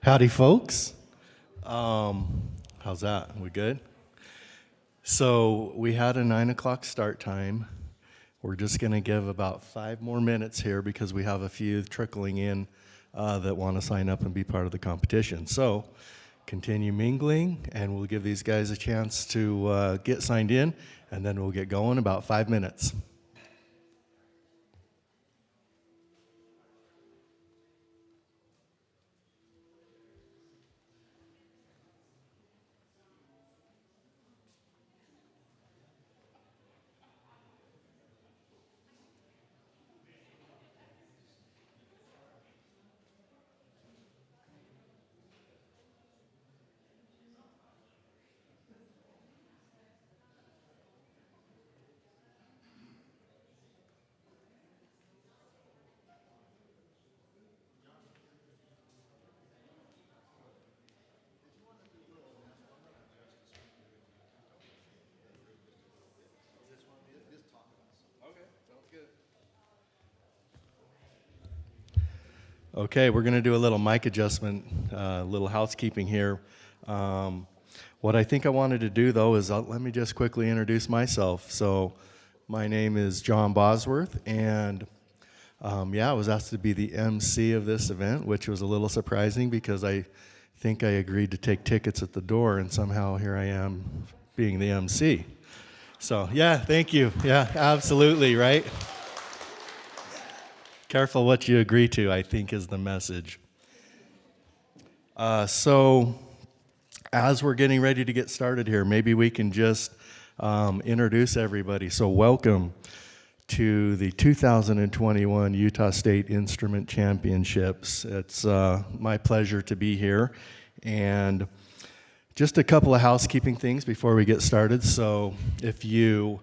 Howdy, folks. How's that? We good? So we had a 9 o'clock start time. We're just going to give about 5 more minutes here because we have a few trickling in that want to sign up and be part of the competition. So continue mingling, and we'll give these guys a chance to get signed in, and then we'll get going about 5 minutes. Okay, we're going to do a little mic adjustment, a little housekeeping here. What I think I wanted to do, though, is let me just quickly introduce myself. So my name is John Bosworth, and I was asked to be the MC of this event, which was a little surprising because I think I agreed to take tickets at the door, and somehow here I am being the MC. So, yeah, thank you. Yeah, absolutely, right? Careful what you agree to, I think, is the message. So as we're getting ready to get started here, maybe we can just introduce everybody. So welcome to the 2021 Utah State Instrument Championships. It's my pleasure to be here. And just a couple of housekeeping things before we get started. So if you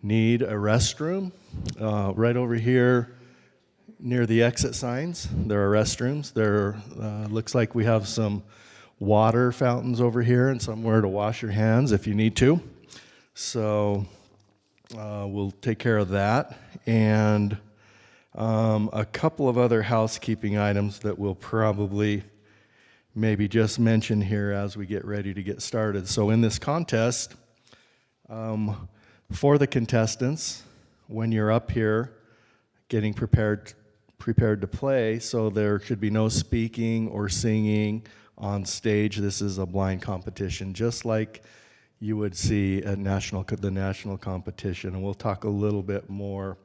need a restroom, right over here near the exit signs, there are restrooms. There looks like we have some water fountains over here and somewhere to wash your hands if you need to. So we'll take care of that. And a couple of other housekeeping items that we'll probably maybe just mention here as we get ready to get started. So in this contest, for the contestants, when you're up here getting prepared to play, so there should be no speaking or singing on stage. This is a blind competition, just like you would see at the national competition, and we'll talk a little bit more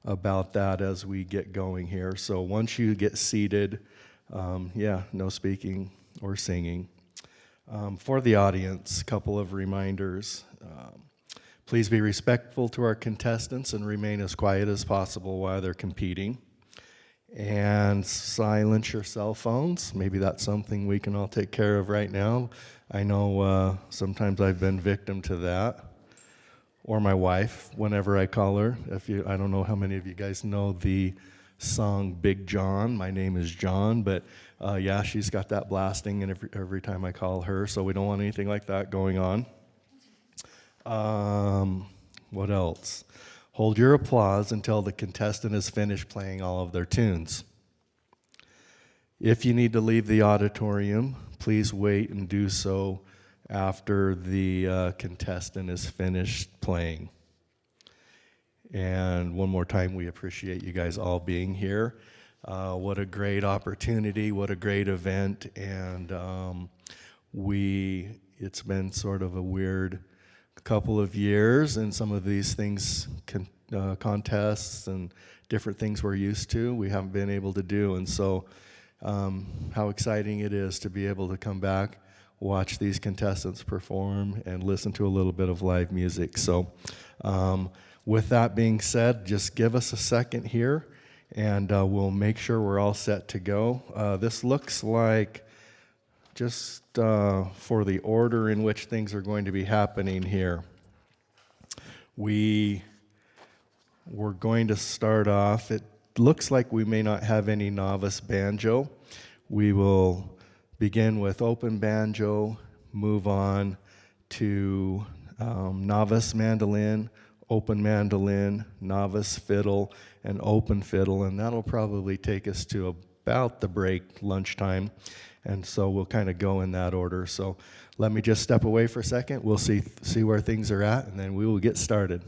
about that as we get going here. So once you get seated, no speaking or singing. For the audience, a couple of reminders. Please be respectful to our contestants and remain as quiet as possible while they're competing. And silence your cell phones. Maybe that's something we can all take care of right now. I know sometimes I've been victim to that. Or my wife, whenever I call her. I don't know how many of you guys know the song Big John. My name is John, but she's got that blasting and every time I call her, so we don't want anything like that going on. What else? Hold your applause until the contestant is finished playing all of their tunes. If you need to leave the auditorium, please wait and do so after the contestant is finished playing. And one more time, we appreciate you guys all being here. What a great opportunity, what a great event, and it's been sort of a weird couple of years, and some of these things, contests and different things we're used to, we haven't been able to do, and so how exciting it is to be able to come back, watch these contestants perform, and listen to a little bit of live music. So with that being said, just give us a second here, and we'll make sure we're all set to go. This looks like, just for the order in which things are going to be happening here, we're going to start off. It looks like we may not have any novice banjo. We will begin with open banjo, move on to novice mandolin, open mandolin, novice fiddle, and open fiddle, and that'll probably take us to about the break, lunchtime, and so we'll kind of go in that order. So let me just step away for a second. We'll see where things are at, and then we will get started.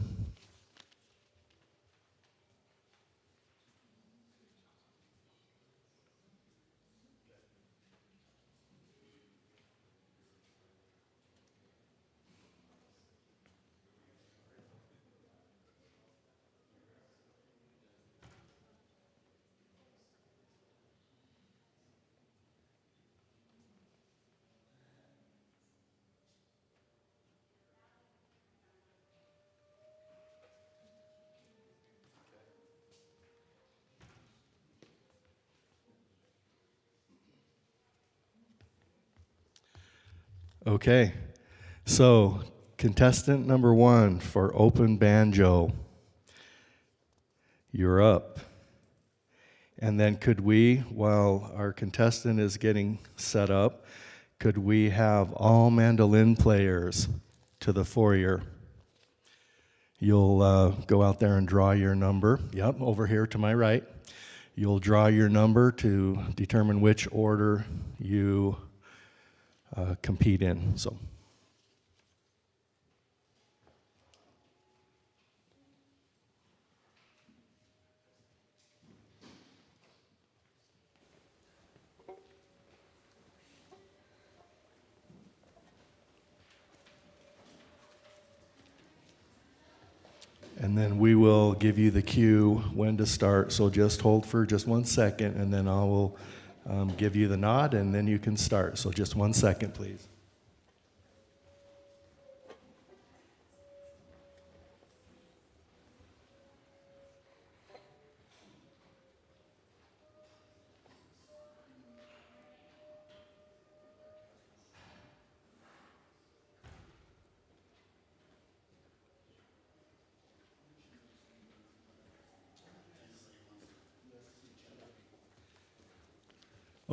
Okay, so contestant number 1 for open banjo, you're up. And then could we, while our contestant is getting set up, could we have all mandolin players to the foyer? You'll go out there and draw your number. Yep, over here to my right. You'll draw your number to determine which order you compete in. So. And then we will give you the cue when to start. So just hold for just 1 second, and then I will give you the nod, and then you can start. So just 1 second, please.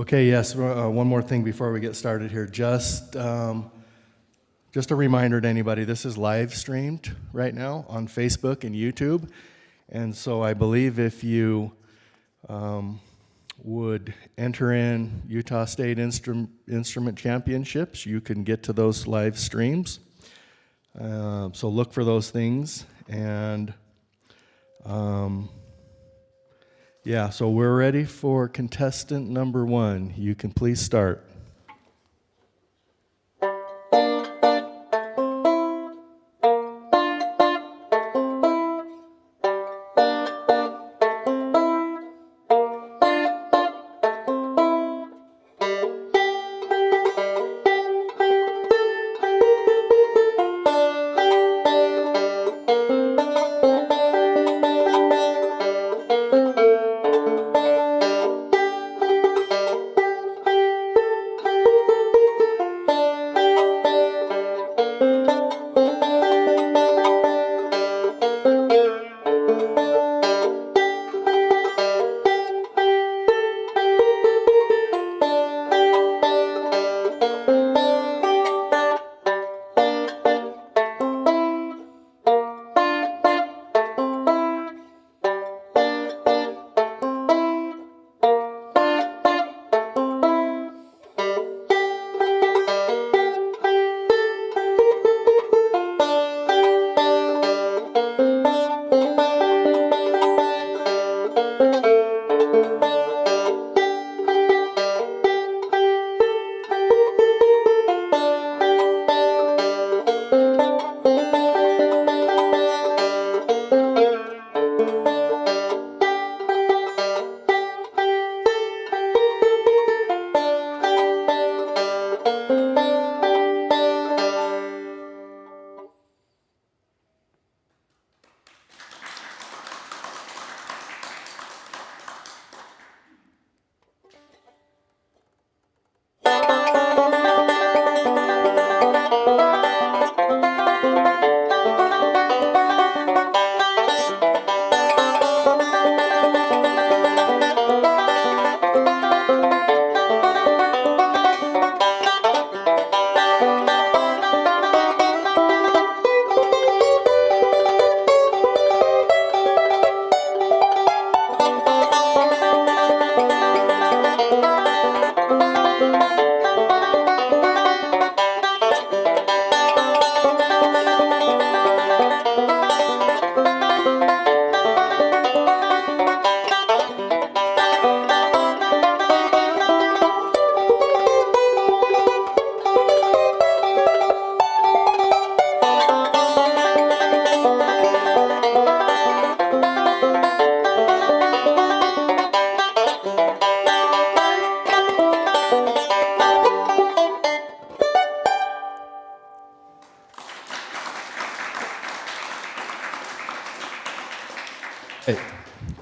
Okay, yes, one more thing before we get started here. Just a reminder to anybody, this is live streamed right now on Facebook and YouTube. And so I believe if you would enter in Utah State Instrument Championships, you can get to those live streams. So look for those things. And yeah, so we're ready for contestant number 1. You can please start.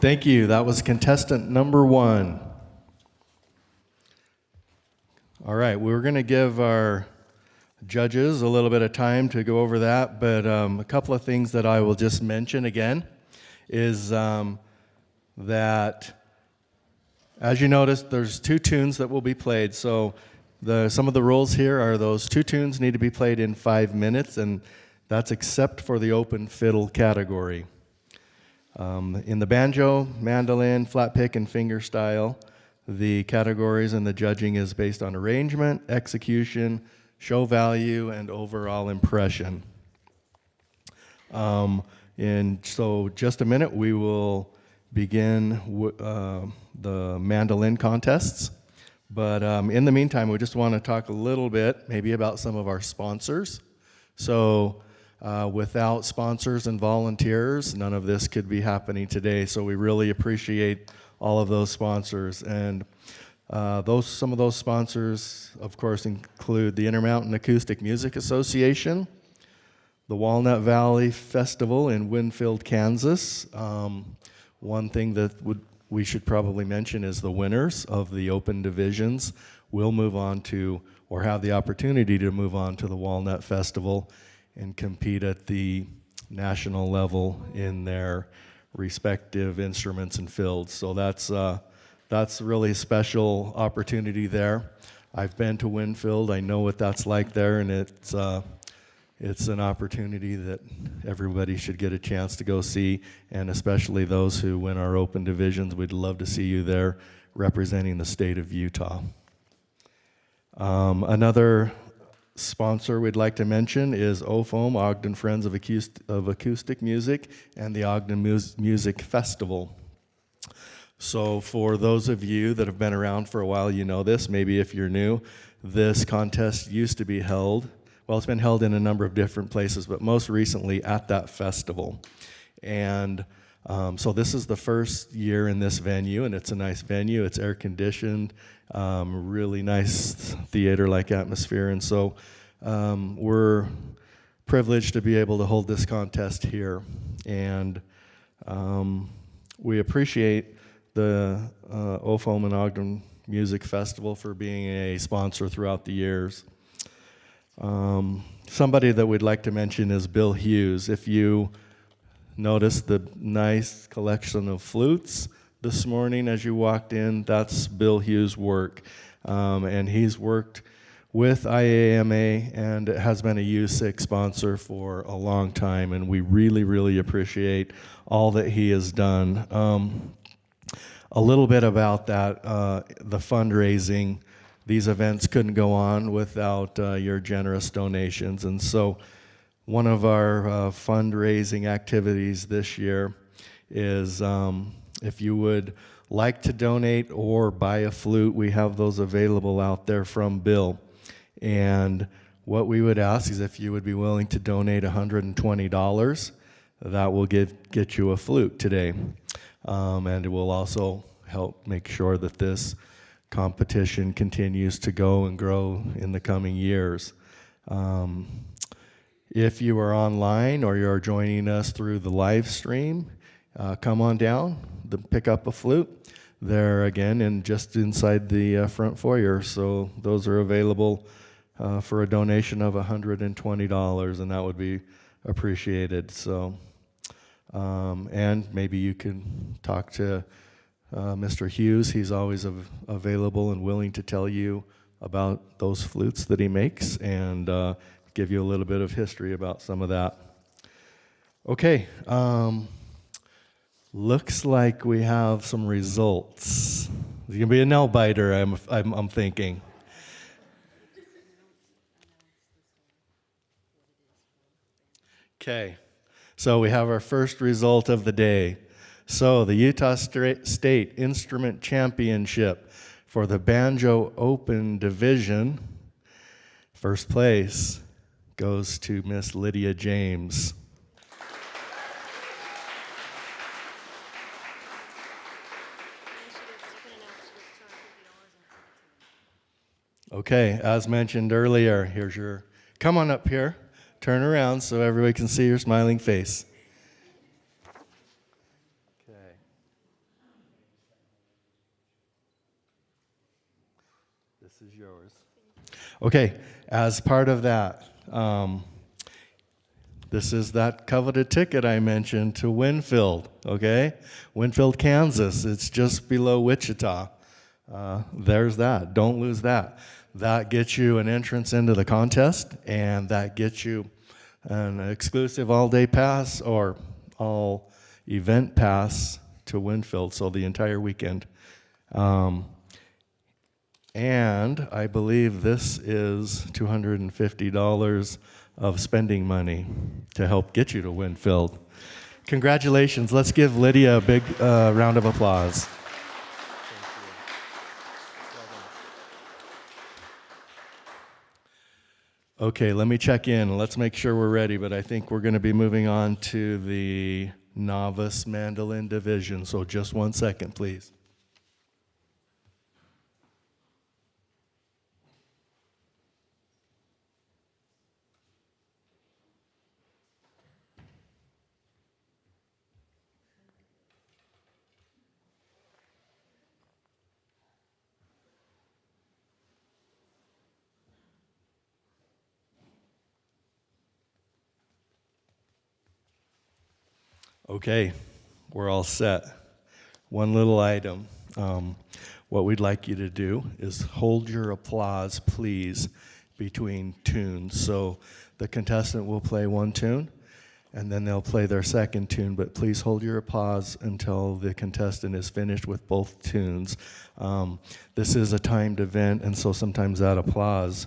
Thank you. That was contestant number 1. All right, we're going to give our judges a little bit of time to go over that, but a couple of things that I will just mention again is that, as you noticed, there's 2 tunes that will be played. So some of the rules here are those 2 tunes need to be played in 5 minutes, and that's except for the open fiddle category. In the banjo, mandolin, flat pick, and finger style, the categories and the judging is based on arrangement, execution, show value, and overall impression. In just a minute, we will begin the mandolin contests. But in the meantime, we just want to talk a little bit maybe about some of our sponsors. So without sponsors and volunteers, none of this could be happening today. So we really appreciate all of those sponsors. And some of those sponsors, of course, include the Intermountain Acoustic Music Association, the Walnut Valley Festival in Winfield, Kansas. One thing that we should probably mention is the winners of the open divisions will move on to, or have the opportunity to move on to, the Walnut Festival and compete at the national level in their respective instruments and fields. So that's that's a really special opportunity there. I've been to Winfield. I know what that's like there, and it's an opportunity that everybody should get a chance to go see, and especially those who win our open divisions. We'd love to see you there representing the state of Utah. Another sponsor we'd like to mention is OFOM, Ogden Friends of Acoustic Music, and the Ogden Music Festival. So for those of you that have been around for a while, you know this. Maybe if you're new, this contest used to be held. Well, it's been held in a number of different places, but most recently at that festival. And so this is the first year in this venue, and it's a nice venue. It's air-conditioned, really nice theater-like atmosphere. And so we're privileged to be able to hold this contest here. And we appreciate the OFOM and Ogden Music Festival for being a sponsor throughout the years. Somebody that we'd like to mention is Bill Hughes. If you notice the nice collection of flutes this morning as you walked in, that's Bill Hughes' work. And he's worked with IAMA and has been a U6 sponsor for a long time, and we really, really appreciate all that he has done. A little bit about that, the fundraising. These events couldn't go on without your generous donations. And so one of our fundraising activities this year is if you would like to donate or buy a flute, we have those available out there from Bill. And what we would ask is if you would be willing to donate $120, that will get you a flute today. And it will also help make sure that this competition continues to go and grow in the coming years. If you are online or you're joining us through the live stream, come on down, pick up a flute. They're again just inside the front foyer, so those are available for a donation of $120, and that would be appreciated. So, and maybe you can talk to Mr. Hughes. He's always available and willing to tell you about those flutes that he makes and give you a little bit of history about some of that. Okay, looks like we have some results. It's gonna be a nail biter, I'm thinking. Okay, so we have our first result of the day. So the Utah State Instrument Championship for the Banjo Open Division, first place goes to Miss Lydia James. Okay, as mentioned earlier, here's your, come on up here, turn around so everybody can see your smiling face. This is yours. Okay, as part of that, this is that coveted ticket I mentioned to Winfield, okay? Winfield, Kansas. It's just below Wichita. There's that. Don't lose that. That gets you an entrance into the contest, and that gets you an exclusive all-day pass or all-event pass to Winfield, so the entire weekend. And I believe this is $250 of spending money to help get you to Winfield. Congratulations. Let's give Lydia a big round of applause. Okay, let me check in. Let's make sure we're ready, but I think we're going to be moving on to the novice mandolin division, so just 1 second, please. Okay, we're all set. One little item. What we'd like you to do is hold your applause, please, between tunes. So the contestant will play one tune, and then they'll play their second tune, but please hold your applause until the contestant is finished with both tunes. This is a timed event, and so sometimes that applause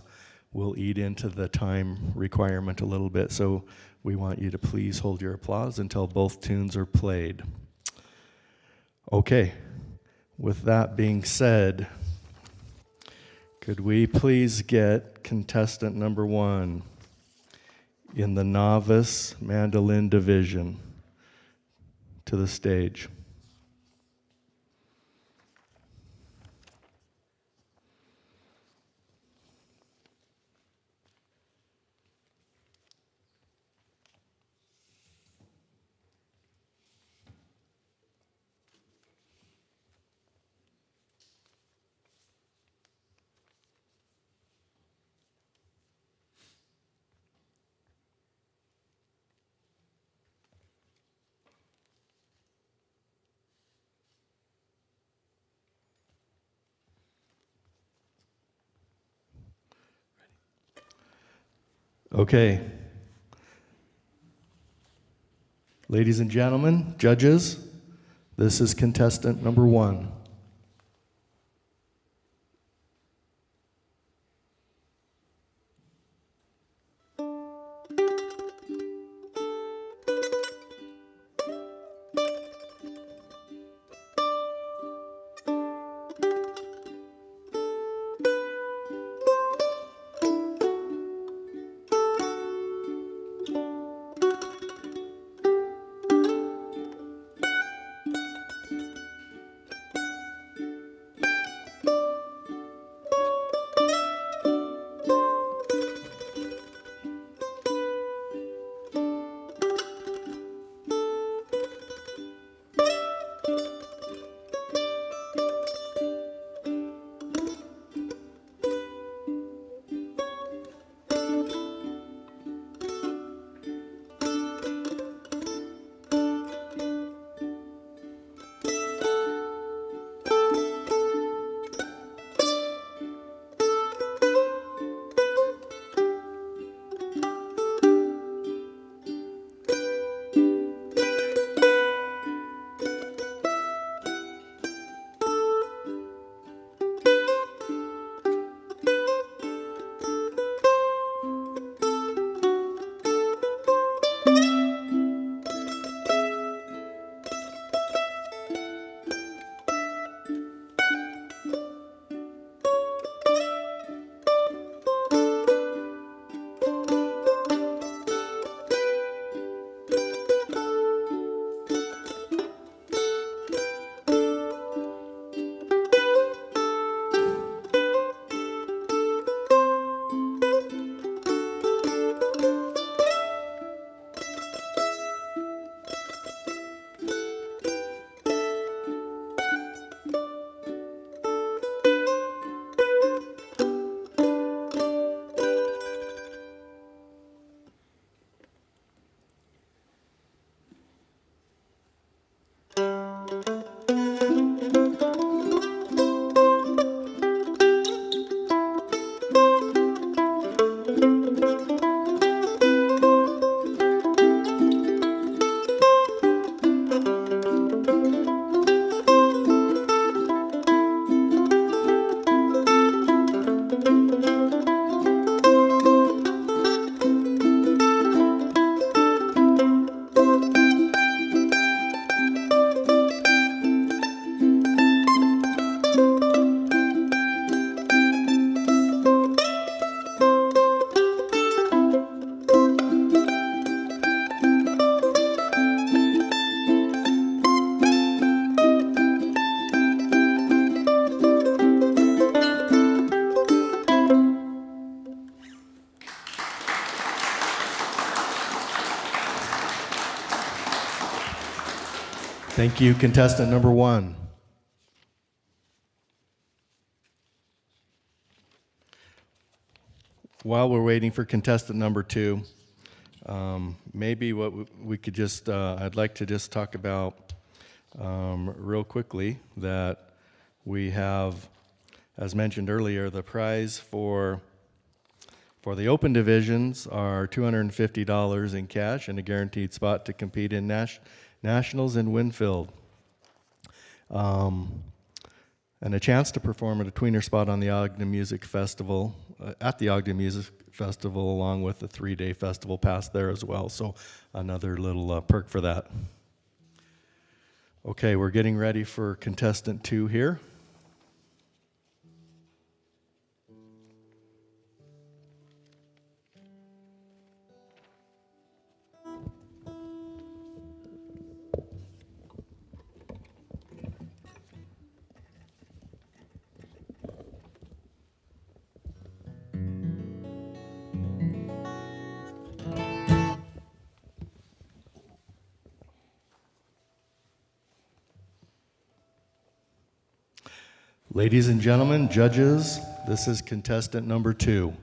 will eat into the time requirement a little bit, so we want you to please hold your applause until both tunes are played. Okay, with that being said, could we please get contestant number 1 in the novice mandolin division to the stage? Okay. Ladies and gentlemen, judges, this is contestant number 1. Thank you, contestant number 1. While we're waiting for contestant number 2, maybe what we could just, I'd like to just talk about real quickly that We have, as mentioned earlier, the prize for the open divisions are $250 in cash and a guaranteed spot to compete in nationals in Winfield. And a chance to perform at a tweener spot on the Ogden Music Festival, at the Ogden Music Festival, along with the 3-day festival pass there as well. So another little perk for that. Okay, we're getting ready for contestant 2 here. Ladies and gentlemen, judges, this is contestant number 2.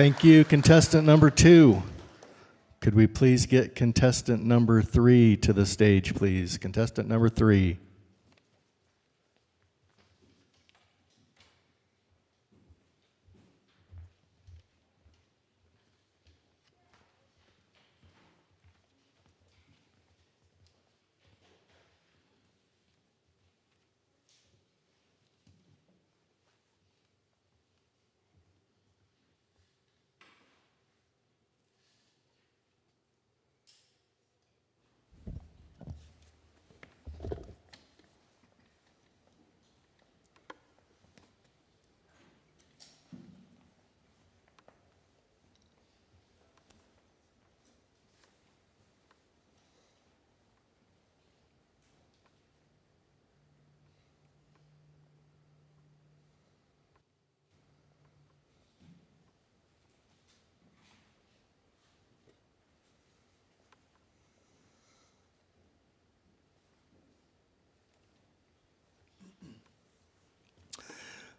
Thank you, contestant number 2. Could we please get contestant number 3 to the stage, please? Contestant number 3.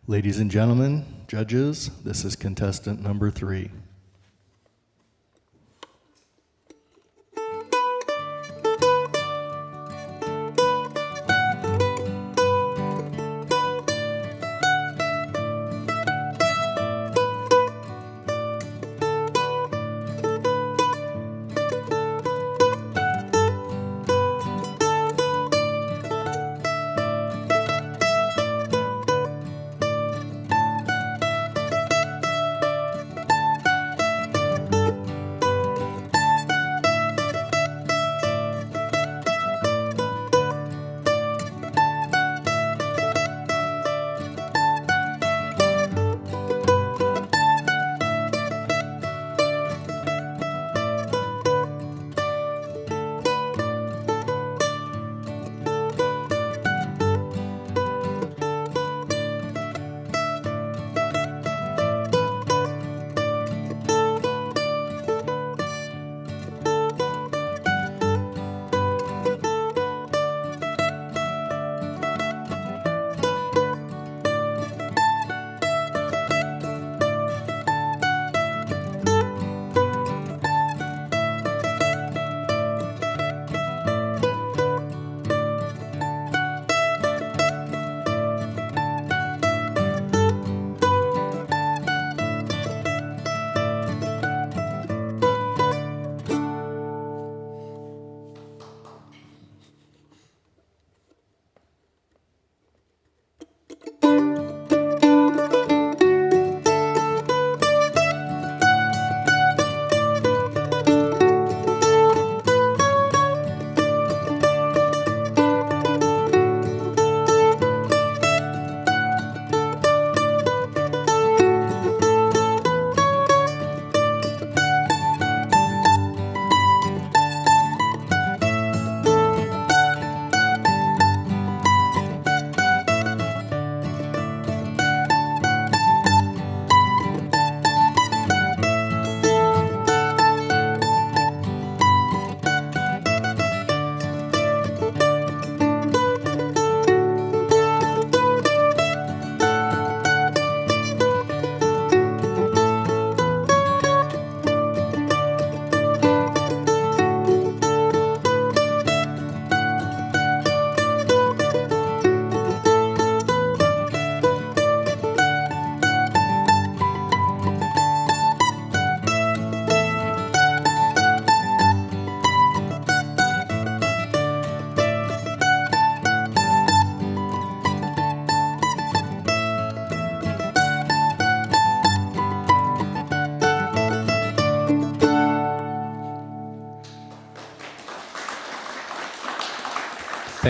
Ladies and gentlemen, judges, this is contestant number 3.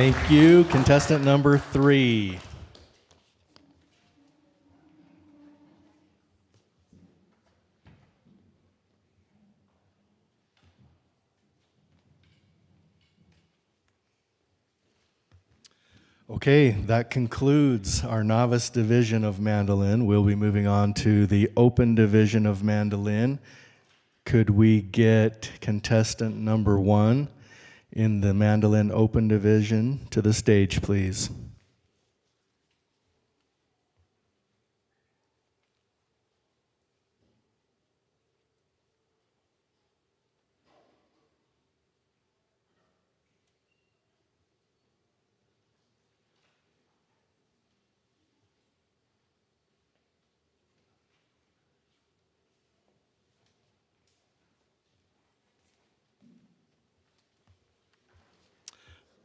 Thank you, contestant number 3. Okay, that concludes our novice division of mandolin. We'll be moving on to the open division of mandolin. Could we get contestant number 1 in the mandolin open division to the stage, please?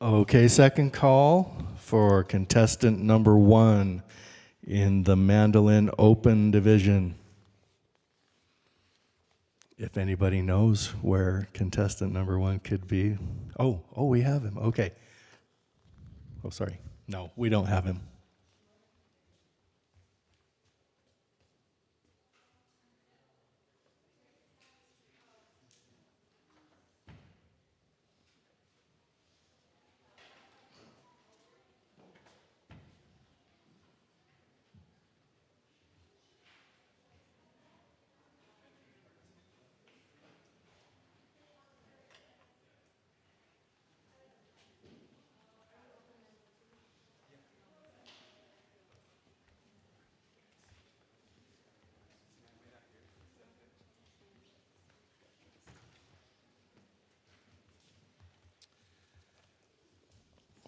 Okay, second call for contestant number 1 in the mandolin open division. If anybody knows where contestant number 1 could be. Oh, we have him. Okay. Oh, sorry. No, we don't have him.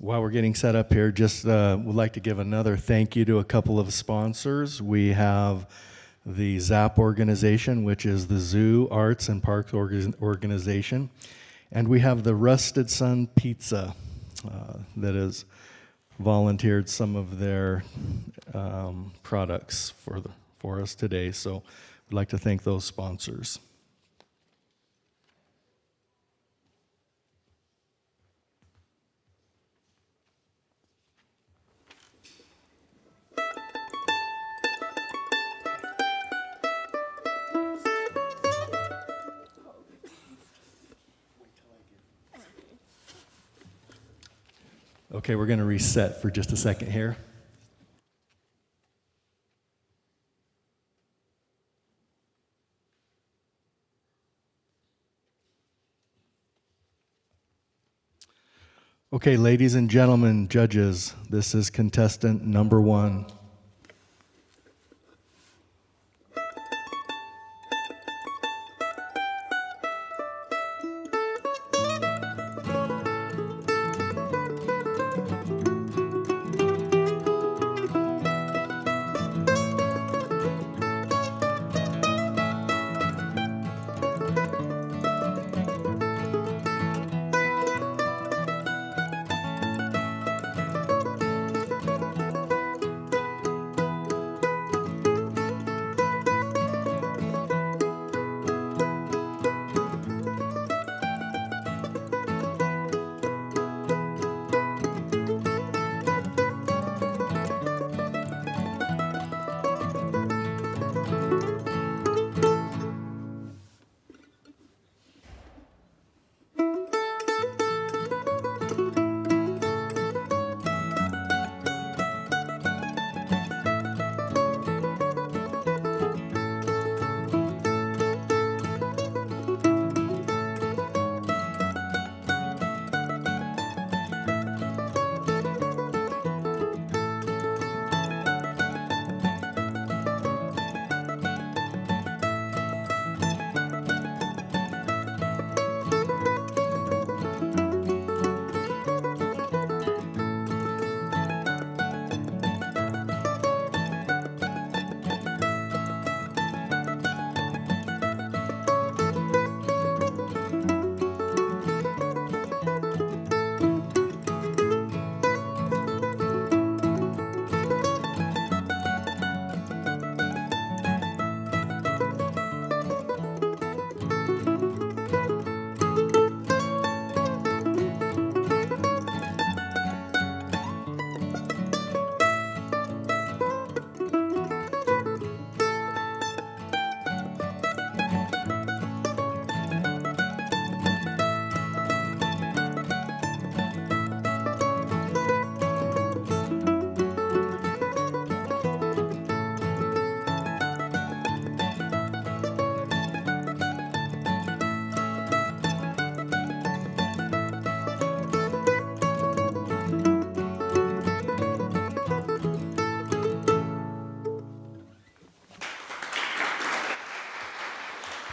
While we're getting set up here, just would like to give another thank you to a couple of sponsors. We have the ZAP organization, which is the Zoo Arts and Parks organization, and we have the Rusted Sun Pizza that has volunteered some of their products for us today. So we'd like to thank those sponsors. Okay, we're going to reset for just a second here. Okay, ladies and gentlemen, judges, this is contestant number 1.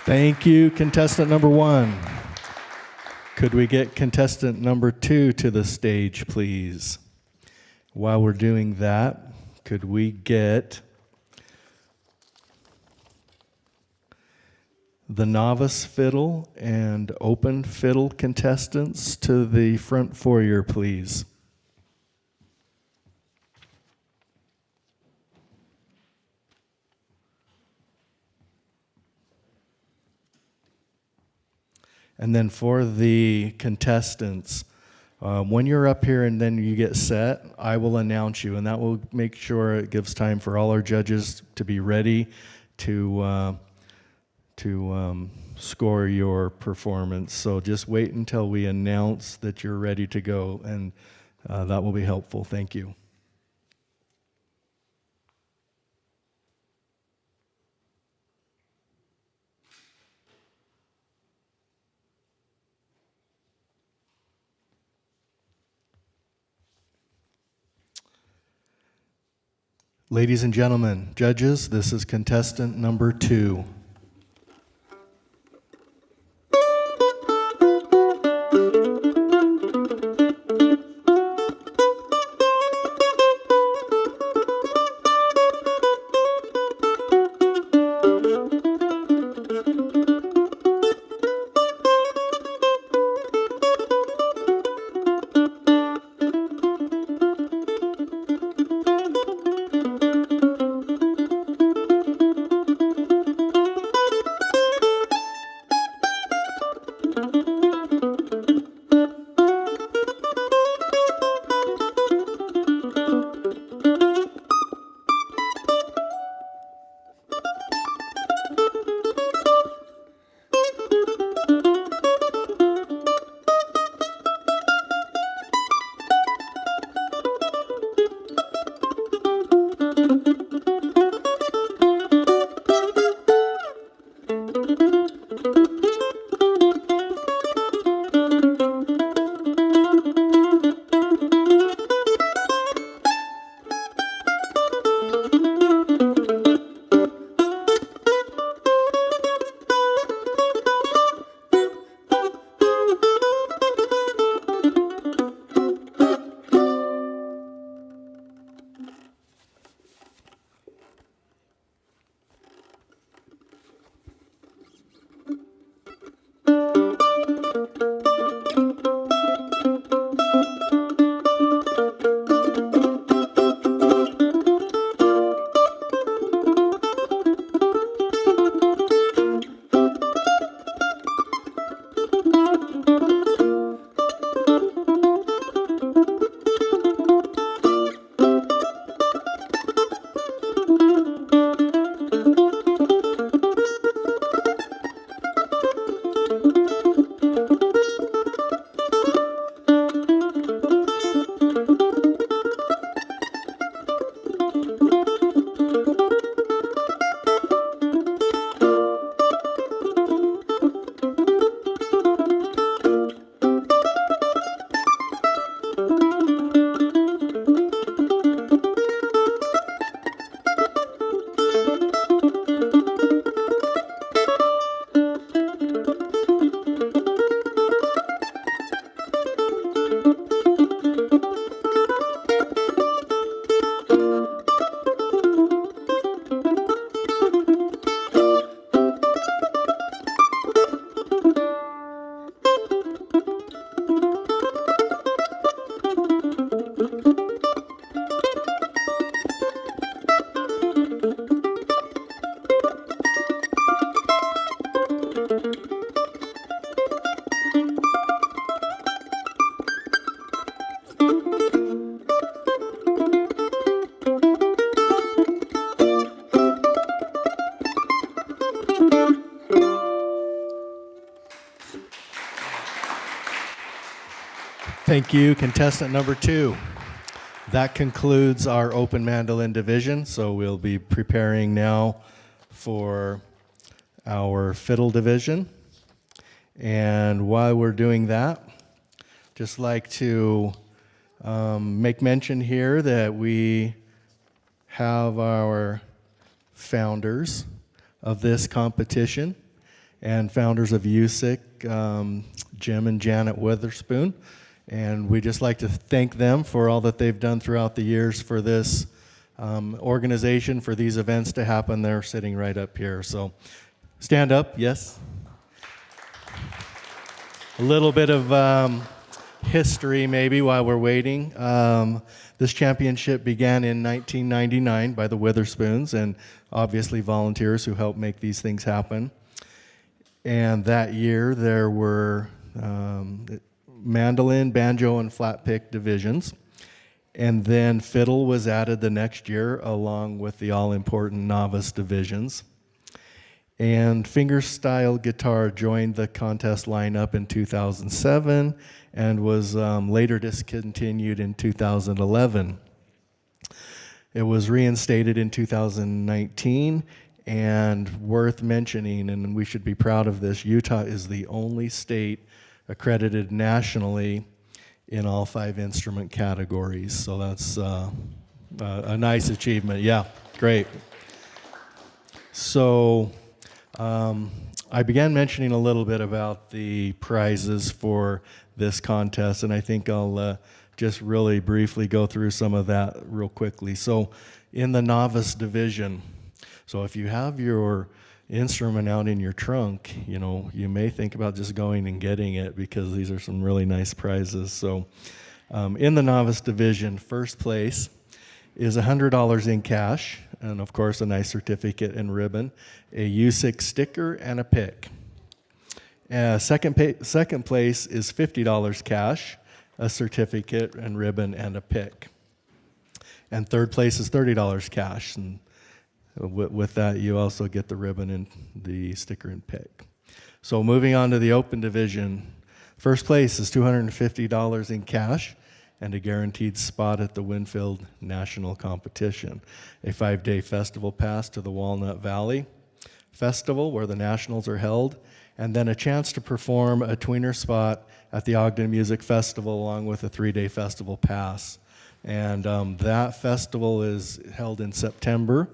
Thank you, contestant number 1. Could we get contestant number 2 to the stage, please? While we're doing that, could we get the novice fiddle and open fiddle contestants to the front foyer, please. And then for the contestants, when you're up here and then you get set, I will announce you, and that will make sure it gives time for all our judges to be ready to score your performance. So just wait until we announce that you're ready to go, and that will be helpful. Thank you. Ladies and gentlemen, judges, this is contestant number 2. Thank you, contestant number 2. That concludes our open mandolin division, so we'll be preparing now for our fiddle division. And while we're doing that, just like to make mention here that we have our founders of this competition and founders of USIC, Jim and Janet Witherspoon. And we just like to thank them for all that they've done throughout the years for this organization, for these events to happen. They're sitting right up here. So Stand up, yes. A little bit of history maybe while we're waiting. This championship began in 1999 by the Witherspoons and obviously volunteers who helped make these things happen. And that year there were mandolin, banjo, and flat pick divisions. And then fiddle was added the next year along with the all-important novice divisions. And fingerstyle guitar joined the contest lineup in 2007 and was later discontinued in 2011. It was reinstated in 2019, and worth mentioning, and we should be proud of this, Utah is the only state accredited nationally in all 5 instrument categories. So that's a nice achievement. Yeah, great. So I began mentioning a little bit about the prizes for this contest, and I think I'll just really briefly go through some of that real quickly. So in the novice division, so if you have your instrument out in your trunk, you may think about just going and getting it because these are some really nice prizes. So in the novice division, first place is $100 in cash, and of course a nice certificate and ribbon, a U6 sticker, and a pick. Second place is $50 cash, a certificate and ribbon, and a pick. And third place is $30 cash, and with that you also get the ribbon and the sticker and pick. So moving on to the open division, first place is $250 in cash, and a guaranteed spot at the Winfield National Competition, a 5-day festival pass to the Walnut Valley Festival where the Nationals are held, and then a chance to perform a tweener spot at the Ogden Music Festival along with a 3-day festival pass. And that festival is held in September.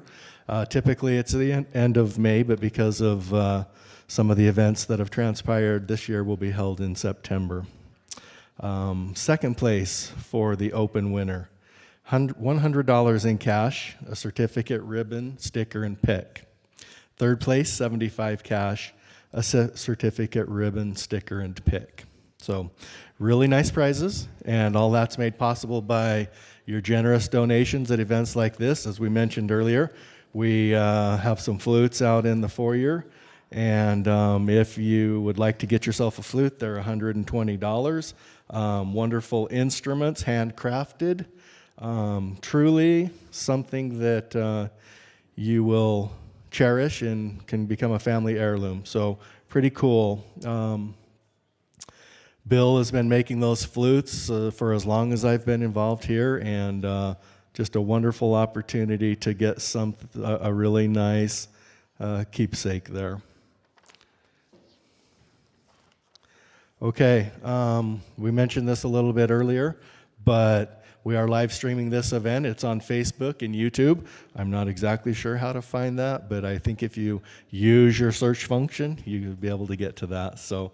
Typically it's the end of May, but because of some of the events that have transpired this year will be held in September. Second place for the open winner, $100 in cash, a certificate, ribbon, sticker, and pick. Third place, $75 cash, a certificate, ribbon, sticker, and pick. So really nice prizes, and all that's made possible by your generous donations at events like this. As we mentioned earlier, we have some flutes out in the foyer, and if you would like to get yourself a flute, they're $120. Wonderful instruments, handcrafted. Truly something that you will cherish and can become a family heirloom. So pretty cool. Bill has been making those flutes for as long as I've been involved here, and just a wonderful opportunity to get a really nice keepsake there. Okay, we mentioned this a little bit earlier, but we are live streaming this event. It's on Facebook and YouTube. I'm not exactly sure how to find that, but I think if you use your search function, you'll be able to get to that. So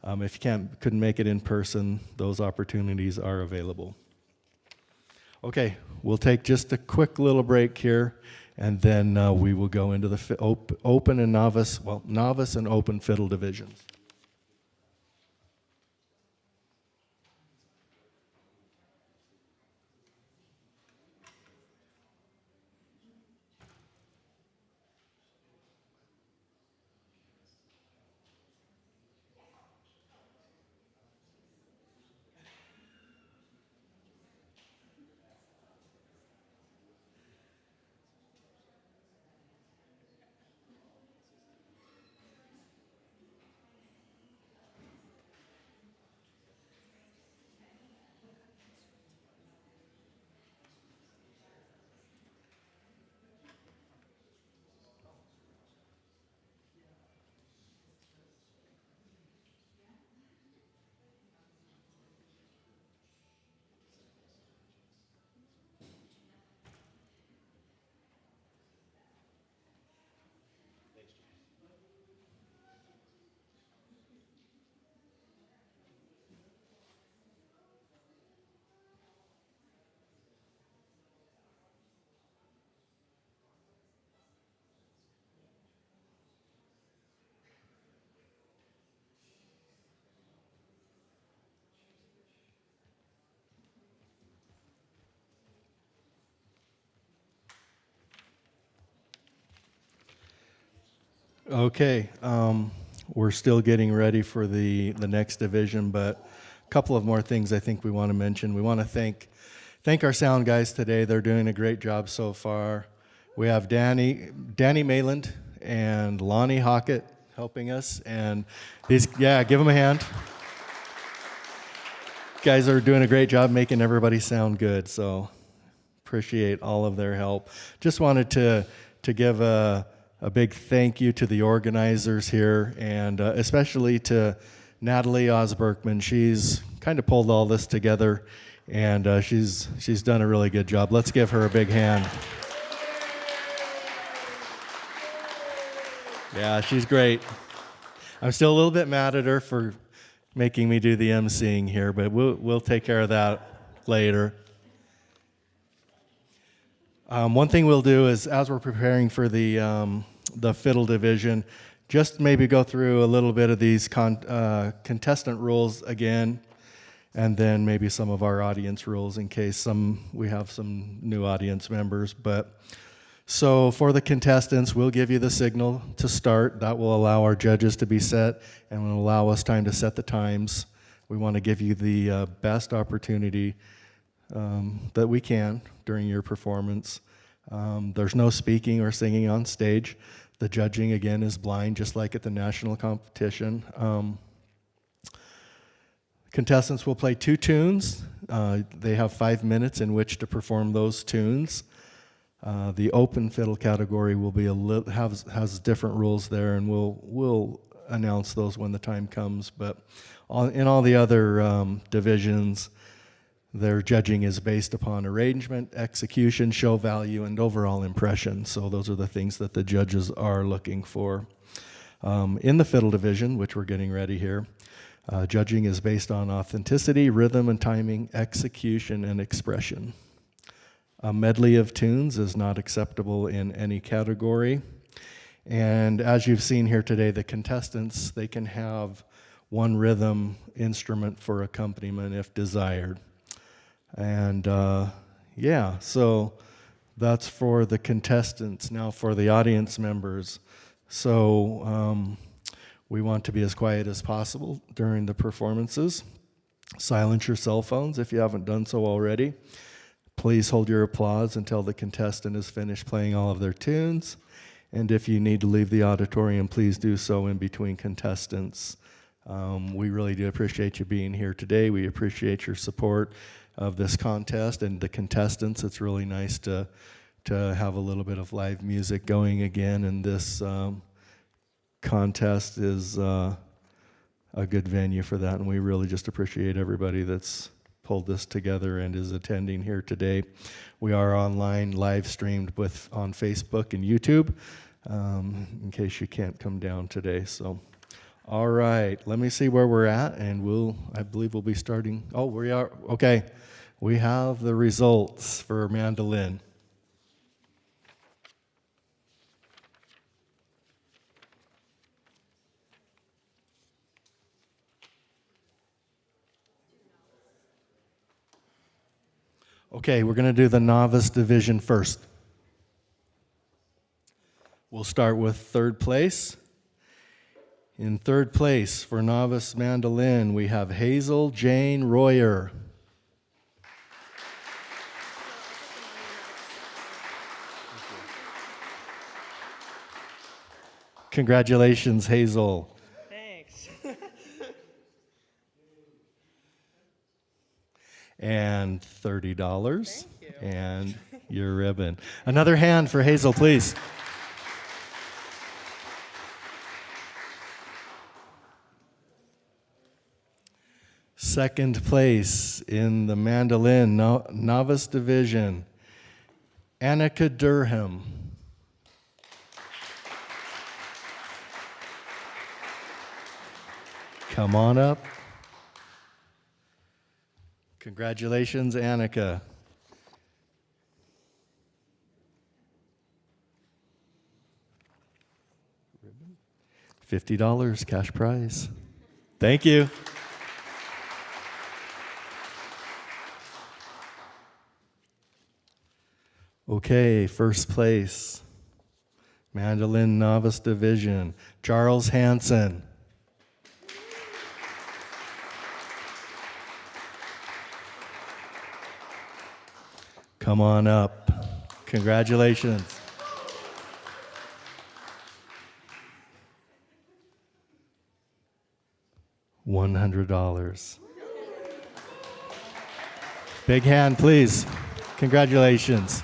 if you couldn't make it in person, those opportunities are available. Okay, we'll take just a quick little break here, and then we will go into the open and novice and open fiddle divisions. Okay, we're still getting ready for the next division, but a couple of more things I think we want to mention. We want to thank our sound guys today. They're doing a great job so far. We have Danny Mayland and Lonnie Hockett helping us, and these, give them a hand. Guys are doing a great job making everybody sound good, so appreciate all of their help. Just wanted to give a big thank you to the organizers here, and especially to Natalie Osberkman. She's kind of pulled all this together, and she's done a really good job. Let's give her a big hand. Yeah, she's great. I'm still a little bit mad at her for making me do the emceeing here, but we'll take care of that later. One thing we'll do is, as we're preparing for the fiddle division, just maybe go through a little bit of these contestant rules again, and then maybe some of our audience rules in case we have some new audience members. But so for the contestants, we'll give you the signal to start. That will allow our judges to be set and will allow us time to set the times. We want to give you the best opportunity that we can during your performance. There's no speaking or singing on stage. The judging, again, is blind, just like at the national competition. Contestants will play 2 tunes. They have 5 minutes in which to perform those tunes. The open fiddle category will be has different rules there, and we'll announce those when the time comes. But in all the other divisions, their judging is based upon arrangement, execution, show value, and overall impression. So those are the things that the judges are looking for. In the fiddle division, which we're getting ready here, judging is based on authenticity, rhythm and timing, execution, and expression. A medley of tunes is not acceptable in any category. And as you've seen here today, the contestants, they can have one rhythm instrument for accompaniment if desired. And so that's for the contestants. Now for the audience members. So we want to be as quiet as possible during the performances. Silence your cell phones if you haven't done so already. Please hold your applause until the contestant is finished playing all of their tunes. And if you need to leave the auditorium, please do so in between contestants. We really do appreciate you being here today. We appreciate your support of this contest and the contestants. It's really nice to have a little bit of live music going again, and this contest is a good venue for that, and we really just appreciate everybody that's pulled this together and is attending here today. We are online, live streamed on Facebook and YouTube, in case you can't come down today. So, all right, let me see where we're at, and I believe we'll be starting. Oh, we are, okay. We have the results for mandolin. Okay, we're going to do the novice division first. We'll start with third place. In third place for novice mandolin, we have Hazel Jane Royer. Congratulations, Hazel. Thanks. And $30. Thank you. And your ribbon. Another hand for Hazel, please. Second place in the mandolin novice division, Annika Durham. Come on up. Congratulations, Annika. $50 cash prize. Thank you. Okay, first place, Mandolin Novice Division, Charles Hansen. Come on up. Congratulations. $100. Big hand, please. Congratulations.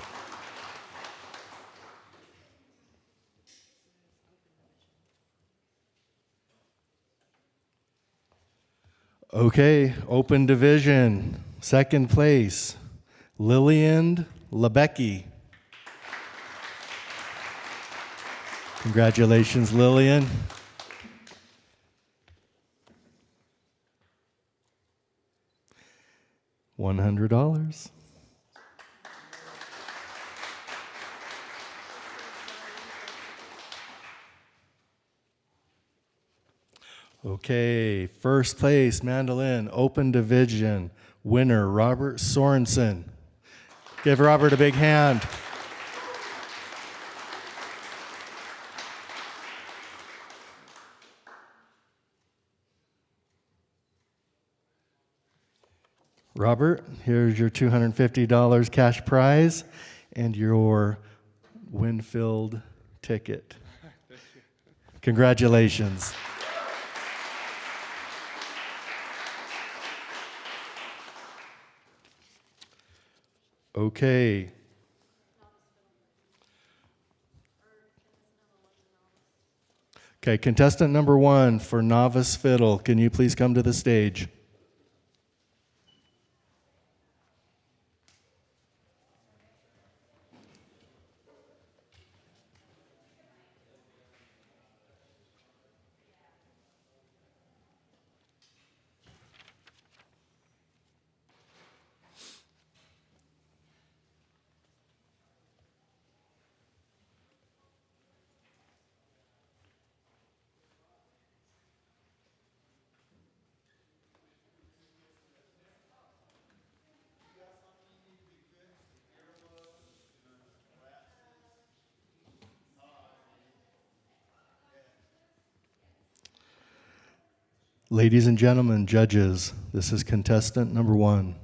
Okay, open division, second place, Lillian Lebecki. Congratulations, Lillian. $100. Okay, first place, mandolin, open division, winner, Robert Sorensen. Give Robert a big hand. Robert, here's your $250 cash prize and your Winfield ticket. Congratulations. Okay. Okay, contestant number 1 for novice fiddle, can you please come to the stage? Ladies and gentlemen, judges, this is contestant number 1.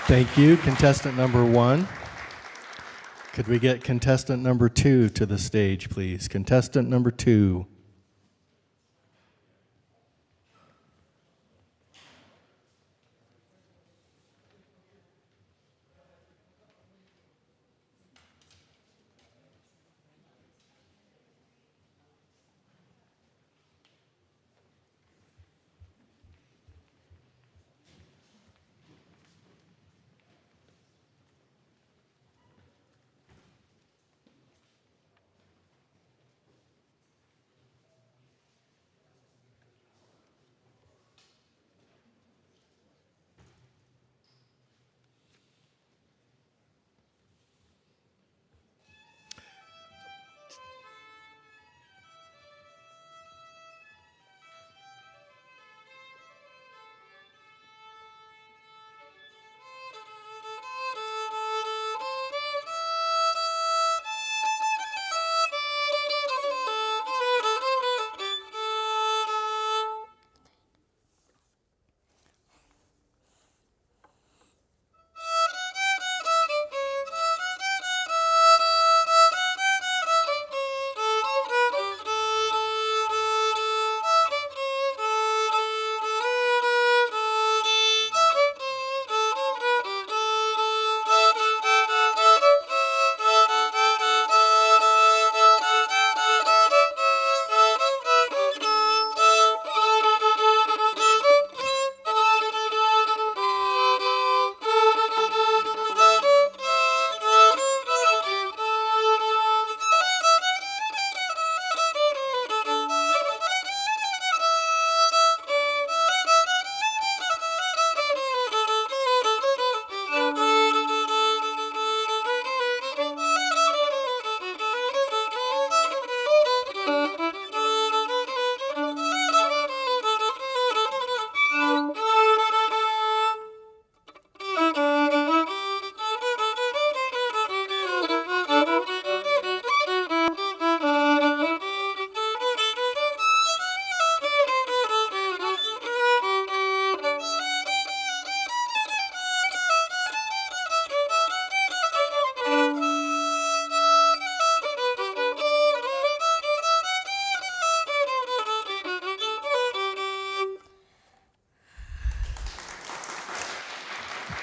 Thank you, contestant number 1. Could we get contestant number 2 to the stage, please? Contestant number 2.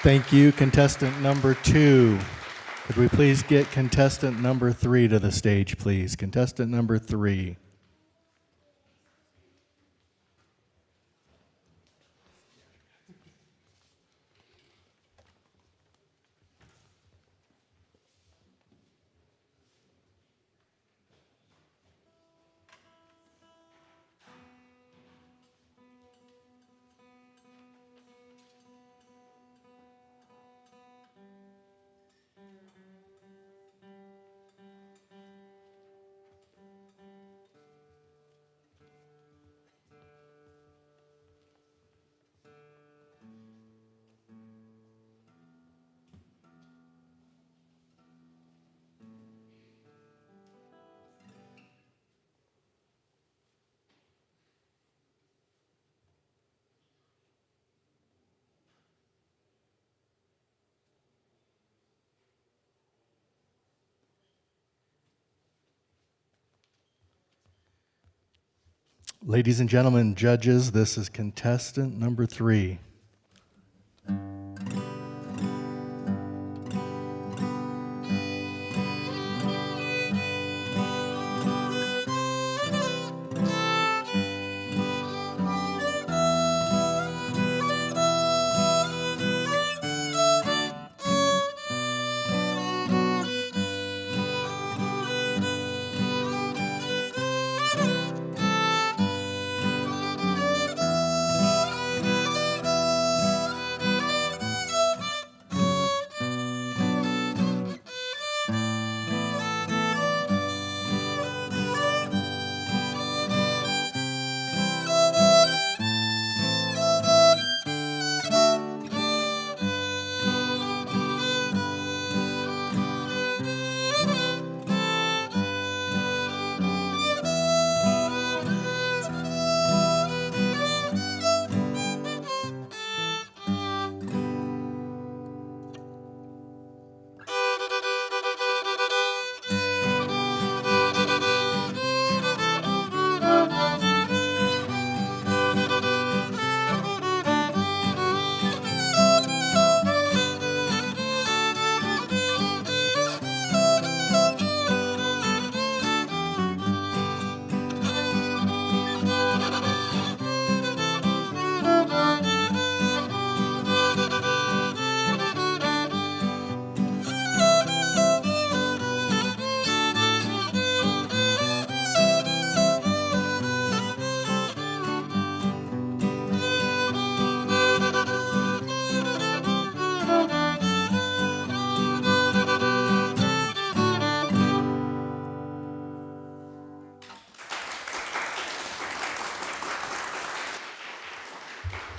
Thank you, contestant number 2. Could we please get contestant number 3 to the stage, please? Contestant number 3. Ladies and gentlemen, judges, this is contestant number 3.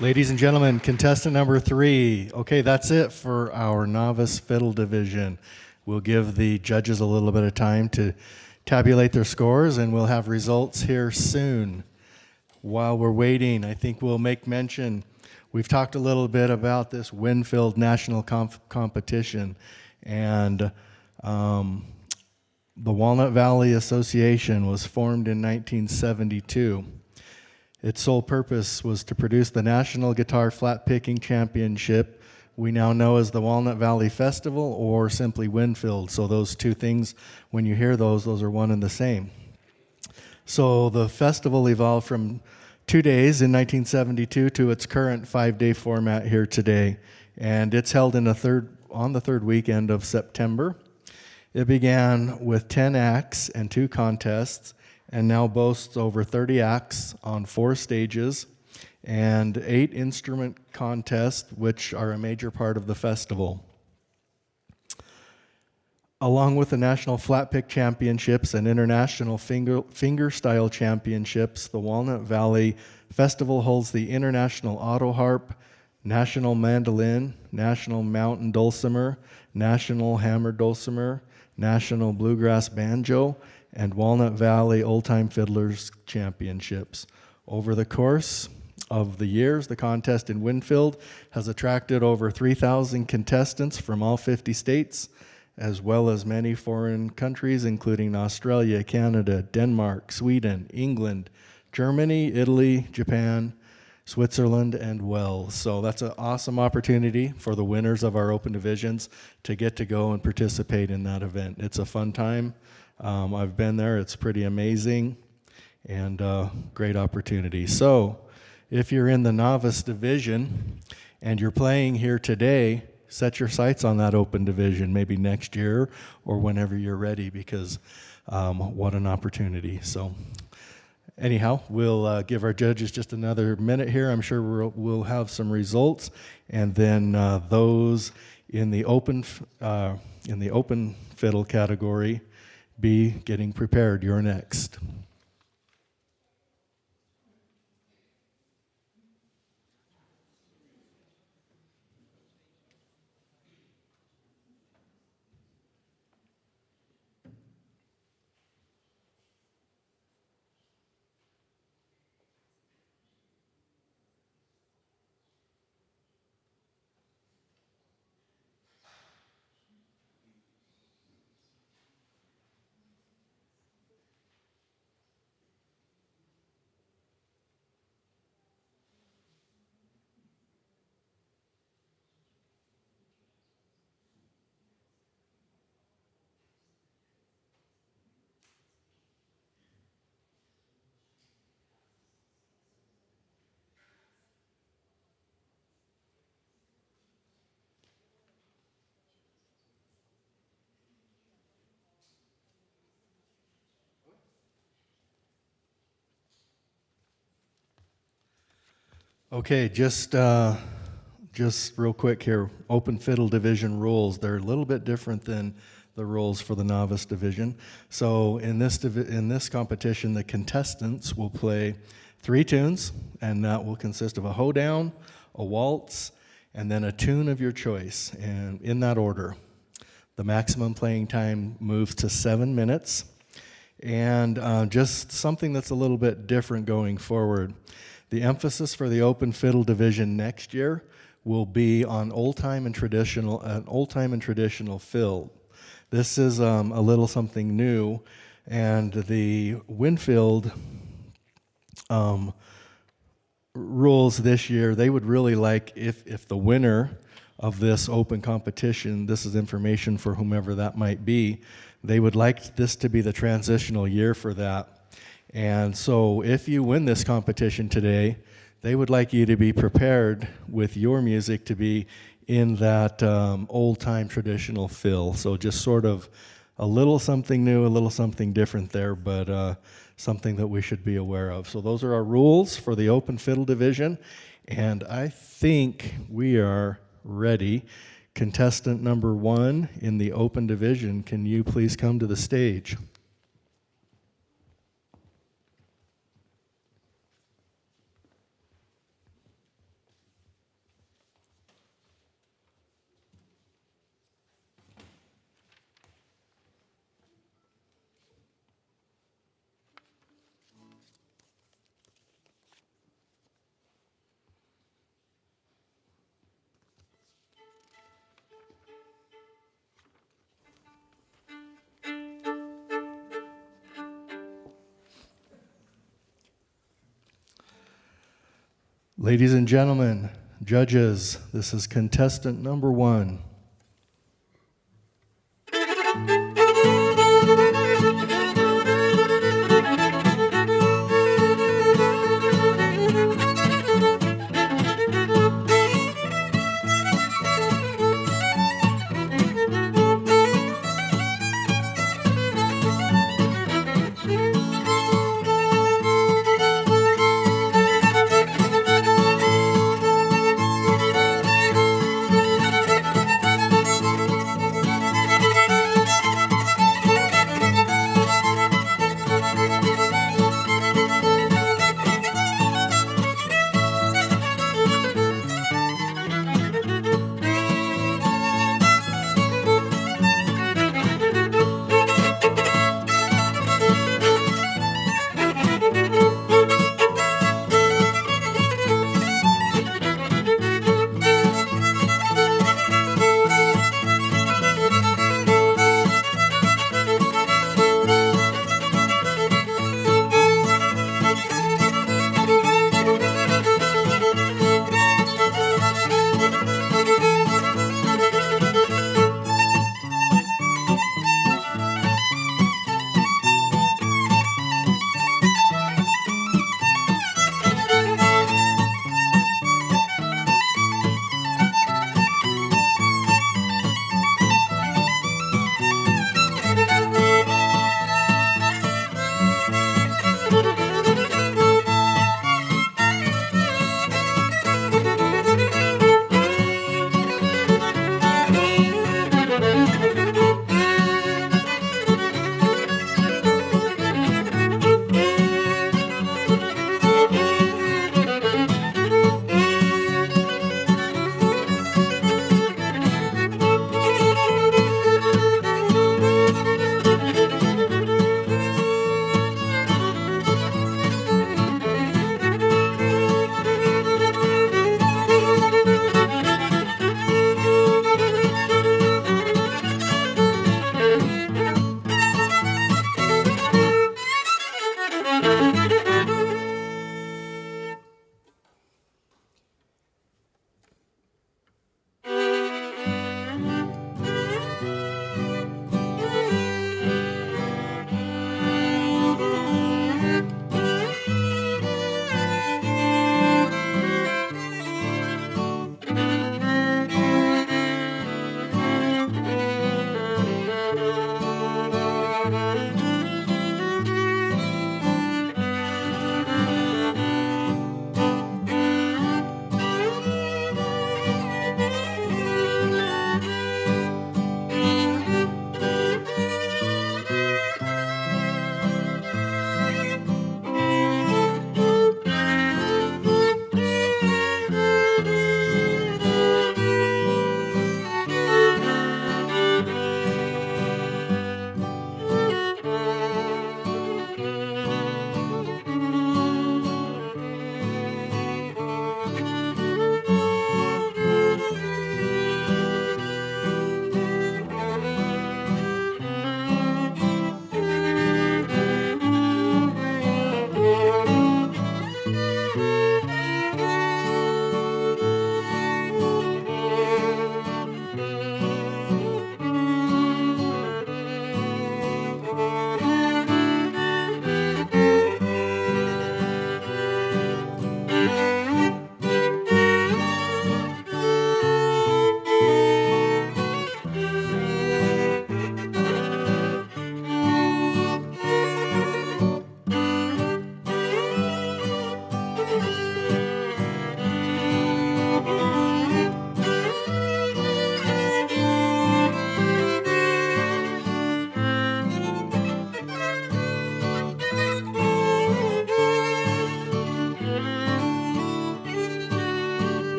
Ladies and gentlemen, contestant number 3. Okay, that's it for our novice fiddle division. We'll give the judges a little bit of time to tabulate their scores, and we'll have results here soon. While we're waiting, I think we'll make mention, we've talked a little bit about this Winfield National Competition, and the Walnut Valley Association was formed in 1972. Its sole purpose was to produce the National Guitar Flat Picking Championship we now know as the Walnut Valley Festival, or simply Winfield. So those two things, when you hear those are one and the same. So the festival evolved from 2 days in 1972 to its current 5-day format here today, and it's held on the third weekend of September. It began with 10 acts and 2 contests, and now boasts over 30 acts on 4 stages and 8 instrument contests, which are a major part of the festival. Along with the National Flat Pick Championships and International Fingerstyle Championships, the Walnut Valley Festival holds the International Auto Harp, National Mandolin, National Mountain Dulcimer, National Hammer Dulcimer, National Bluegrass Banjo, and Walnut Valley Old Time Fiddlers Championships. Over the course of the years, the contest in Winfield has attracted over 3,000 contestants from all 50 states, as well as many foreign countries, including Australia, Canada, Denmark, Sweden, England, Germany, Italy, Japan, Switzerland, and Wales. So that's an awesome opportunity for the winners of our open divisions to get to go and participate in that event. It's a fun time. I've been there. It's pretty amazing and great opportunity. So if you're in the novice division and you're playing here today, set your sights on that open division, maybe next year or whenever you're ready, because what an opportunity. So anyhow, we'll give our judges just another minute here. I'm sure we'll have some results, and then those in the open fiddle category be getting prepared. You're next. Okay, just real quick here, open fiddle division rules. They're a little bit different than the rules for the novice division. So in this competition, the contestants will play 3 tunes, and that will consist of a hoedown, a waltz, and then a tune of your choice, and in that order. The maximum playing time moves to 7 minutes, and just something that's a little bit different going forward. The emphasis for the open fiddle division next year will be on old time and traditional fill. This is a little something new, and the Winfield rules this year, they would really like if the winner of this open competition, this is information for whomever that might be, they would like this to be the transitional year for that. And so if you win this competition today, they would like you to be prepared with your music to be in that old-time traditional fill. So just sort of a little something new, a little something different there, but something that we should be aware of. So those are our rules for the open fiddle division, and I think we are ready. Contestant number 1 in the open division, can you please come to the stage? Ladies and gentlemen, judges, this is contestant number 1.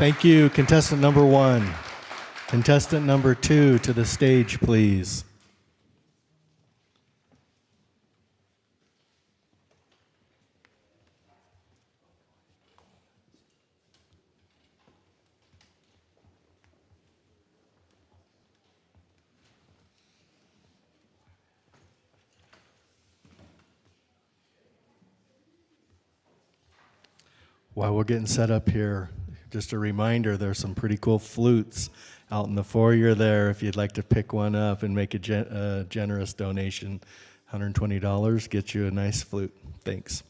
Thank you, contestant number 1. Contestant number 2 to the stage, please. While we're getting set up here, just a reminder, there's some pretty cool flutes out in the foyer there if you'd like to pick one up and make a generous donation. $120 gets you a nice flute. Thanks.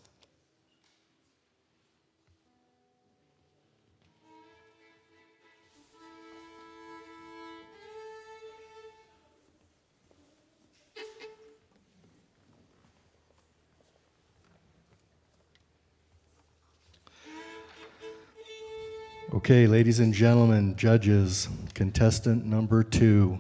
Okay, ladies and gentlemen, judges, contestant number 2.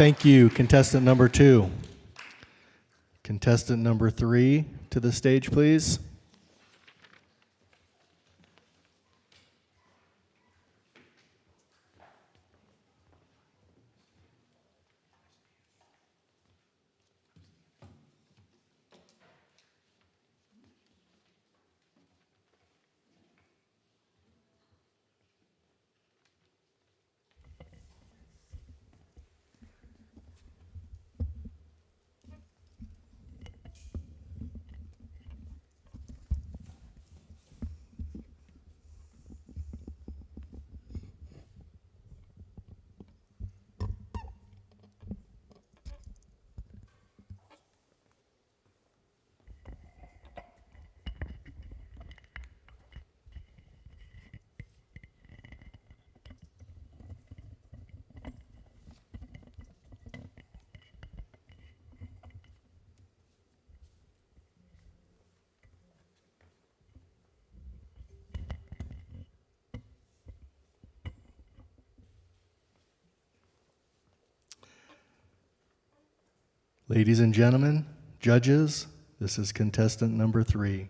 Thank you, contestant number 2. Contestant number 3 to the stage, please. Ladies and gentlemen, judges, this is contestant number 3.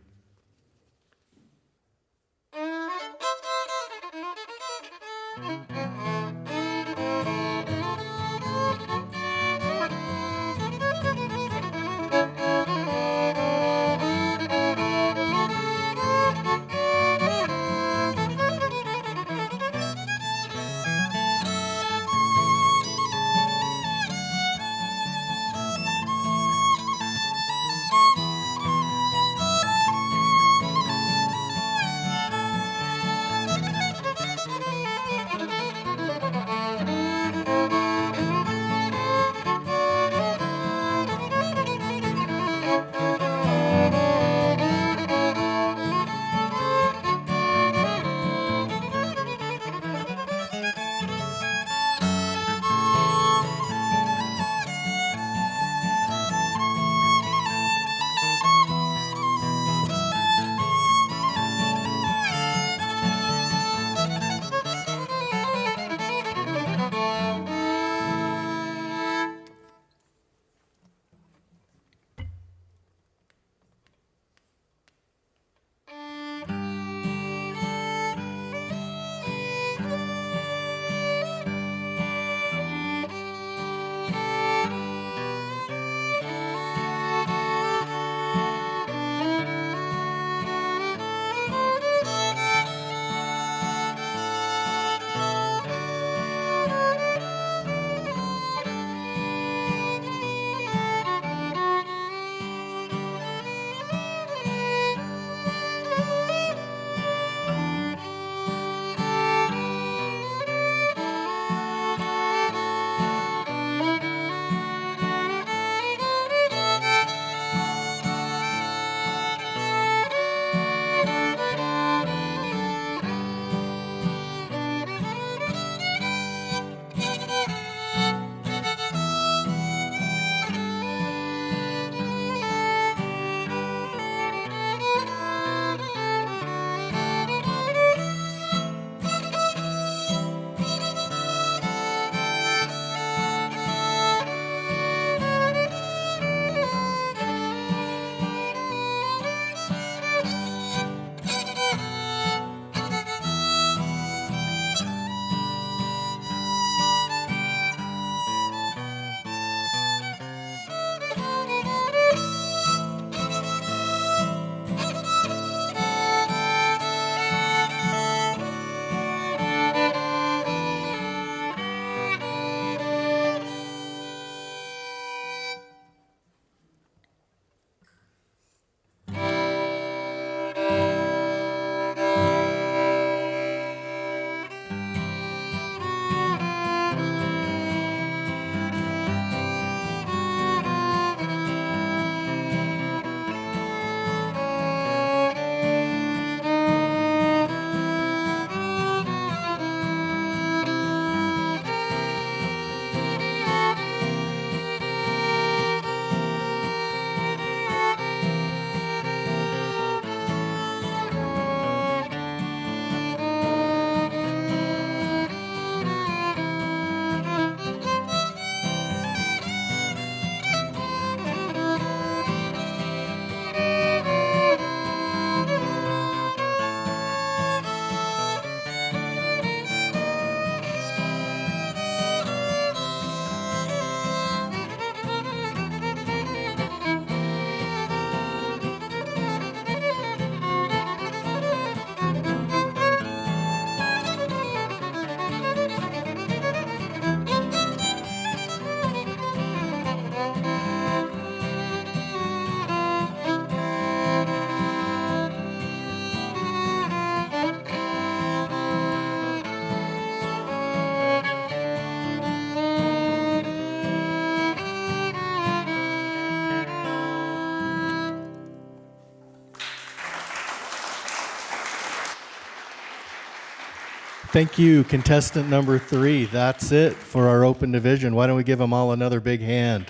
Thank you, contestant number 3. That's it for our open division. Why don't we give them all another big hand?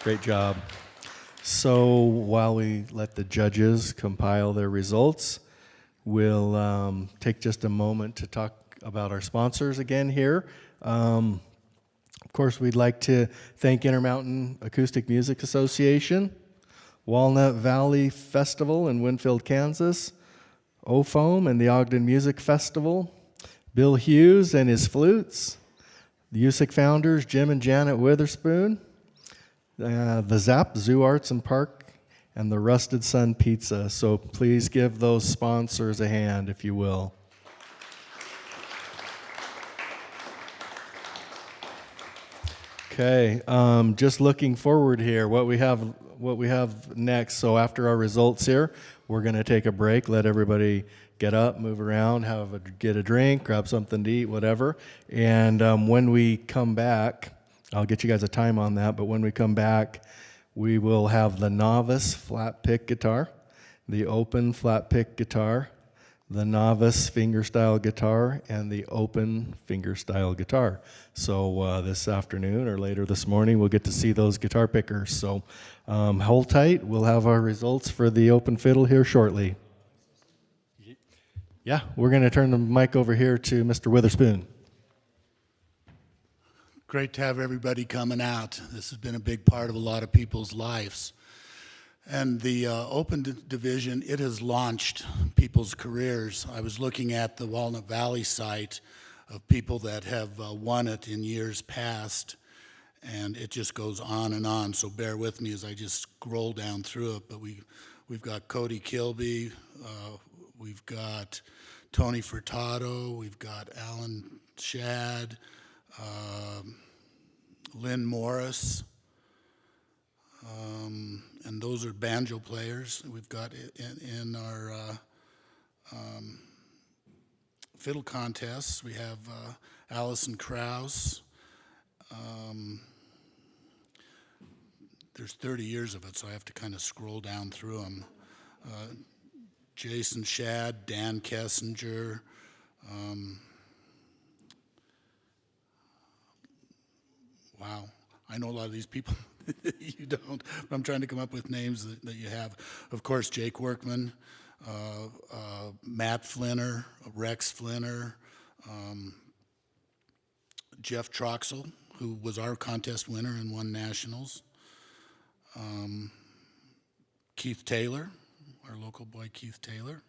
Great job. So while we let the judges compile their results, we'll take just a moment to talk about our sponsors again here. Of course, we'd like to thank Intermountain Acoustic Music Association, Walnut Valley Festival in Winfield, Kansas, OFOAM and the Ogden Music Festival, Bill Hughes and his flutes, the USIC founders, Jim and Janet Witherspoon, the ZAP, Zoo Arts and Park, and the Rusted Sun Pizza. So please give those sponsors a hand, if you will. Okay, just looking forward here, what we have next. So after our results here, we're going to take a break, let everybody get up, move around, get a drink, grab something to eat, whatever. And when we come back, I'll get you guys a time on that, but when we come back, we will have the novice flat pick guitar, the open flat pick guitar, the novice fingerstyle guitar, and the open fingerstyle guitar. So this afternoon or later this morning, we'll get to see those guitar pickers. So hold tight. We'll have our results for the open fiddle here shortly. Yeah, we're going to turn the mic over here to Mr. Witherspoon. Great to have everybody coming out. This has been a big part of a lot of people's lives. And the open division, it has launched people's careers. I was looking at the Walnut Valley site of people that have won it in years past, and it just goes on and on. So bear with me as I just scroll down through it. But we've got Cody Kilby, we've got Tony Furtado, we've got Alan Shad, Lynn Morris, and those are banjo players. We've got in our fiddle contests, we have Allison Krause. There's 30 years of it, so I have to kind of scroll down through them. Jason Shad, Dan Kessinger, wow, I know a lot of these people. You don't, but I'm trying to come up with names that you have. Of course, Jake Workman, Matt Flinner, Rex Flinner, Jeff Troxel, who was our contest winner and won nationals. Keith Taylor, our local boy Keith Taylor.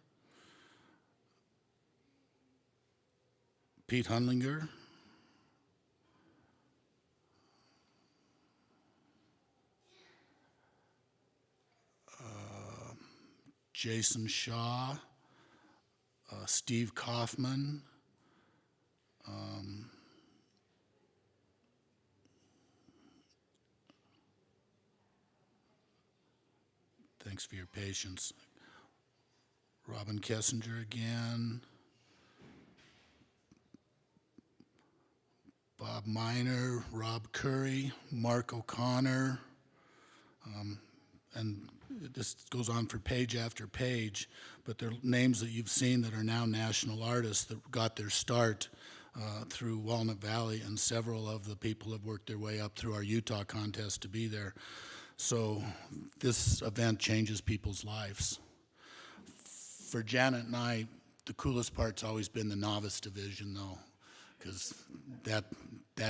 Pete Hunlinger. Jason Shaw, Steve Kaufman, thanks for your patience. Robin Kessinger again, Bob Miner, Rob Curry, Mark O'Connor, and this goes on for page after page, but they're names that you've seen that are now national artists that got their start through Walnut Valley, and several of the people have worked their way up through our Utah contest to be there. So this event changes people's lives. For Janet and I, the coolest part's always been the novice division, though, because that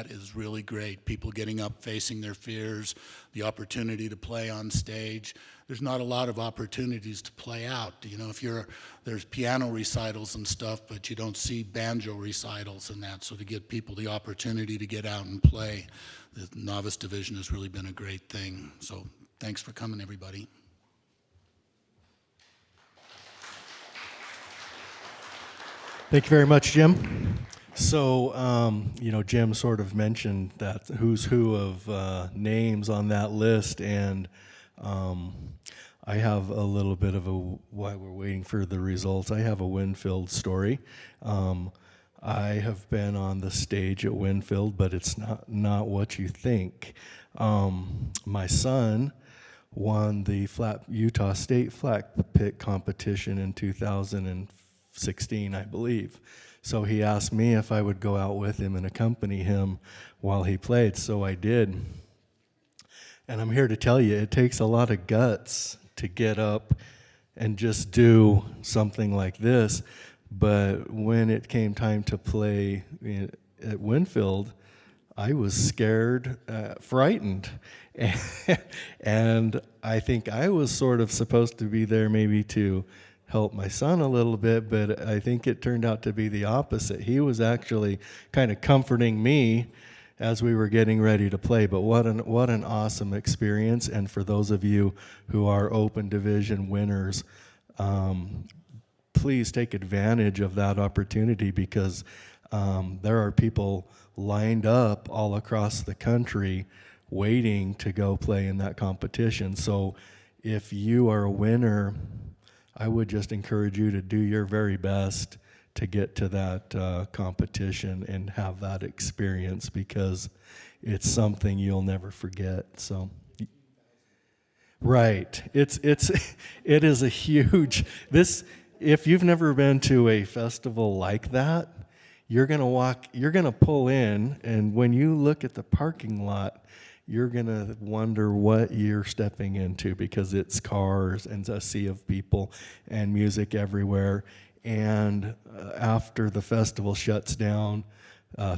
is really great. People getting up, facing their fears, the opportunity to play on stage. There's not a lot of opportunities to play out. You know, there's piano recitals and stuff, but you don't see banjo recitals and that. So to give people the opportunity to get out and play, the novice division has really been a great thing. So thanks for coming, everybody. Thank you very much, Jim. So, Jim sort of mentioned that who's who of names on that list, and I have a little bit of while we're waiting for the results, I have a Winfield story. I have been on the stage at Winfield, but it's not what you think. My son won the Utah State flat pit competition in 2016, I believe. So he asked me if I would go out with him and accompany him while he played, so I did. And I'm here to tell you, it takes a lot of guts to get up and just do something like this. But when it came time to play at Winfield, I was scared, frightened. And I think I was sort of supposed to be there maybe to help my son a little bit, but I think it turned out to be the opposite. He was actually kind of comforting me as we were getting ready to play. But what an awesome experience. And for those of you who are Open Division winners, please take advantage of that opportunity, because there are people lined up all across the country waiting to go play in that competition. So if you are a winner, I would just encourage you to do your very best to get to that competition and have that experience, because it's something you'll never forget. So, right, it is a huge, if you've never been to a festival like that, you're gonna pull in, and when you look at the parking lot, you're gonna wonder what you're stepping into, because it's cars and a sea of people and music everywhere. And after the festival shuts down,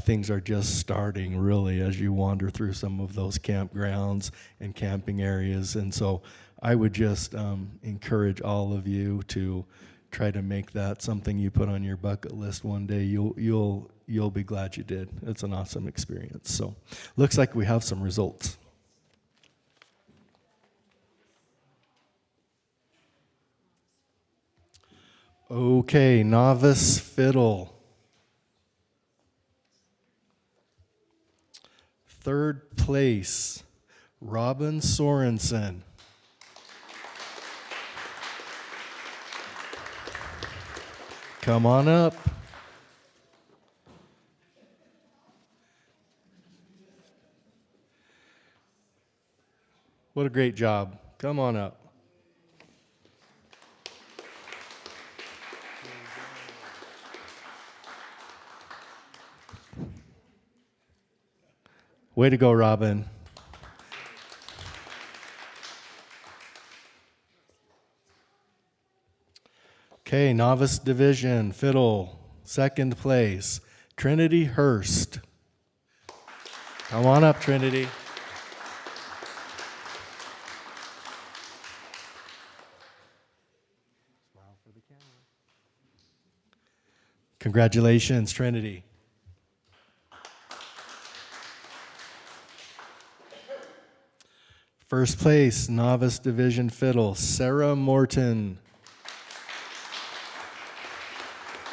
things are just starting really as you wander through some of those campgrounds and camping areas. And so I would just encourage all of you to try to make that something you put on your bucket list one day. You'll be glad you did. It's an awesome experience. So looks like we have some results. Okay, novice fiddle. Third place, Robin Sorensen. Come on up. What a great job. Come on up. Way to go, Robin. Okay, novice division, fiddle, second place, Trinity Hurst. Come on up, Trinity. Smile for the camera. Congratulations, Trinity. First place, novice division fiddle, Sarah Morton.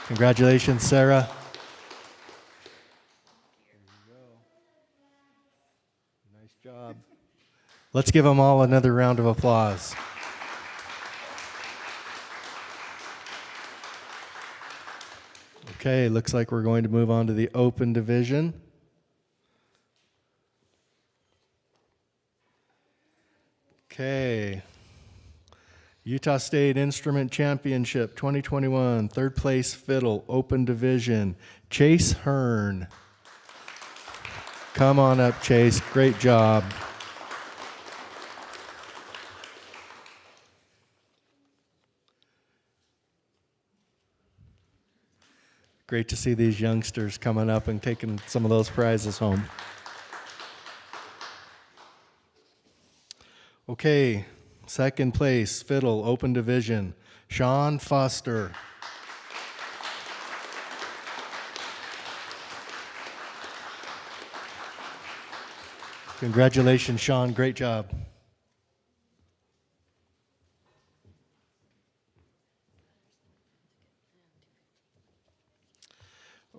Congratulations, Sarah. There you go. Nice job. Let's give them all another round of applause. Okay, looks like we're going to move on to the open division. Okay, Utah State Instrument Championship 2021, third place fiddle, open division, Chase Hearn. Come on up, Chase, great job. Great to see these youngsters coming up and taking some of those prizes home. Okay, second place, fiddle, open division, Sean Foster. Congratulations, Sean, great job.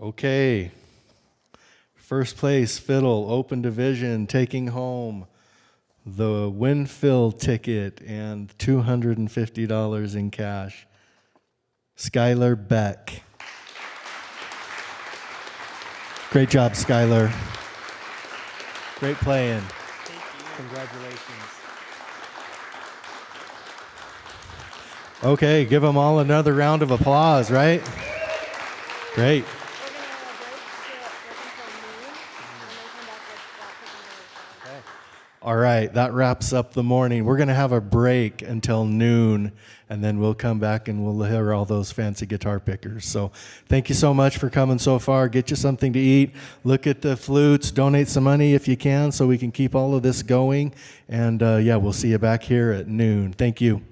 Okay, first place, fiddle, open division, taking home the Winfield ticket and $250 in cash, Skylar Beck. Great job, Skylar. Great playing. Thank you. Congratulations. Okay, give them all another round of applause, right? Great. All right, that wraps up the morning. We're going to have a break until noon, and then we'll come back and we'll hear all those fancy guitar pickers. So thank you so much for coming so far. Get you something to eat. Look at the flutes. Donate some money if you can so we can keep all of this going. And yeah, we'll see you back here at noon. Thank you.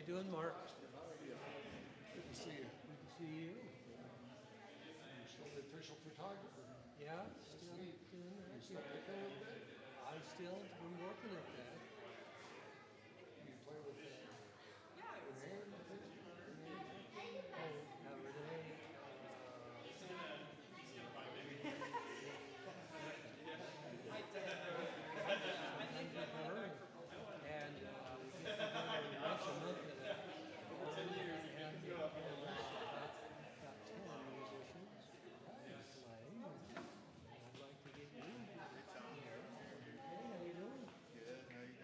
doing, Mark? Good to see you. Good to see you. You're still the official photographer. Yeah, still doing You that. still pick a little bit? I still been working at that. You play with Renee in the picture? Oh, now Renee. Sometimes with her, and we get together once a month at a and we have about 10 musicians and play. And I'd like to get you here. Hey, how you doing? Good. How you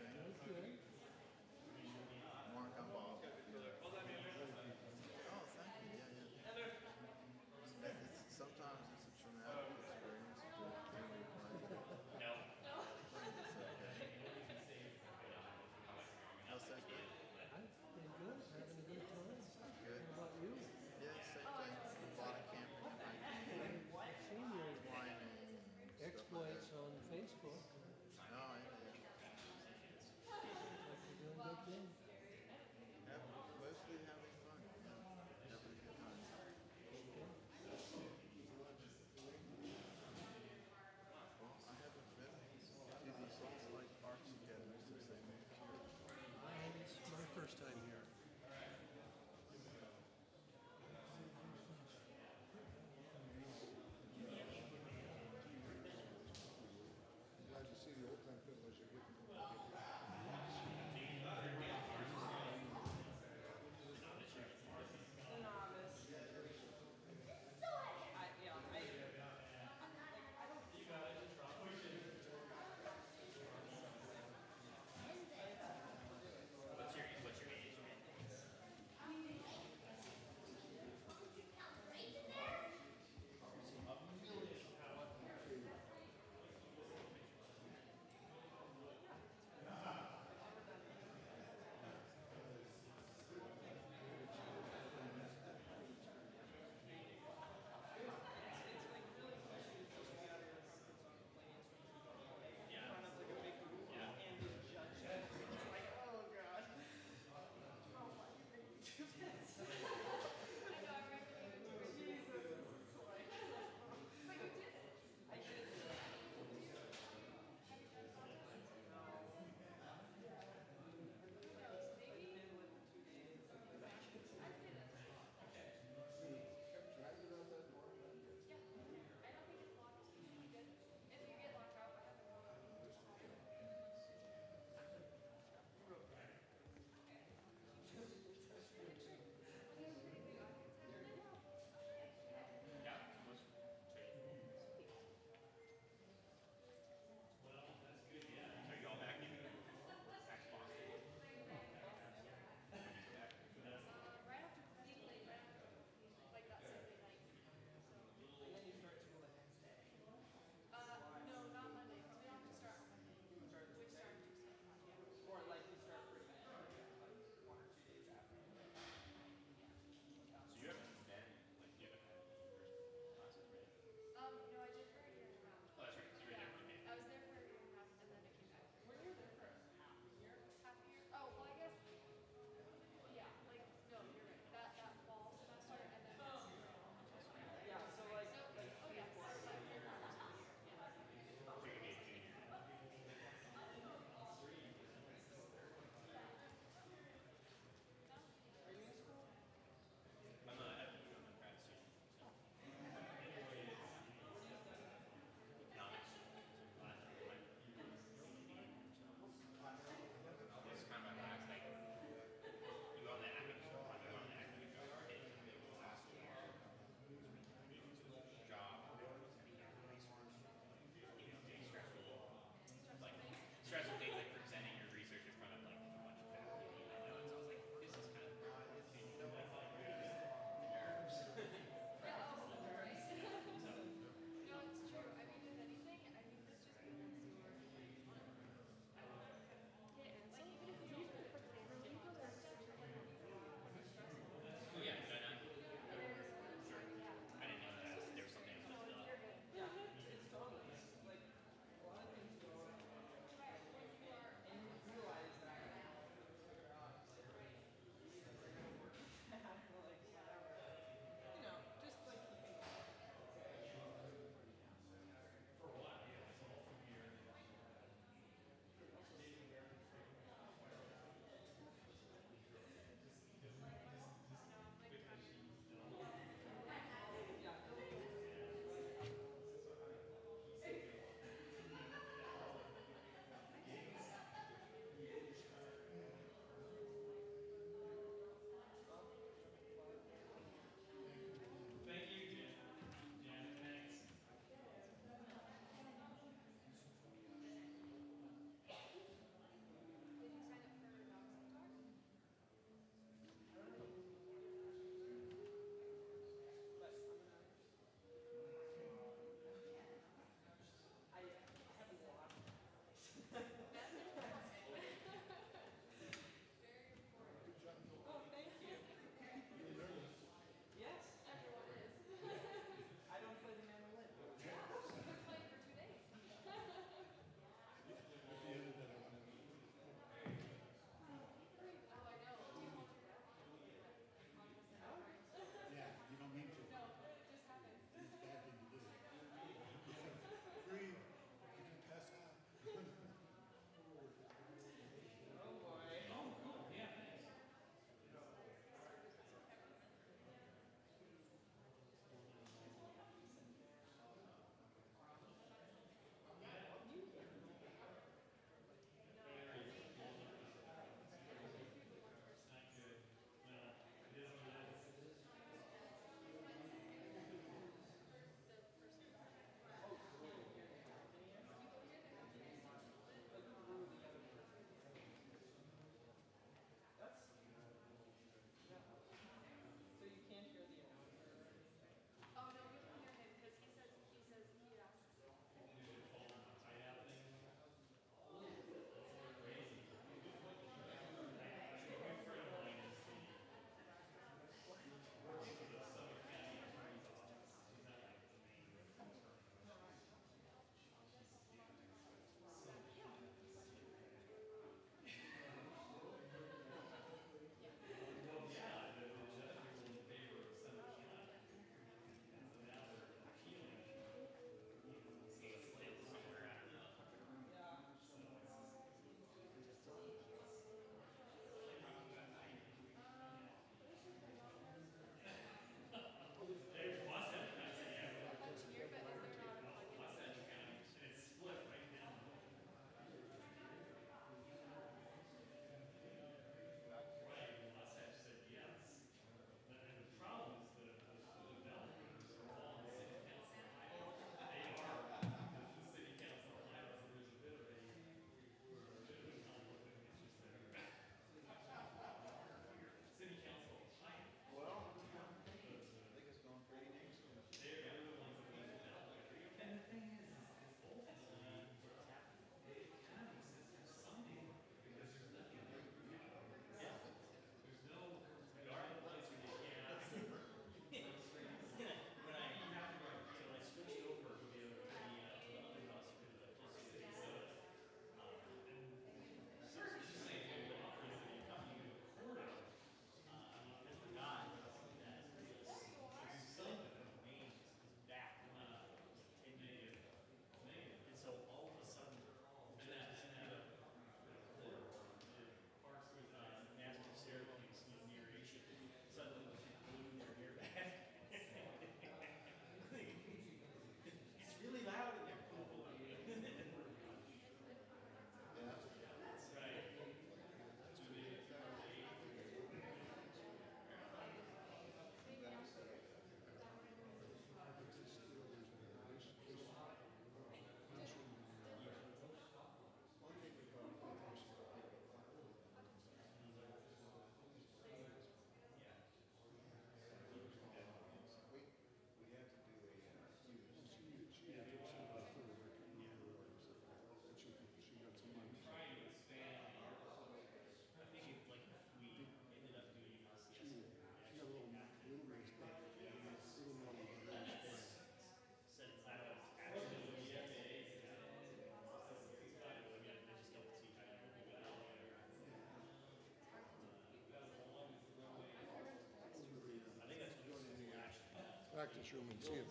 practice room and see if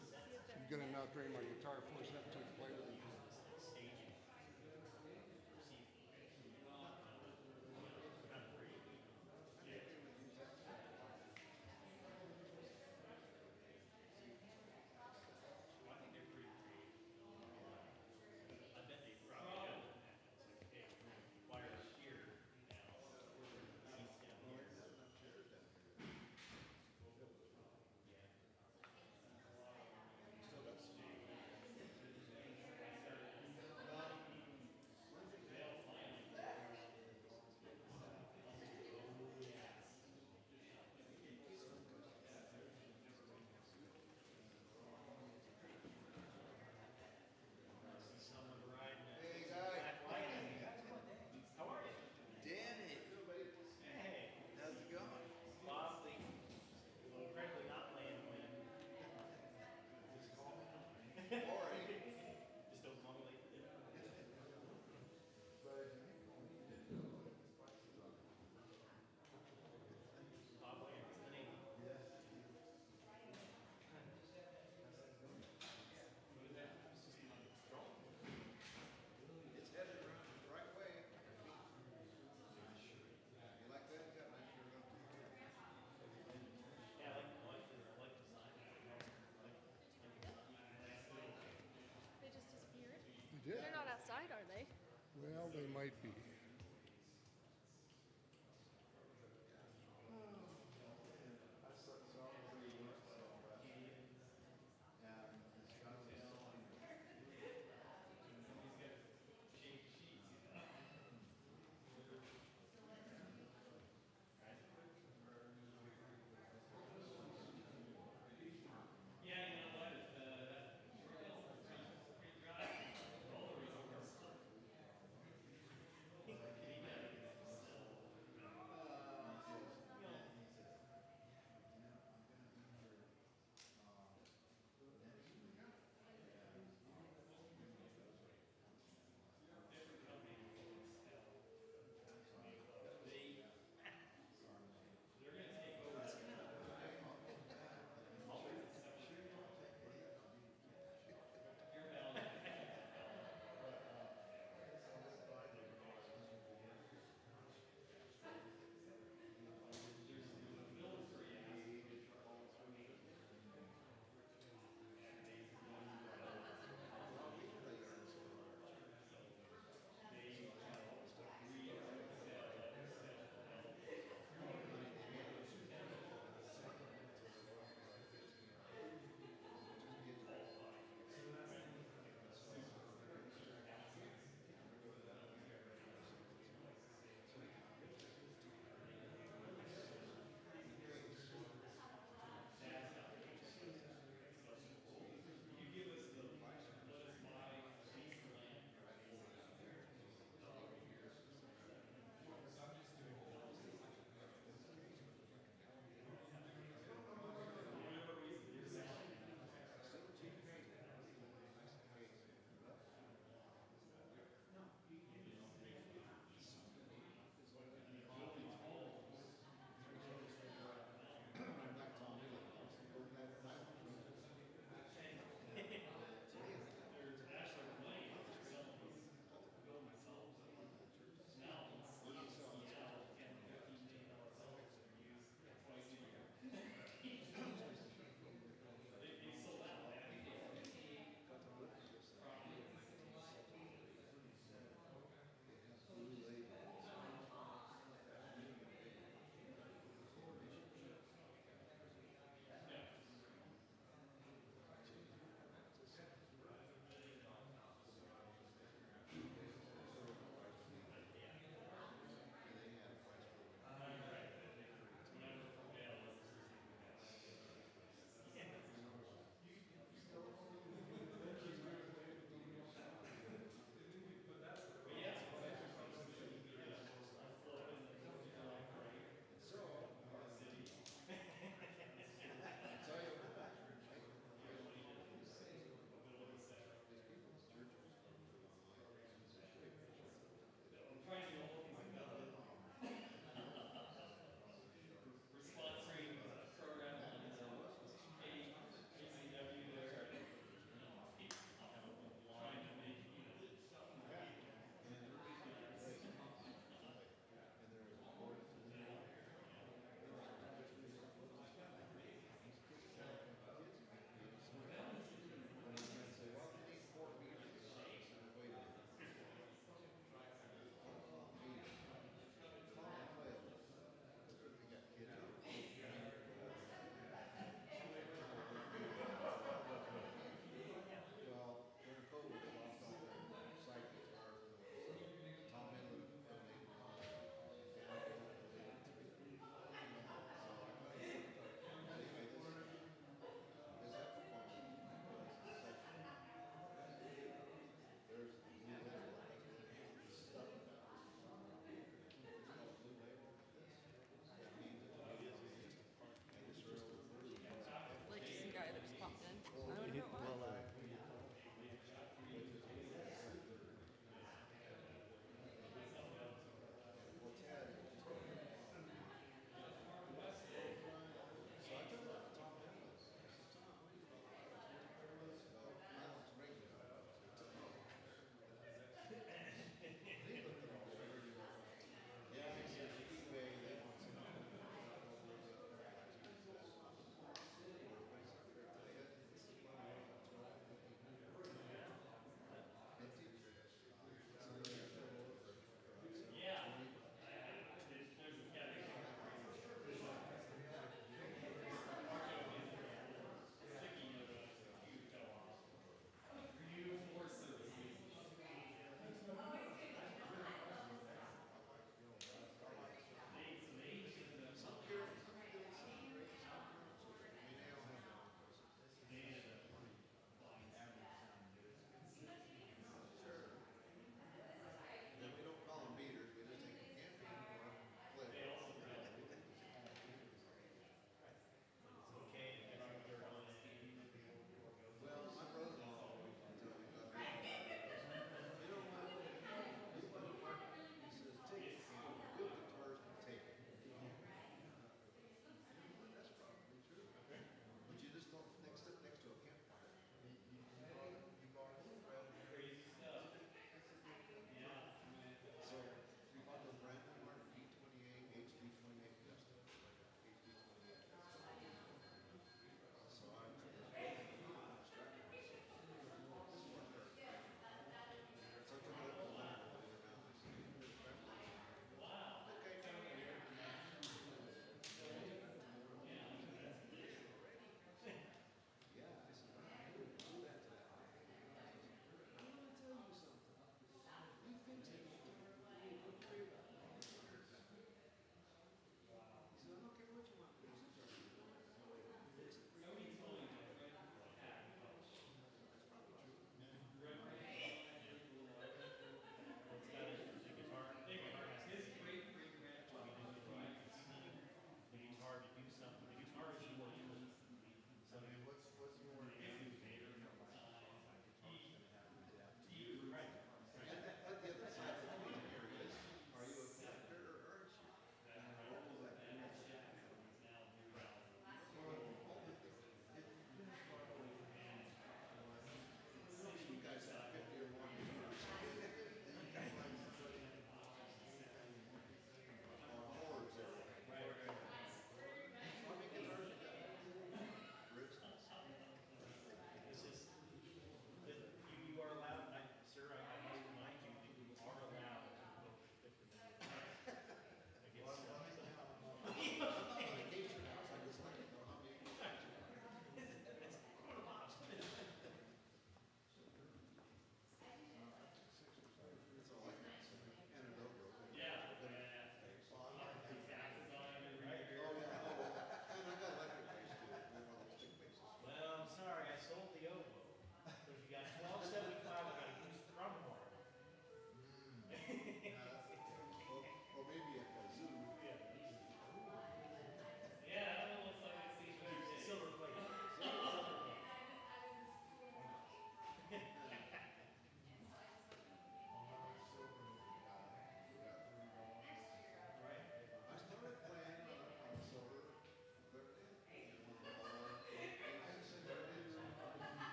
I'm good enough during my guitar force up to play with it. Danny. Hey, how's it going? Bob, incredibly not playing the win. Boring. Just don't call me late. Bob Williams, the name. It's headed around the right way. You like that? You got a nice shirt on. Yeah, I like the sign. They just disappeared? They did? They're not outside, are they? Well, they might be.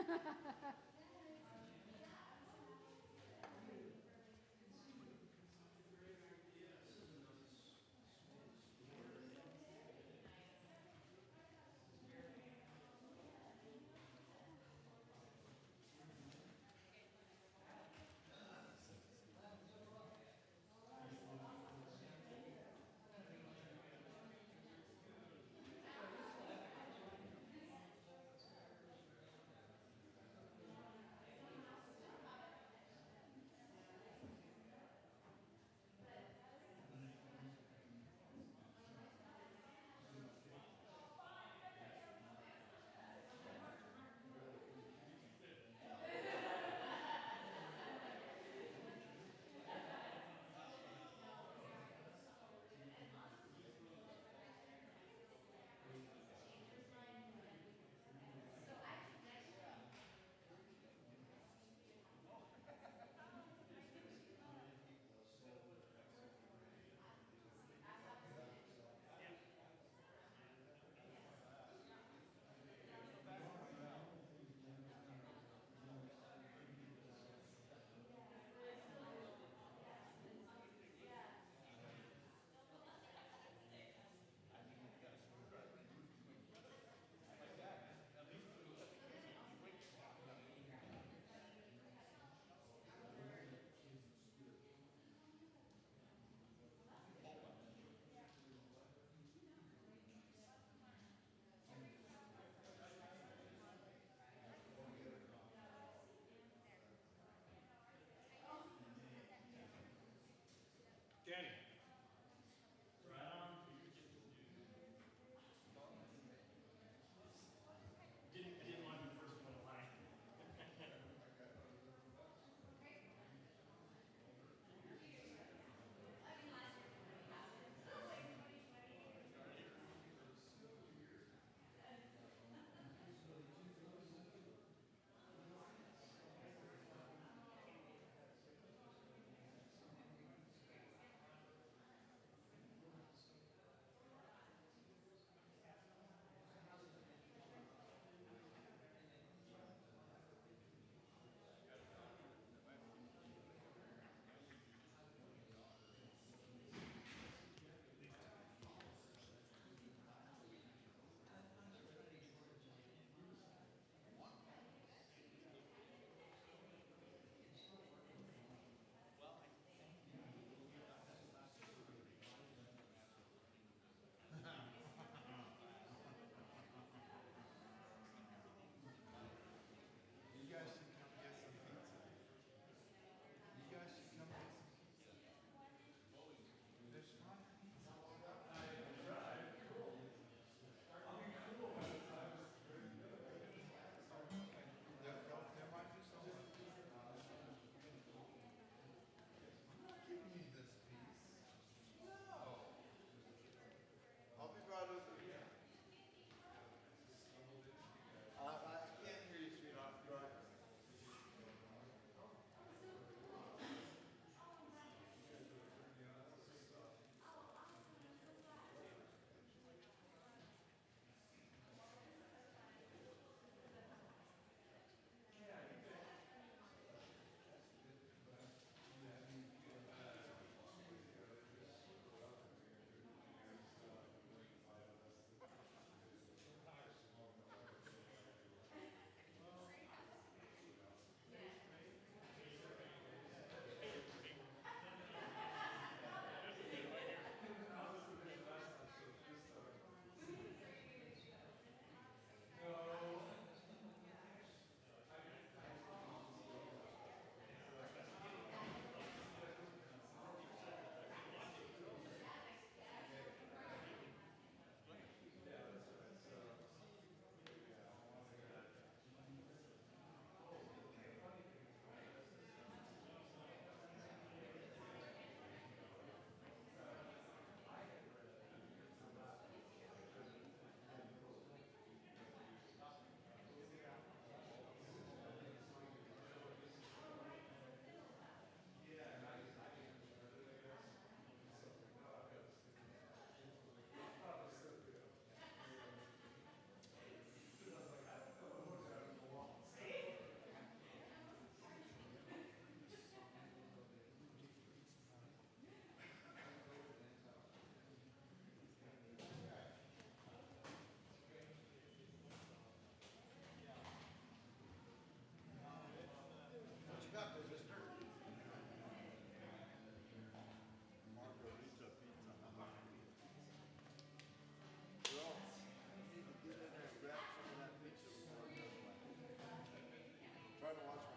Thank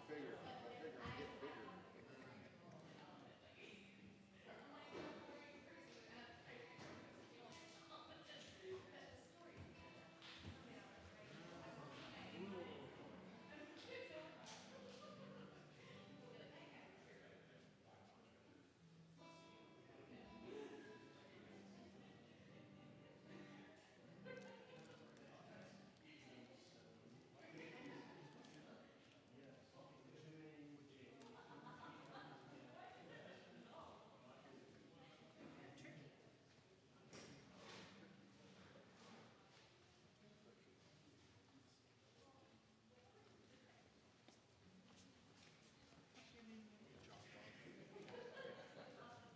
figure it'd get bigger.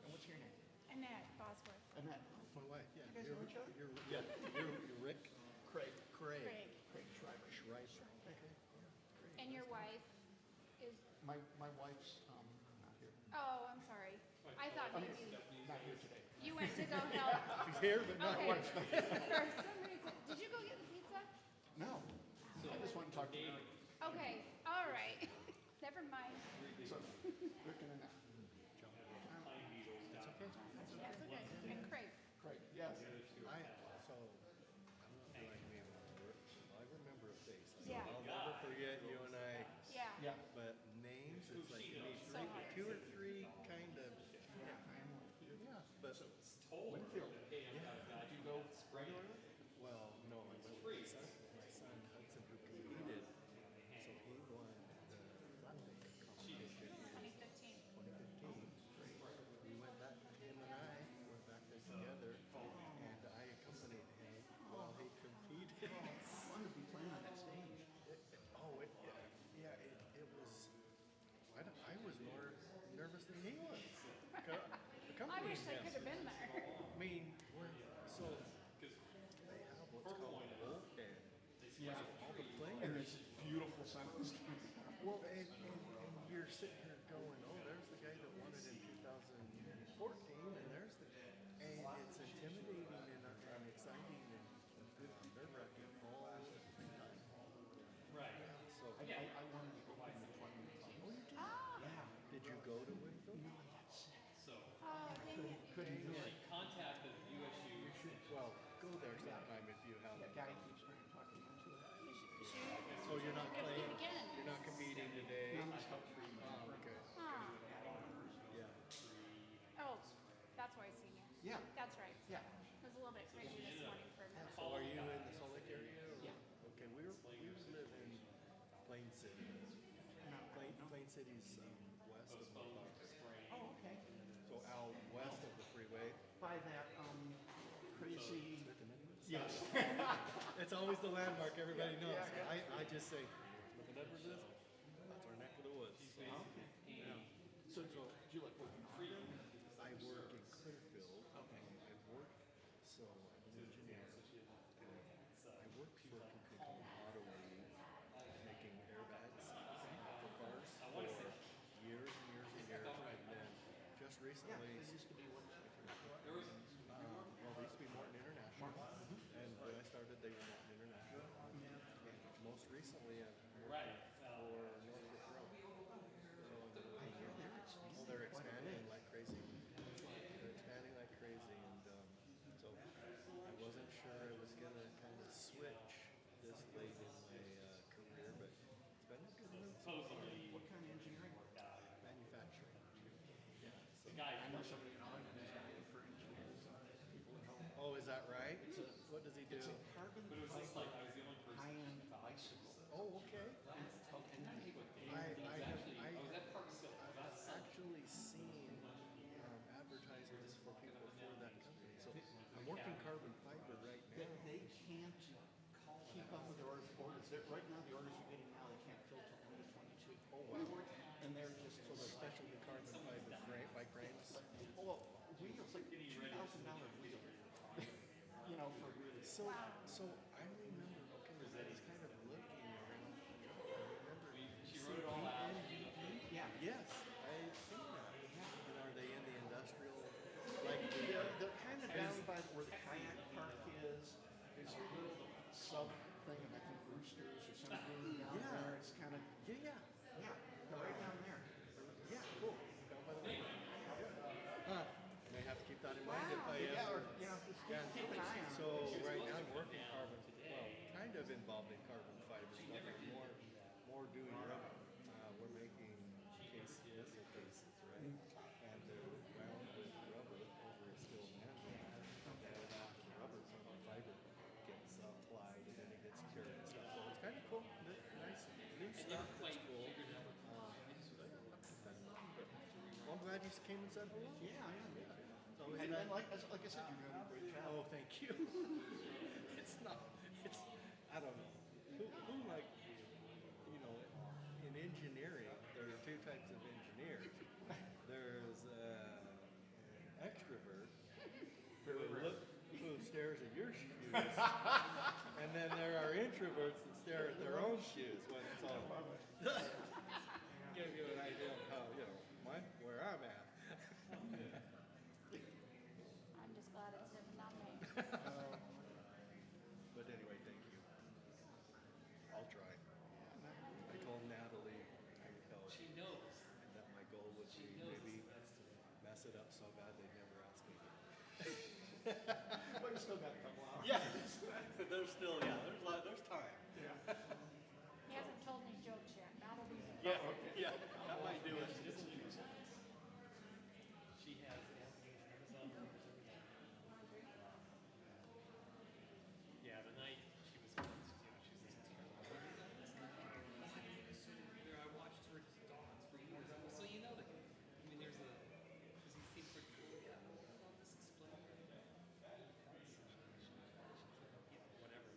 And what's your name? Annette Bosworth. Annette. My wife, yeah. You guys know each other? You're Rick? Craig. Craig. Craig Schreiber. Schreiber. Okay. And your wife is, My wife's not here. oh, I'm sorry. I thought maybe Not here today. you went to go help. She's here, but not Okay. For some reason, did you go get the pizza? No. I just want to talk to you. Okay, all right. Never mind. So, Rick and Annette. It's okay. Yeah, it's okay. And Craig. Craig, yes. I don't know if I remember. I remember a face. Yeah. I'll never forget you and I. Yeah. Yeah. But names, it's like maybe So hard. two or three kind of. Yeah, but Winfield. Did you go regularly? well, no, I went with my son Hudson, who competed. So he won the flatmaker competition in 2015. 2015. We went back, him and I went back there together, and I accompanied him while he competed. Fun to be playing on that stage. It was. I was more nervous than he was. I wish I could have been there. I mean, so they have what's called a bullpen. Yeah. All the And players. it's beautiful sounds. Well, and you're sitting here going, oh, there's the guy that won it in 2014, and there's the, and it's intimidating and exciting and nerve-wracking all at the same time. Right. So, I wanted to go in the 2018. Ah, Yeah. did you go to Winfield? So oh, dang it. Couldn't do it. she contacted USU. Well, go there sometime if you That haven't. guy keeps trying to talk me into it. You should So you're not compete playing, again. you're not competing today? I'm just helping you. Oh, okay. Huh. Yeah. Oh, that's why I seen you. Yeah. That's right. Yeah. It was a little bit crazy this morning for a minute. So are you in the Salt Lake area? Or? Yeah. Okay, we live in Plain City. Plain City's west of Milwaukee. Oh, okay. So out west of the freeway. By that crazy. Yes. It's always the landmark everybody knows. Yeah, yeah. I just say, Smith and Edwards is, that's our neck of the woods. Okay. Yeah. So do you like working on them? I work in Clearfield. Okay. I work, so I'm an engineer. I work for a company called AutoWave, making airbags for cars for years and years and years. And then just Yeah, recently, this used to be what. well, they used to be Martin International. And when I started, they were Martin International. And most recently, I've worked for Northrop Grumman. I hear they're expanding. Oh, they're expanding like crazy. They're expanding like crazy, and so I wasn't sure I was gonna kind of switch this late in my career, but it's been a good move. What kind of engineering? Manufacturing. Yeah. So. I know somebody in Oregon is looking for engineers and people at home. Oh, is that right? What does he do? It's a carbon fiber high-end bicycle. Oh, okay. And I've actually seen advertisements for people for that company. So I'm working carbon fiber right now. they can't keep up with their orders. Right now, the orders you're getting now, they can't fill till 2022. Oh, wow. And they're just So the specialty carbon fiber bike frames. well, wheels like $2,000 wheel. You know, for really. So I remember, okay, I was kind of looking around. I remember She wrote it all out. Yeah. Yes, I've seen that. And are they in the industrial, like They're kind of down by where the kayak park is. There's a little sub thing, and I think Roosters or something down Yeah. there. It's kind of yeah. yeah. Yeah, so right now I'm working carbon, well, kind of involved in carbon fiber stuff, but more doing rubber. We're making missile cases, right? And they're wound with rubber over a steel mantle, and then after the rubber's on the fiber gets applied and then it gets cured and stuff. So it's kind of cool, nice new stuff. That's cool. Well, I'm glad you came and said hello. Yeah, I am. So is And that- like I said, you're doing a great job. Oh, thank you. It's not, it's, I don't know. Who like, you know, in engineering, there are two types of engineers. There's an extrovert who stares at your shoes. And then there are introverts that stare at their own shoes when it's all give you an idea of how, you know, where I'm at. I'm just glad it's never not me. But anyway, thank you. I'll try. I told Natalie She knows. that my goal would She be knows maybe it's the best to do. mess it up so bad they'd never ask me. But you still got a couple hours. Yeah, there's still, there's time. He hasn't told any jokes yet. That'll be. Yeah, that might do it. She has Amazon orders every day. Yeah, the night she was on, she's this terrible. I watched her dogs for years. So you know that. I mean, there's a. Because he seemed pretty cool. Yeah, well, this is split. Whatever.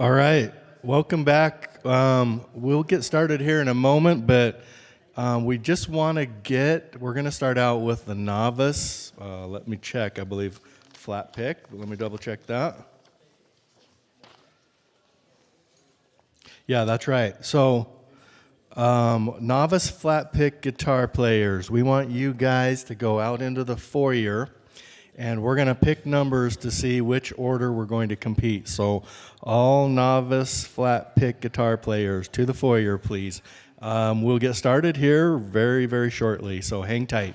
All right, welcome back. We'll get started here in a moment, but we just want to we're going to start out with the novice. Let me check, I believe flat pick. Let me double check that. Yeah, that's right. So, novice flat pick guitar players, we want you guys to go out into the foyer and we're going to pick numbers to see which order we're going to compete. So, all novice flat pick guitar players to the foyer, please. We'll get started here very, very shortly, so hang tight.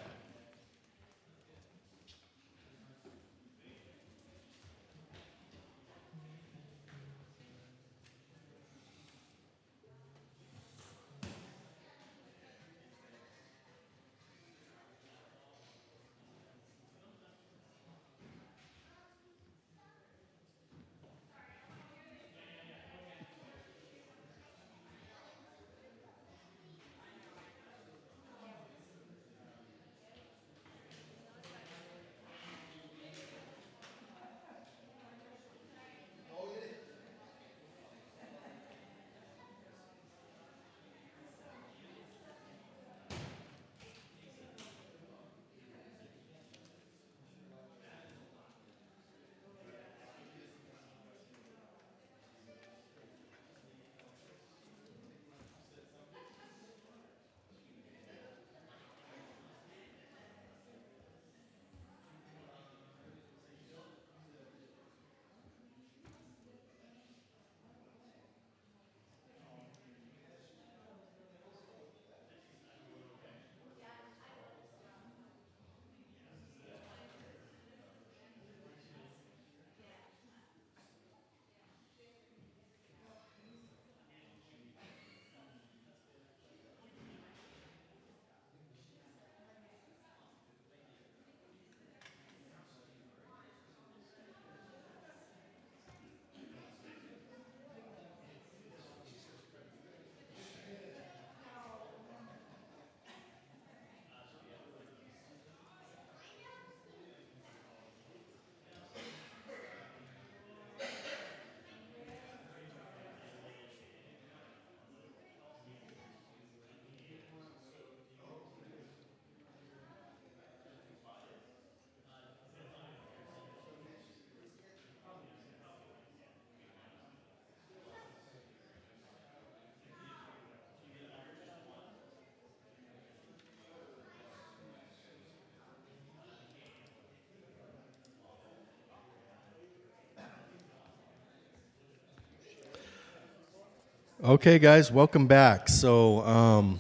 Okay, guys, welcome back. So,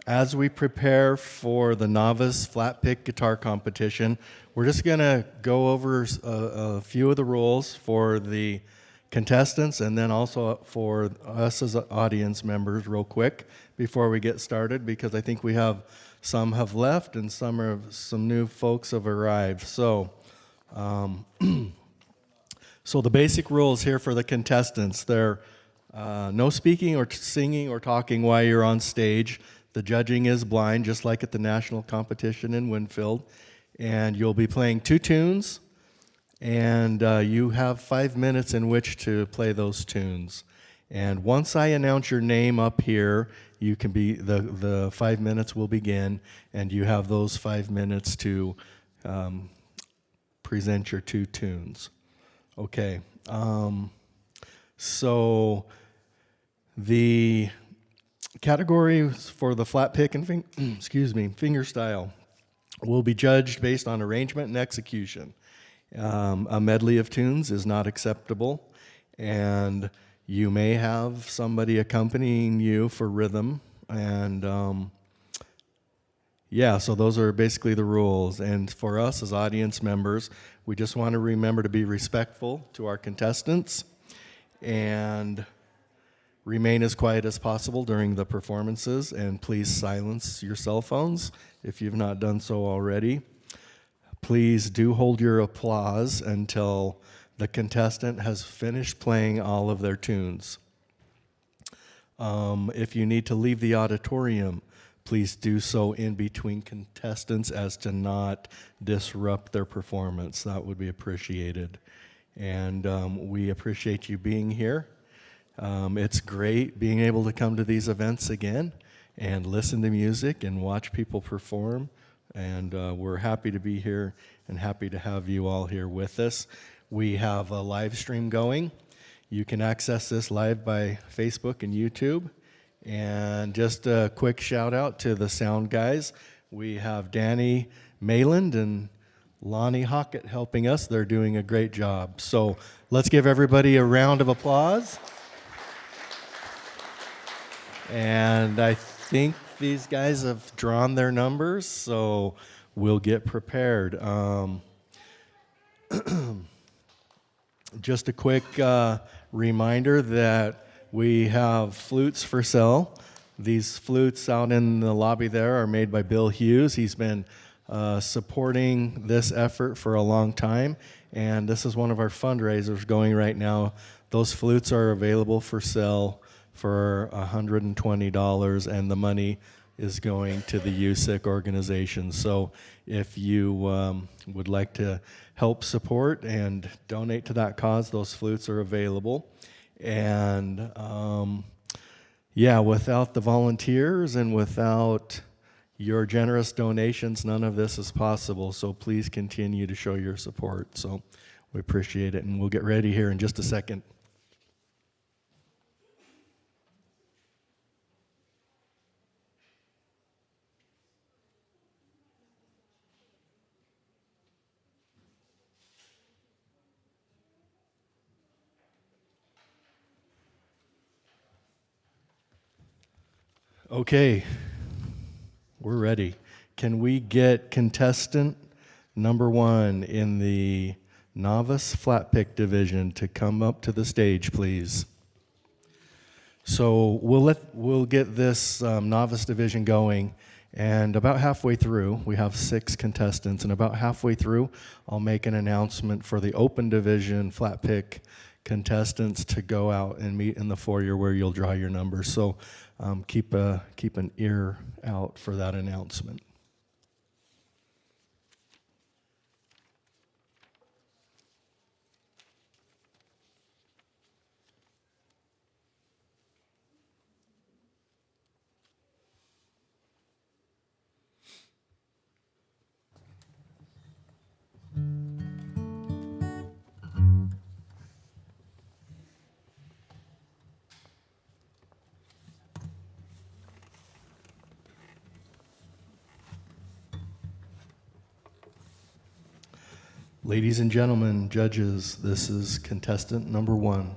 as we prepare for the novice flat pick guitar competition, we're just going to go over a few of the rules for the contestants and then also for us as audience members real quick before we get started, because I think we have some have left and some new folks have arrived. So, so the basic rules here for the contestants, they're no speaking or singing or talking while you're on stage. The judging is blind, just like at the national competition in Winfield. And you'll be playing 2 tunes, and you have 5 minutes in which to play those tunes. And once I announce your name up here, you can be the 5 minutes will begin, and you have those 5 minutes to present your 2 tunes. Okay, so the categories for the flat pick and finger style will be judged based on arrangement and execution. A medley of tunes is not acceptable, and you may have somebody accompanying you for rhythm, and yeah, so those are basically the rules. And for us as audience members, we just want to remember to be respectful to our contestants and remain as quiet as possible during the performances, and please silence your cell phones if you've not done so already. Please do hold your applause until the contestant has finished playing all of their tunes. If you need to leave the auditorium, please do so in between contestants as to not disrupt their performance. That would be appreciated. And we appreciate you being here. It's great being able to come to these events again and listen to music and watch people perform. And we're happy to be here and happy to have you all here with us. We have a live stream going. You can access this live by Facebook and YouTube. And just a quick shout out to the sound guys. We have Danny Mayland and Lonnie Hockett helping us. They're doing a great job. So let's give everybody a round of applause. And I think these guys have drawn their numbers, so we'll get prepared. Just a quick reminder that we have flutes for sale. These flutes out in the lobby there are made by Bill Hughes. He's been supporting this effort for a long time, and this is one of our fundraisers going right now. Those flutes are available for sale for $120, and the money is going to the USIC organization. So if you would like to help support and donate to that cause, those flutes are available. And yeah, without the volunteers and without your generous donations, none of this is possible. So please continue to show your support. So we appreciate it, and we'll get ready here in just a second. Okay, we're ready. Can we get contestant number 1 in the novice flat pick division to come up to the stage, please? So we'll get this novice division going, and about halfway through, we have 6 contestants, and about halfway through, I'll make an announcement for the open division flat pick contestants to go out and meet in the foyer where you'll draw your numbers. So keep an ear out for that announcement. Ladies and gentlemen, judges, this is contestant number 1.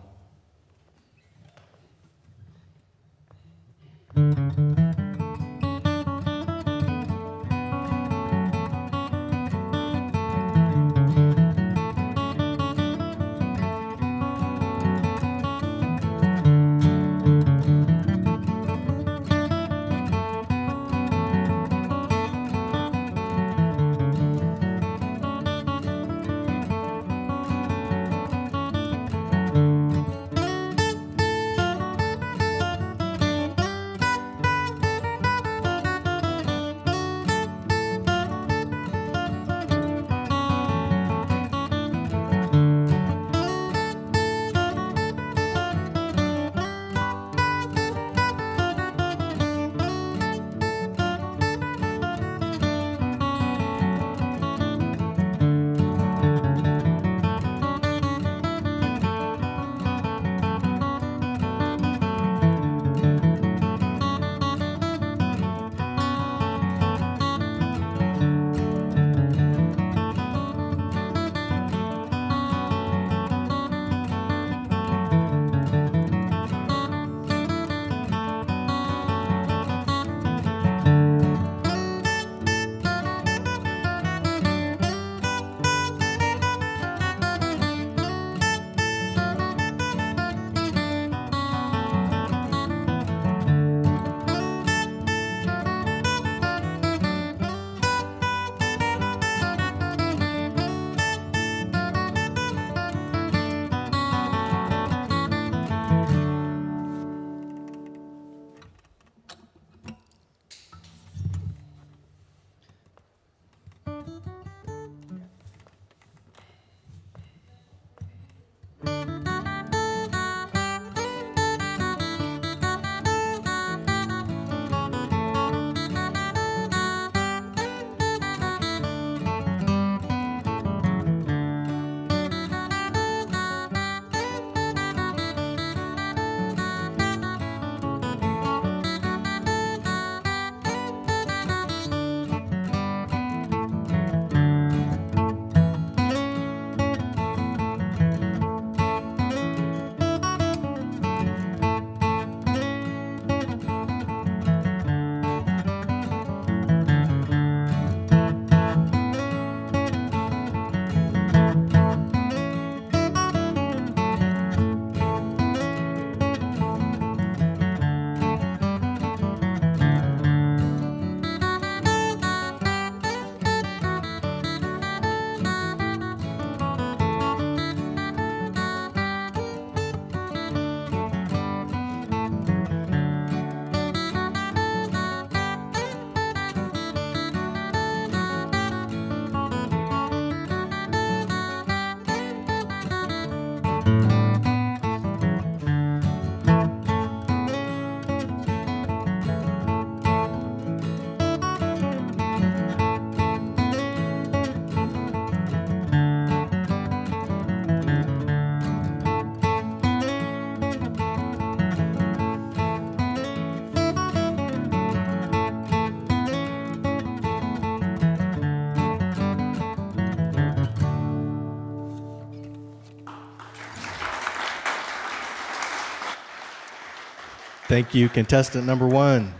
Thank you, contestant number 1.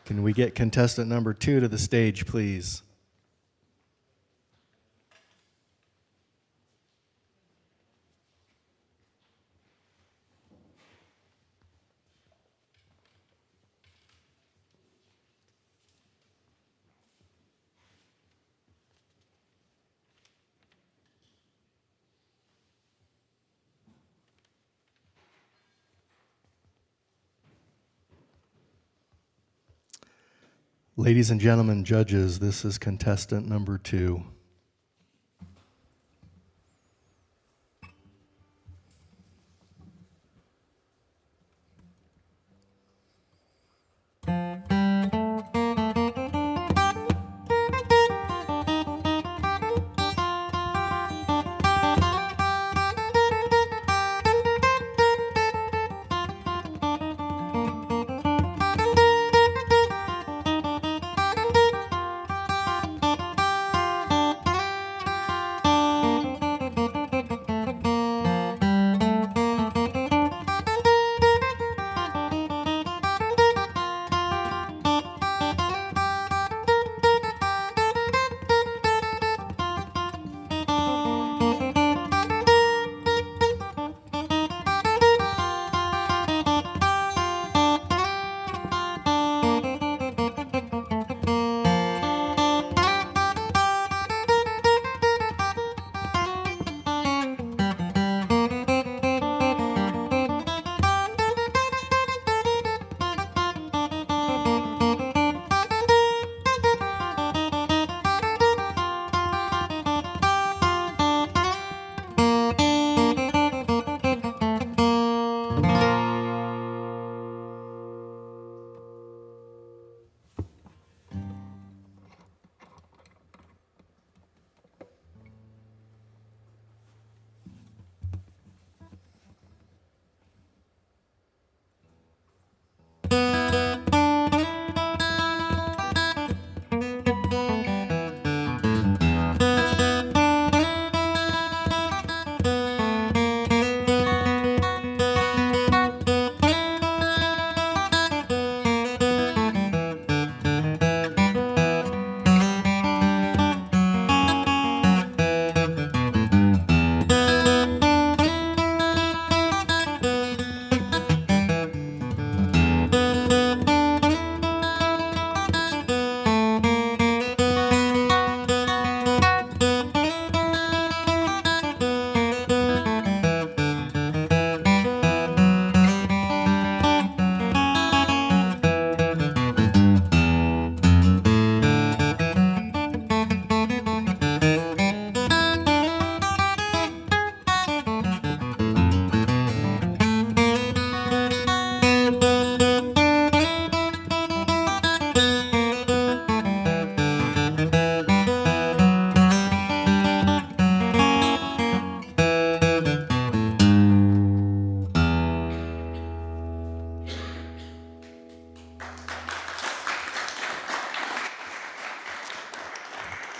Can we get contestant number 2 to the stage, please? Ladies and gentlemen, judges, this is contestant number 2.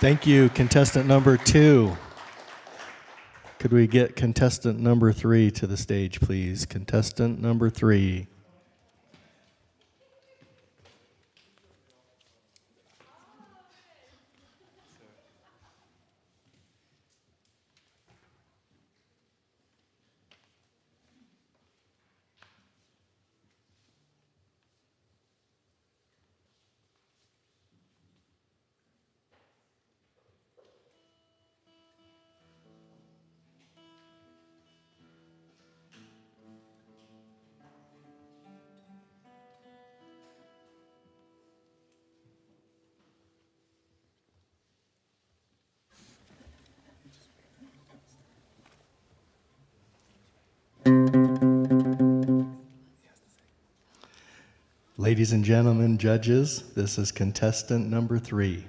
Thank you, contestant number 2. Could we get contestant number 3 to the stage, please? Contestant number 3. Ladies and gentlemen, judges, this is contestant number 3.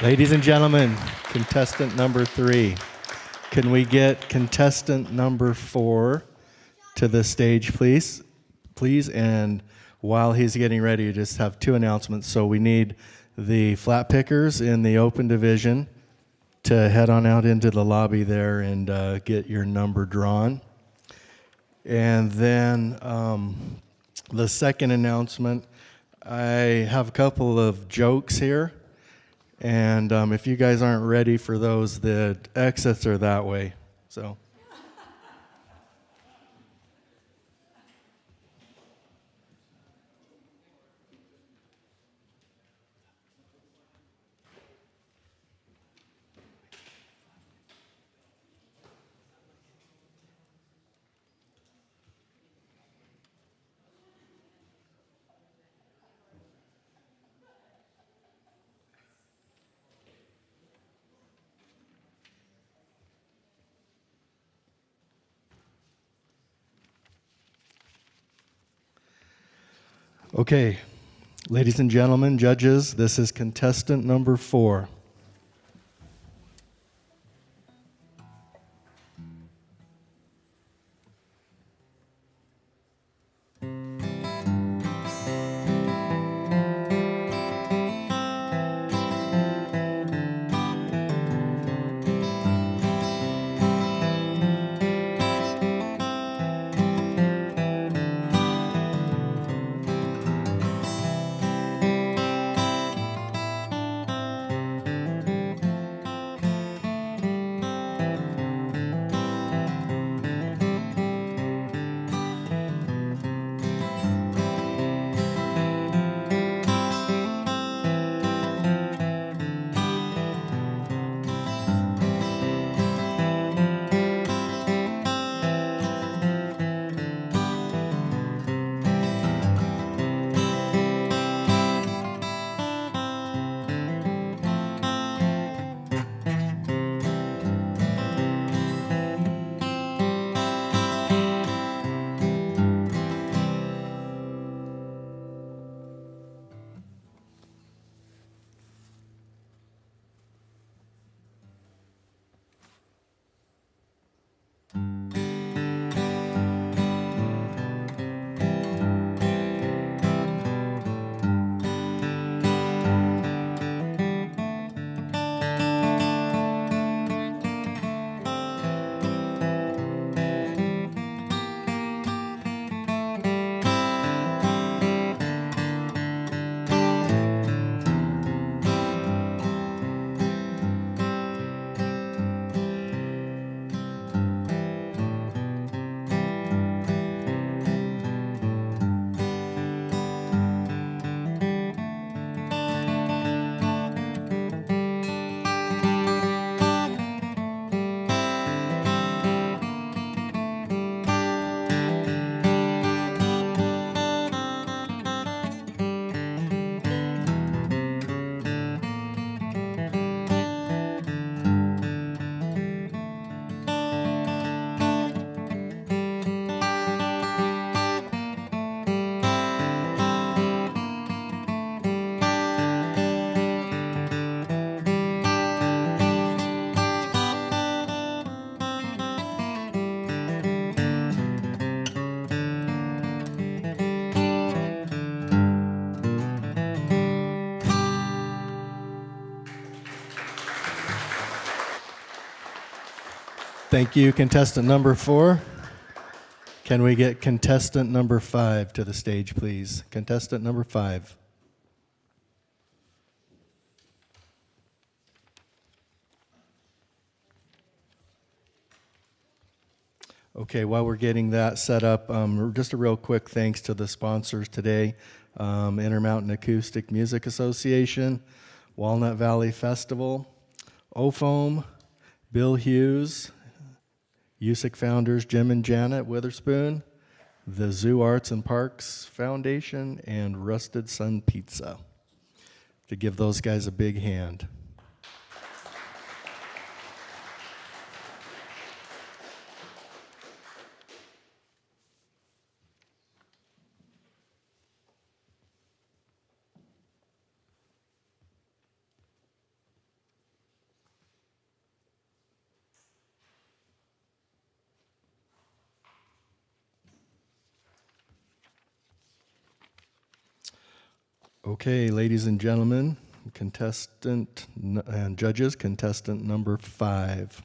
Ladies and gentlemen, contestant number 3. Can we get contestant number 4 to the stage, please? Please, and while he's getting ready, just have 2 announcements. So we need the flat pickers in the open division to head on out into the lobby there and get your number drawn. And then the second announcement, I have a couple of jokes here. And if you guys aren't ready for those, the exits are that way. So. Okay, ladies and gentlemen, judges, this is contestant number 4. Thank you, contestant number 4. Can we get contestant number 5 to the stage, please? Contestant number 5. Okay, while we're getting that set up, just a real quick thanks to the sponsors today, Intermountain Acoustic Music Association, Walnut Valley Festival, OFOAM, Bill Hughes, USIC founders Jim and Janet Witherspoon, the Zoo Arts and Parks Foundation, and Rusted Sun Pizza. To give those guys a big hand. Okay, ladies and gentlemen, contestant and judges, contestant number 5.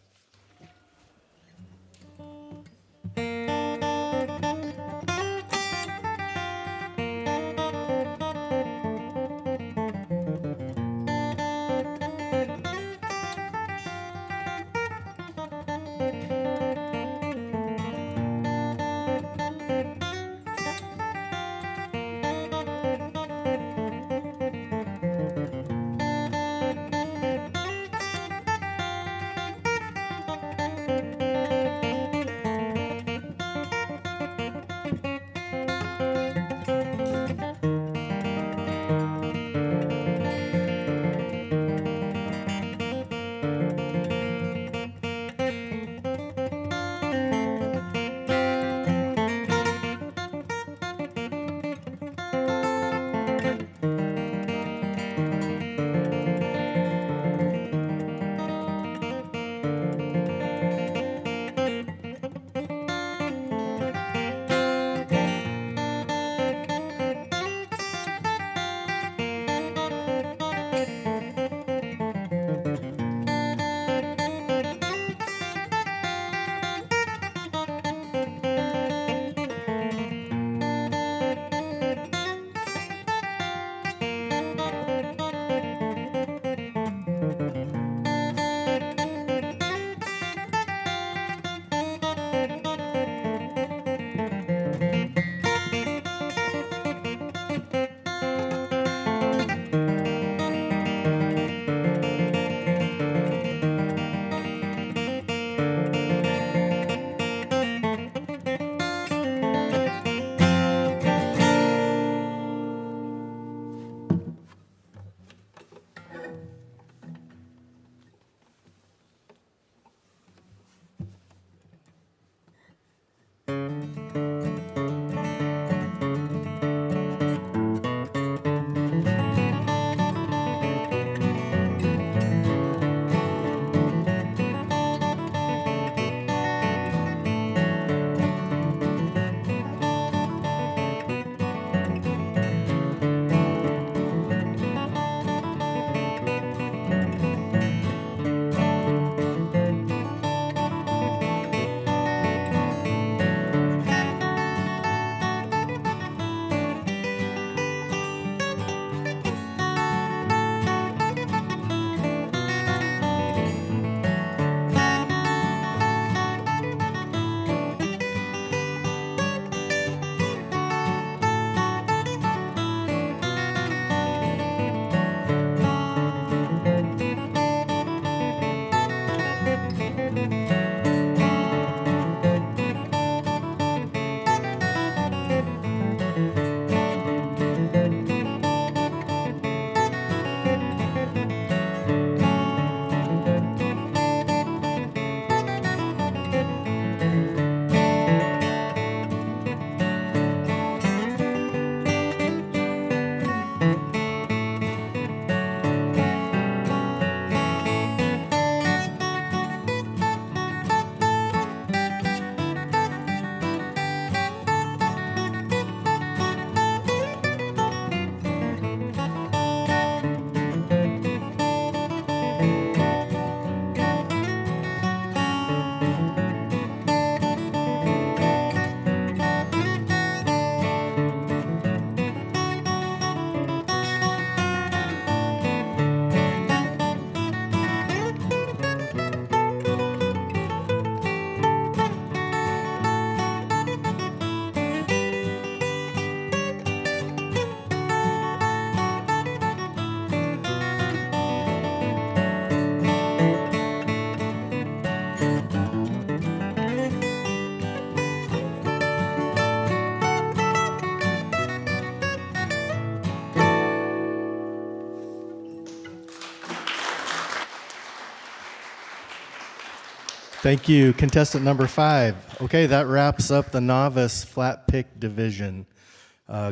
Thank you. Contestant number 5. Okay, that wraps up the novice flat pick division.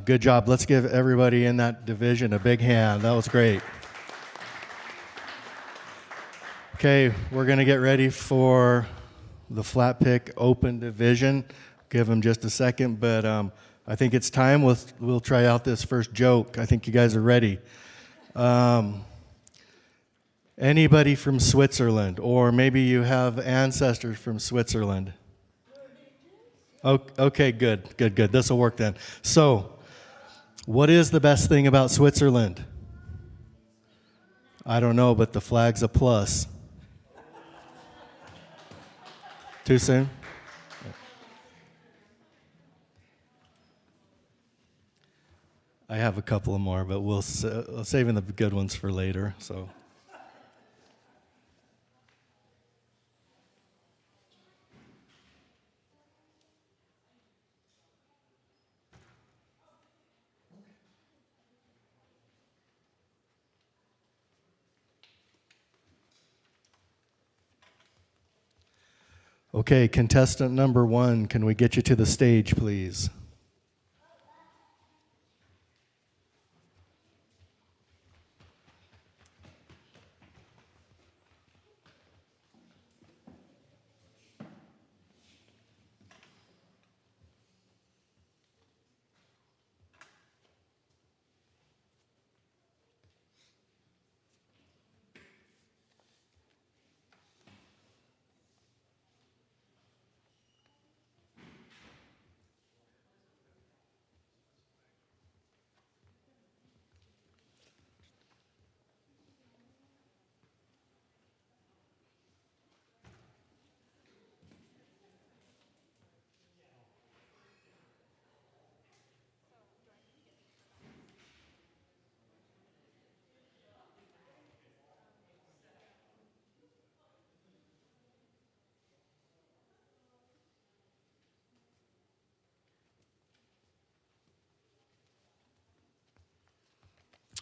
Good job. Let's give everybody in that division a big hand. That was great. Okay, we're going to get ready for the flat pick open division. Give them just a second, but I think it's time. We'll try out this first joke. I think you guys are ready. Anybody from Switzerland, or maybe you have ancestors from Switzerland? Okay, good. This will work then. So, what is the best thing about Switzerland? I don't know, but the flag's a plus. Too soon? I have a couple of more, but we'll saving the good ones for later. So. Okay, contestant number 1, can we get you to the stage, please?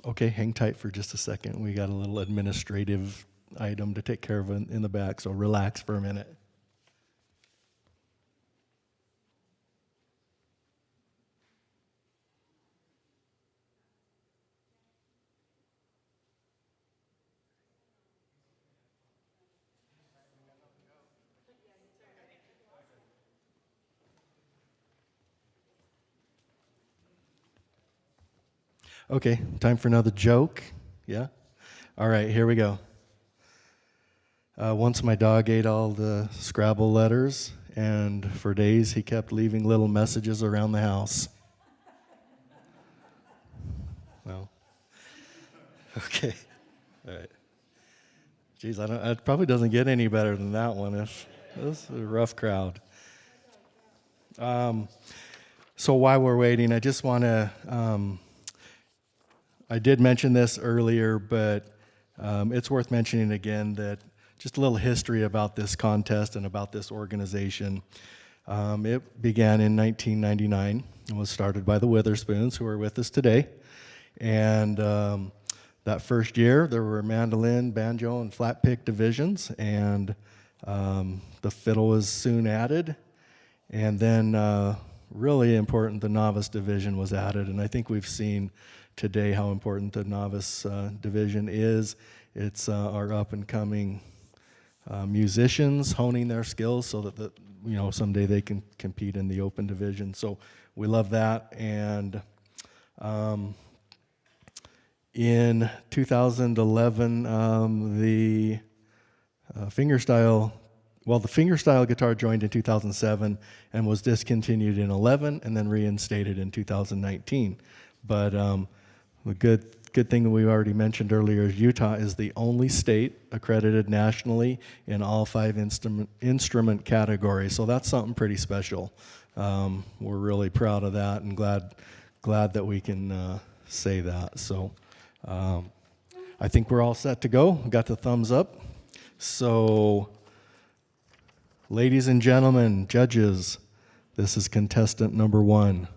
Okay, hang tight for just a second. We got a little administrative item to take care of in the back, so relax for a minute. Okay, time for another joke. Yeah? All right, here we go. Once my dog ate all the Scrabble letters, and for days he kept leaving little messages around the house. Well, okay. All right. Geez, it probably doesn't get any better than that one. This is a rough crowd. So while we're waiting, I just want to... I did mention this earlier, but it's worth mentioning again that just a little history about this contest and about this organization. It began in 1999 and was started by the Witherspoons, who are with us today. And that first year, there were mandolin, banjo, and flat pick divisions, and the fiddle was soon added. And then, really important, the novice division was added, and I think we've seen today how important the novice division is. It's our up-and-coming musicians honing their skills so that someday they can compete in the open division. So we love that. And in 2011, the fingerstyle guitar joined in 2007 and was discontinued in 11 and then reinstated in 2019. But the good thing that we already mentioned earlier is Utah is the only state accredited nationally in all 5 instrument categories. So that's something pretty special. We're really proud of that and glad that we can say that. So I think we're all set to go. We got the thumbs up. So, ladies and gentlemen, judges, this is contestant number 1.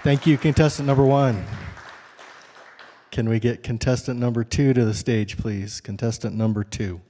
Thank you, contestant number 1. Can we get contestant number 2 to the stage, please? Contestant number 2.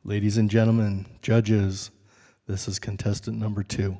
Ladies and gentlemen, judges, this is contestant number 2.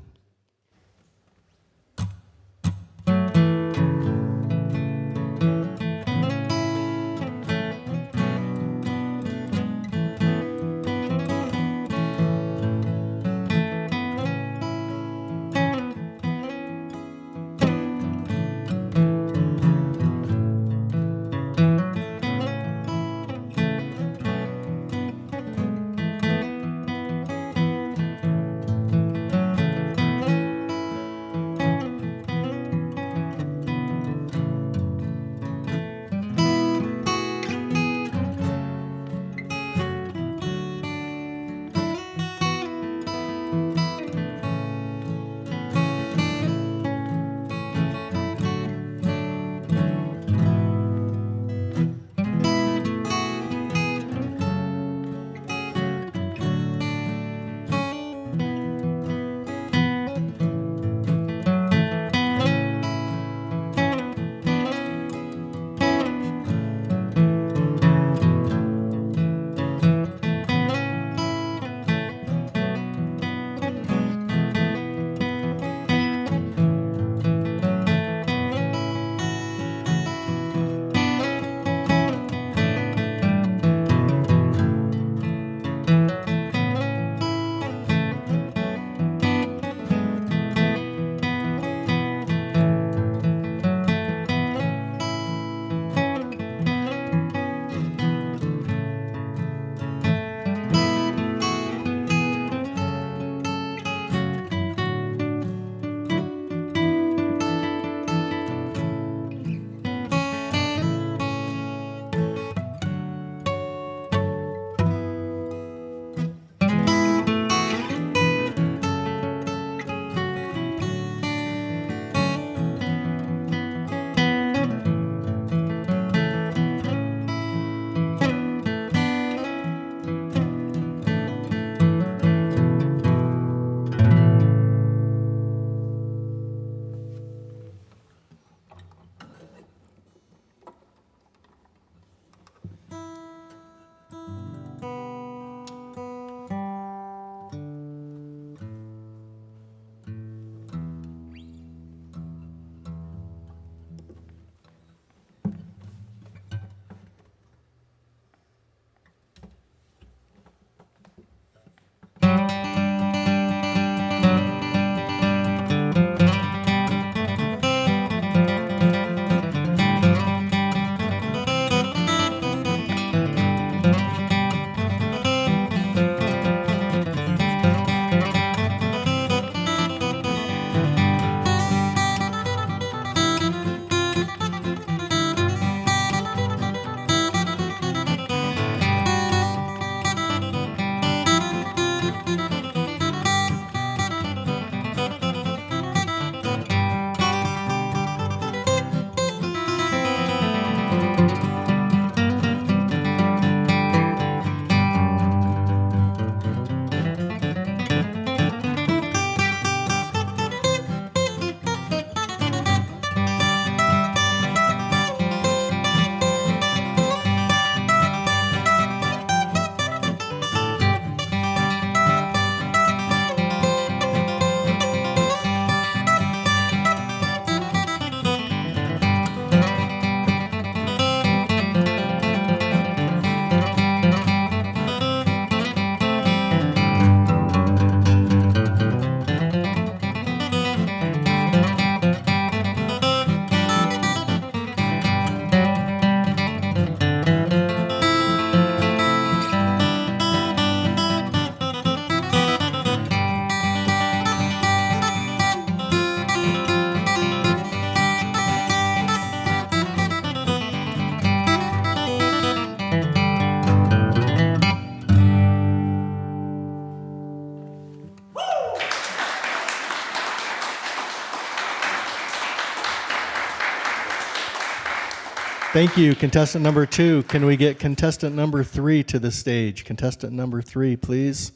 Thank you, contestant number 2. Can we get contestant number 3 to the stage? Contestant number 3, please.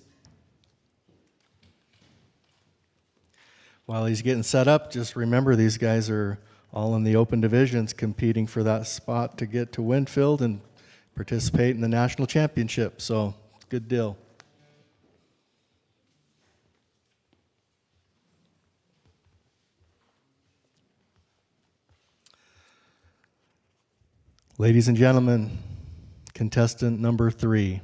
While he's getting set up, just remember these guys are all in the open divisions competing for that spot to get to Winfield and participate in the national championship. So, good deal. Ladies and gentlemen, contestant number 3.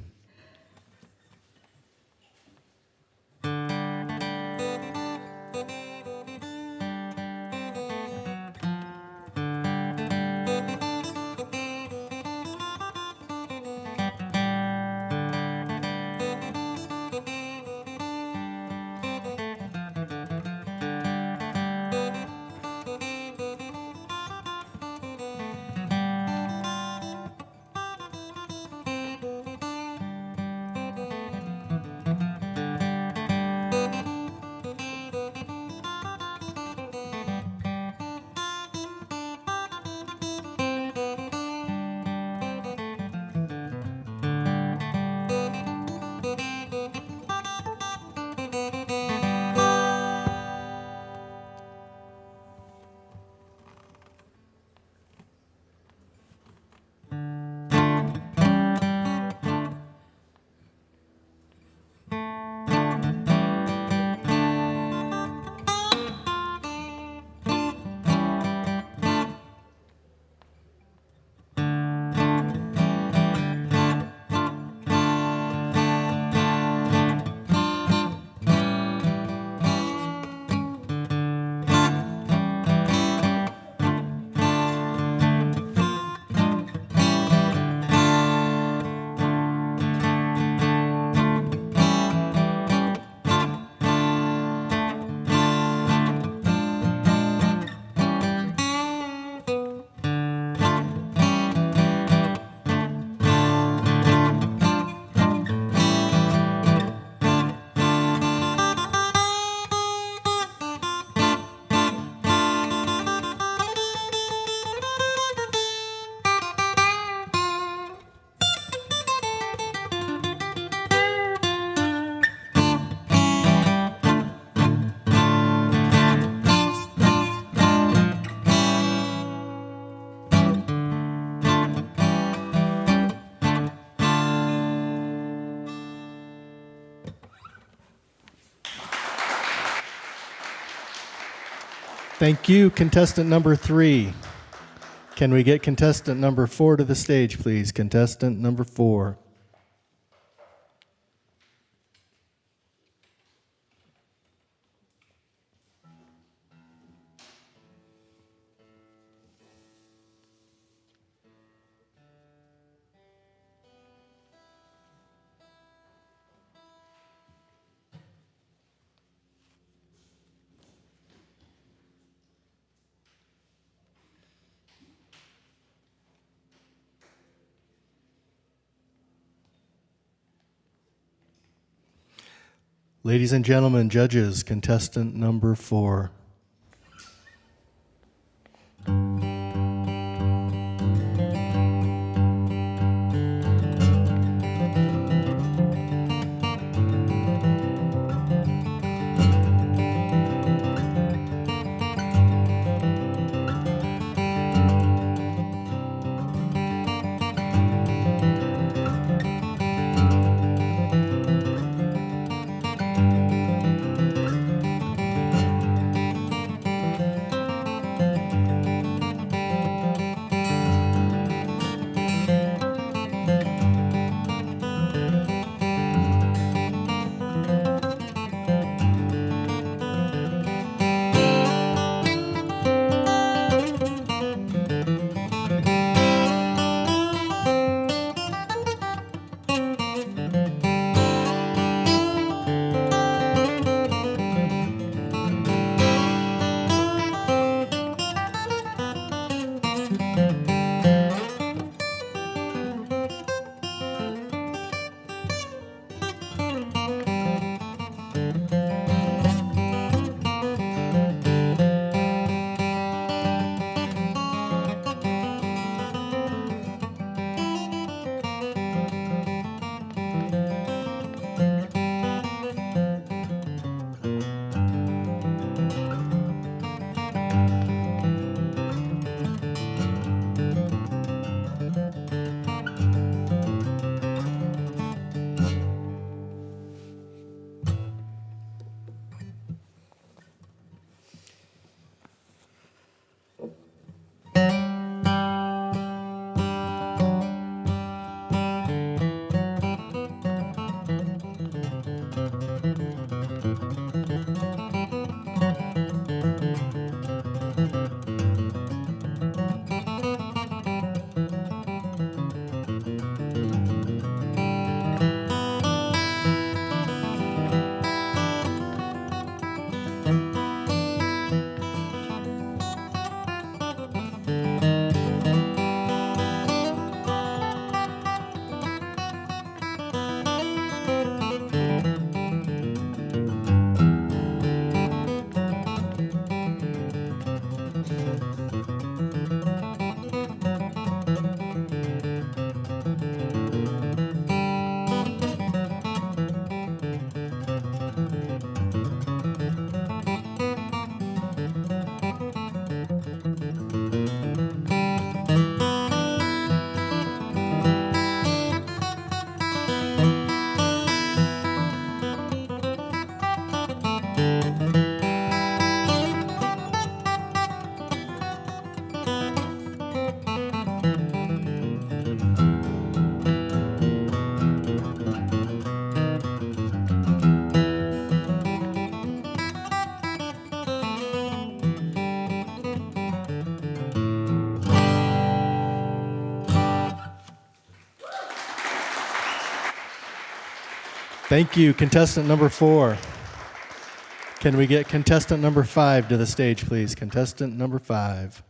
Thank you, contestant number 3. Can we get contestant number 4 to the stage, please? Contestant number 4. Ladies and gentlemen, judges, contestant number 4. Thank you, contestant number 4. Can we get contestant number 5 to the stage, please? Contestant number 5.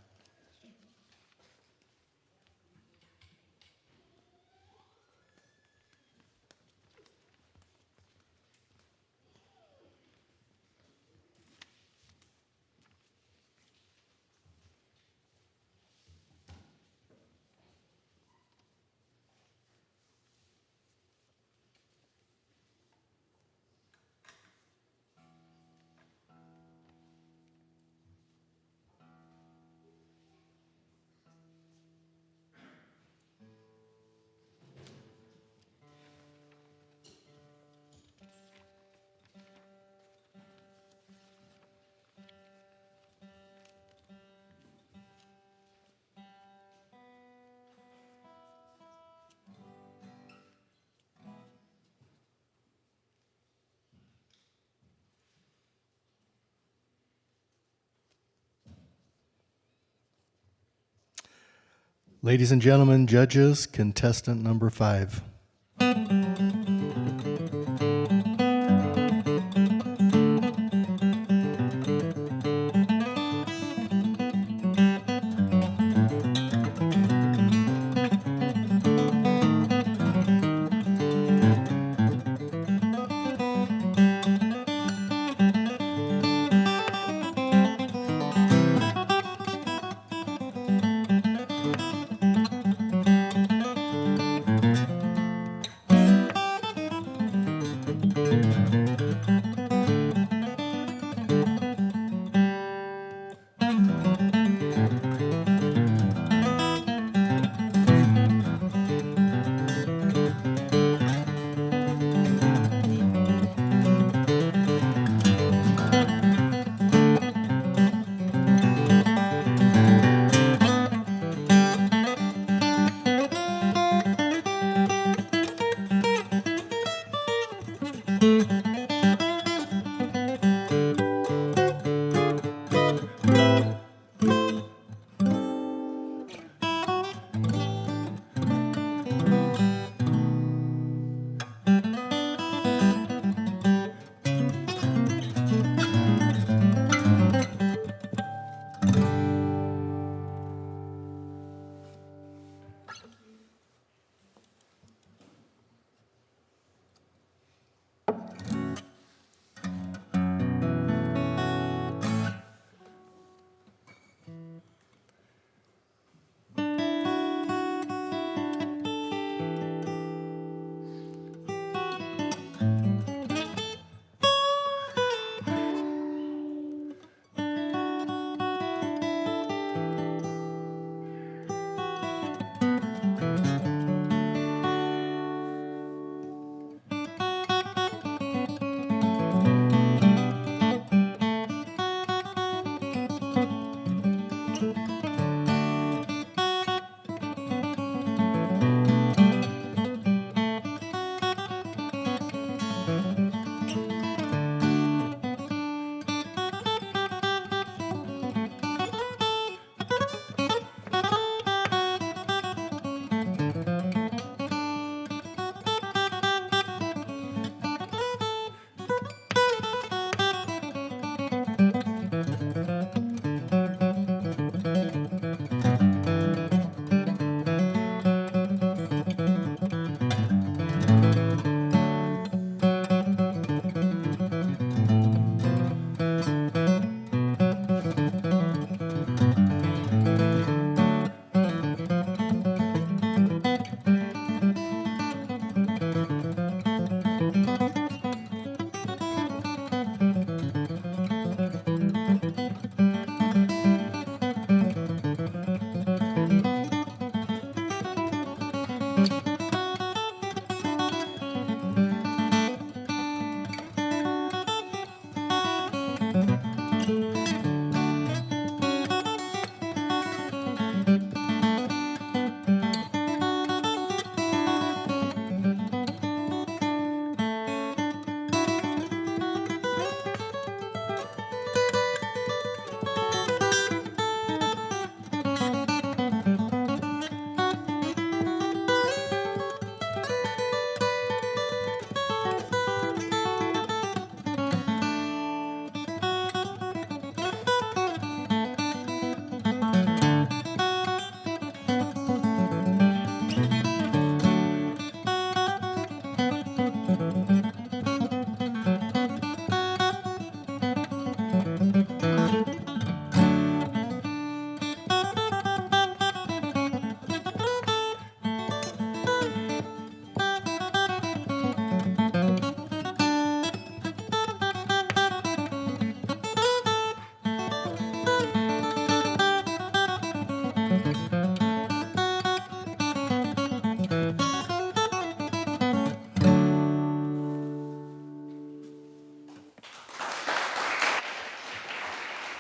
Ladies and gentlemen, judges, contestant number 5.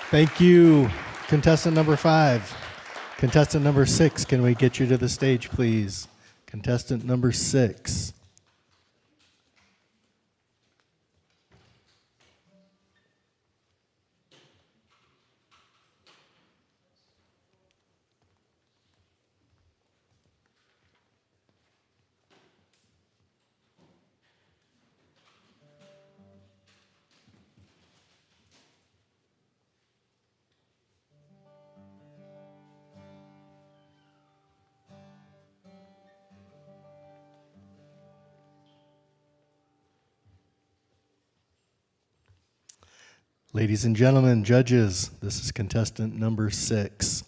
Thank you, contestant number 5. Contestant number 6, can we get you to the stage, please? Contestant number 6. Ladies and gentlemen, judges, this is contestant number 6.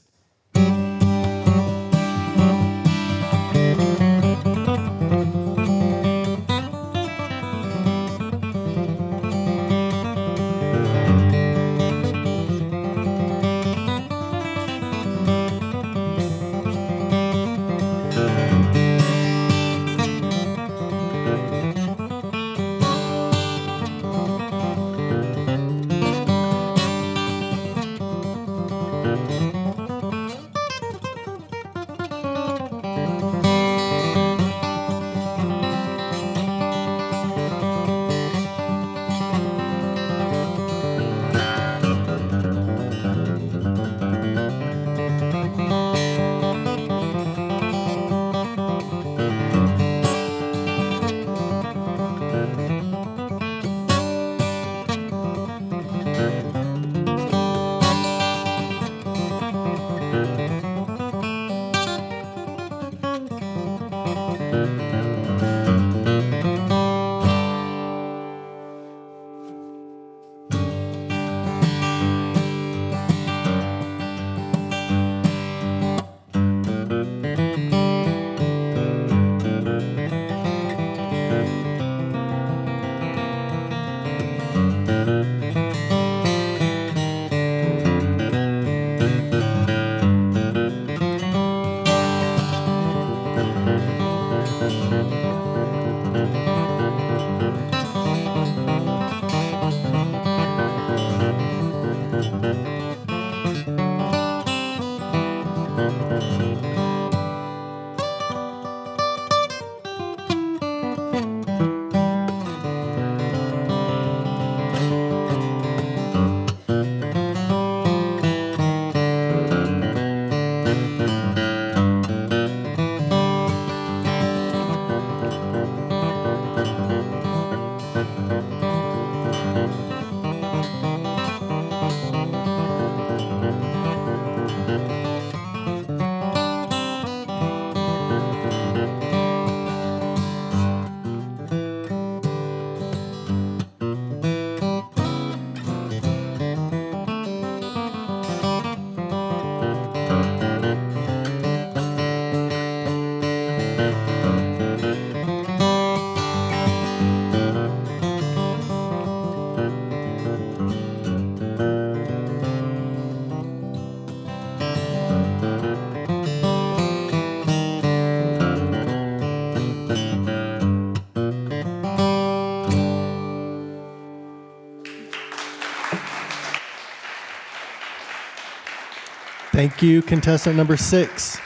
Thank you, contestant number 6.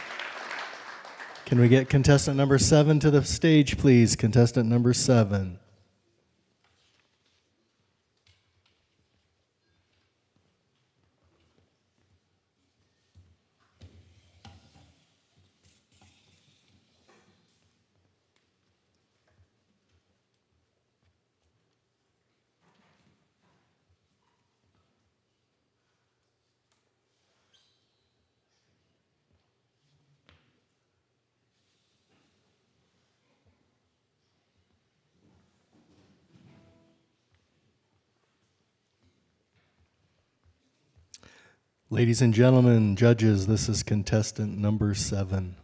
Can we get contestant number 7 to the stage, please? Contestant number 7. Ladies and gentlemen, judges, this is contestant number 7.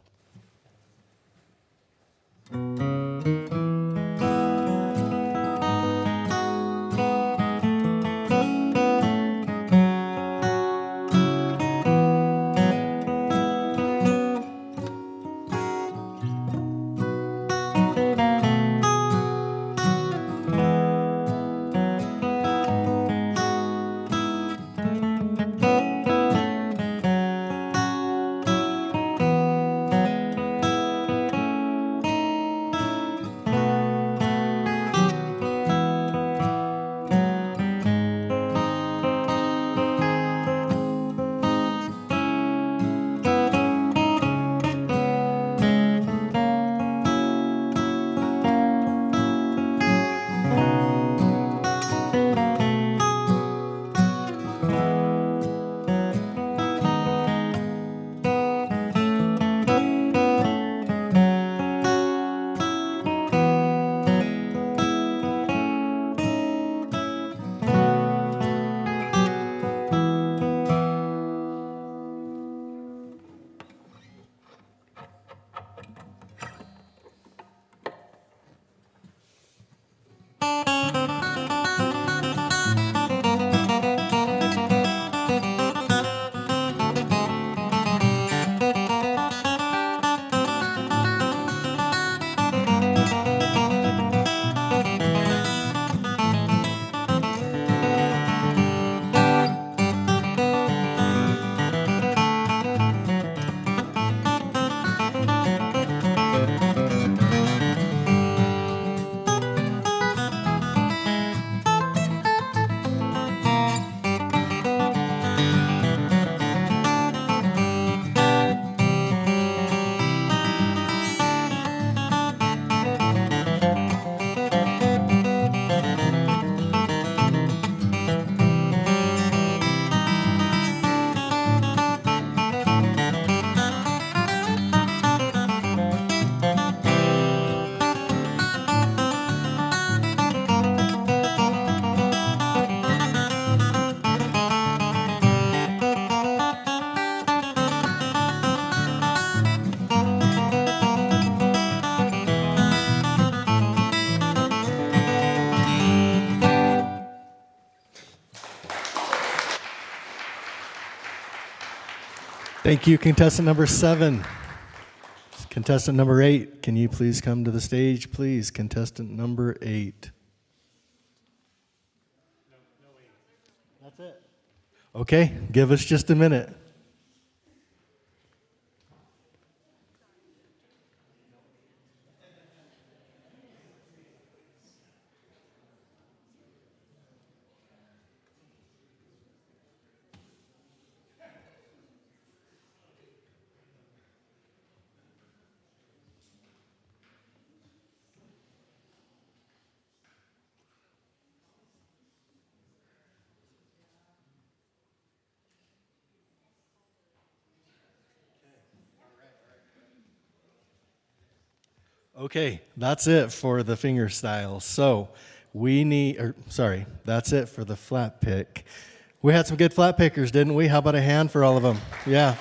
Thank you, contestant number 7. Contestant number 8, can you please come to the stage, please? Contestant number 8. That's it. Okay, give us just a minute. Okay, that's it for the finger style. So that's it for the flat pick. We had some good flat pickers, didn't we? How about a hand for all of them? Yeah.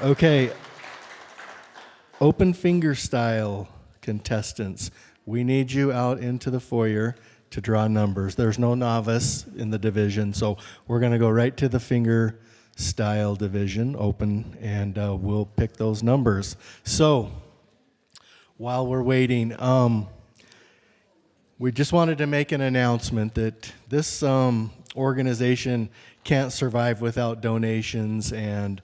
Okay, open finger style contestants, we need you out into the foyer to draw numbers. There's no novice in the division, so we're going to go right to the finger style division, open, and we'll pick those numbers. So while we're waiting, we just wanted to make an announcement that this organization can't survive without donations, and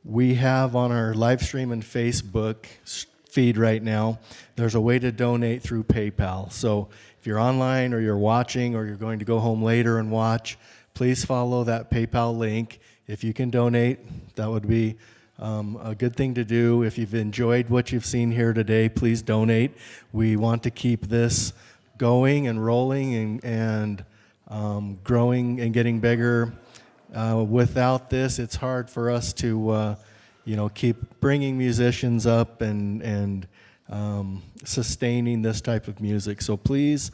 we have on our live stream and Facebook feed right now, there's a way to donate through PayPal. So if you're online or you're watching or you're going to go home later and watch, please follow that PayPal link. If you can donate, that would be a good thing to do. If you've enjoyed what you've seen here today, please donate. We want to keep this going and rolling and growing and getting bigger. Without this, it's hard for us to, keep bringing musicians up and sustaining this type of music. So please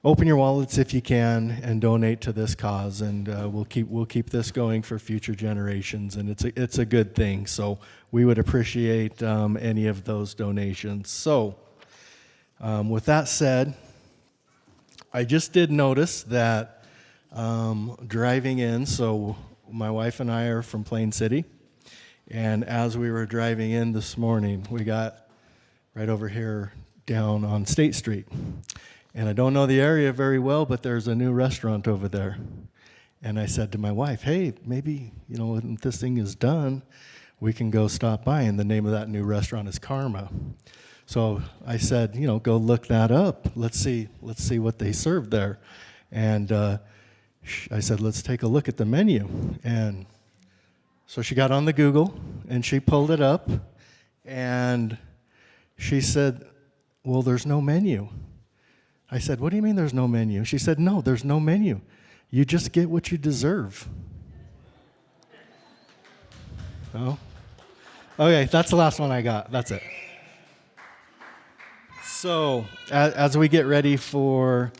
open your wallets if you can and donate to this cause, and we'll keep this going for future generations. And it's a good thing. So we would appreciate any of those donations. So with that said, I just did notice that driving in, so my wife and I are from Plain City, and as we were driving in this morning, we got right over here down on State Street. And I don't know the area very well, but there's a new restaurant over there. And I said to my wife, hey, maybe, when this thing is done, we can go stop by. And the name of that new restaurant is Karma. So I said, go look that up. Let's see what they serve there. And I said, let's take a look at the menu. And so she got on the Google and she pulled it up. And she said, well, there's no menu. I said, what do you mean there's no menu? She said, no, there's no menu. You just get what you deserve. Oh, okay, that's the last one I got. That's it. So as we get ready for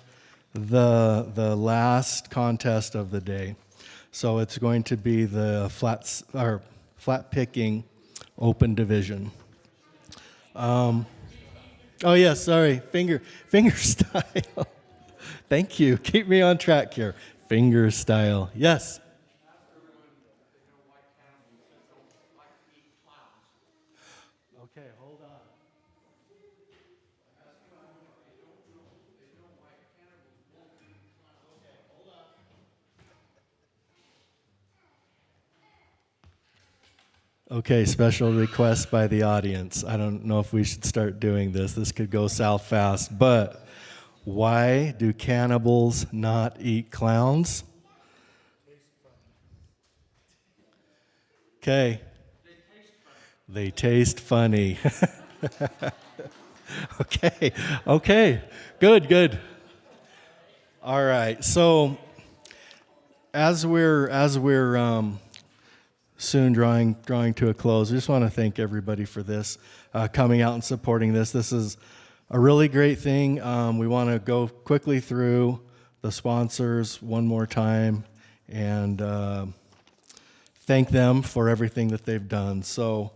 the last contest of the day, so it's going to be the flat picking open division. Oh, yes, sorry. Finger style. Thank you. Keep me on track here. Finger style. Yes. Okay, hold on. Okay, special request by the audience. I don't know if we should start doing this. This could go south fast. But why do cannibals not eat clowns? Okay. They taste funny. Okay. Good. All right. So as we're soon drawing to a close, I just want to thank everybody for this, coming out and supporting this. This is a really great thing. We want to go quickly through the sponsors one more time and thank them for everything that they've done. So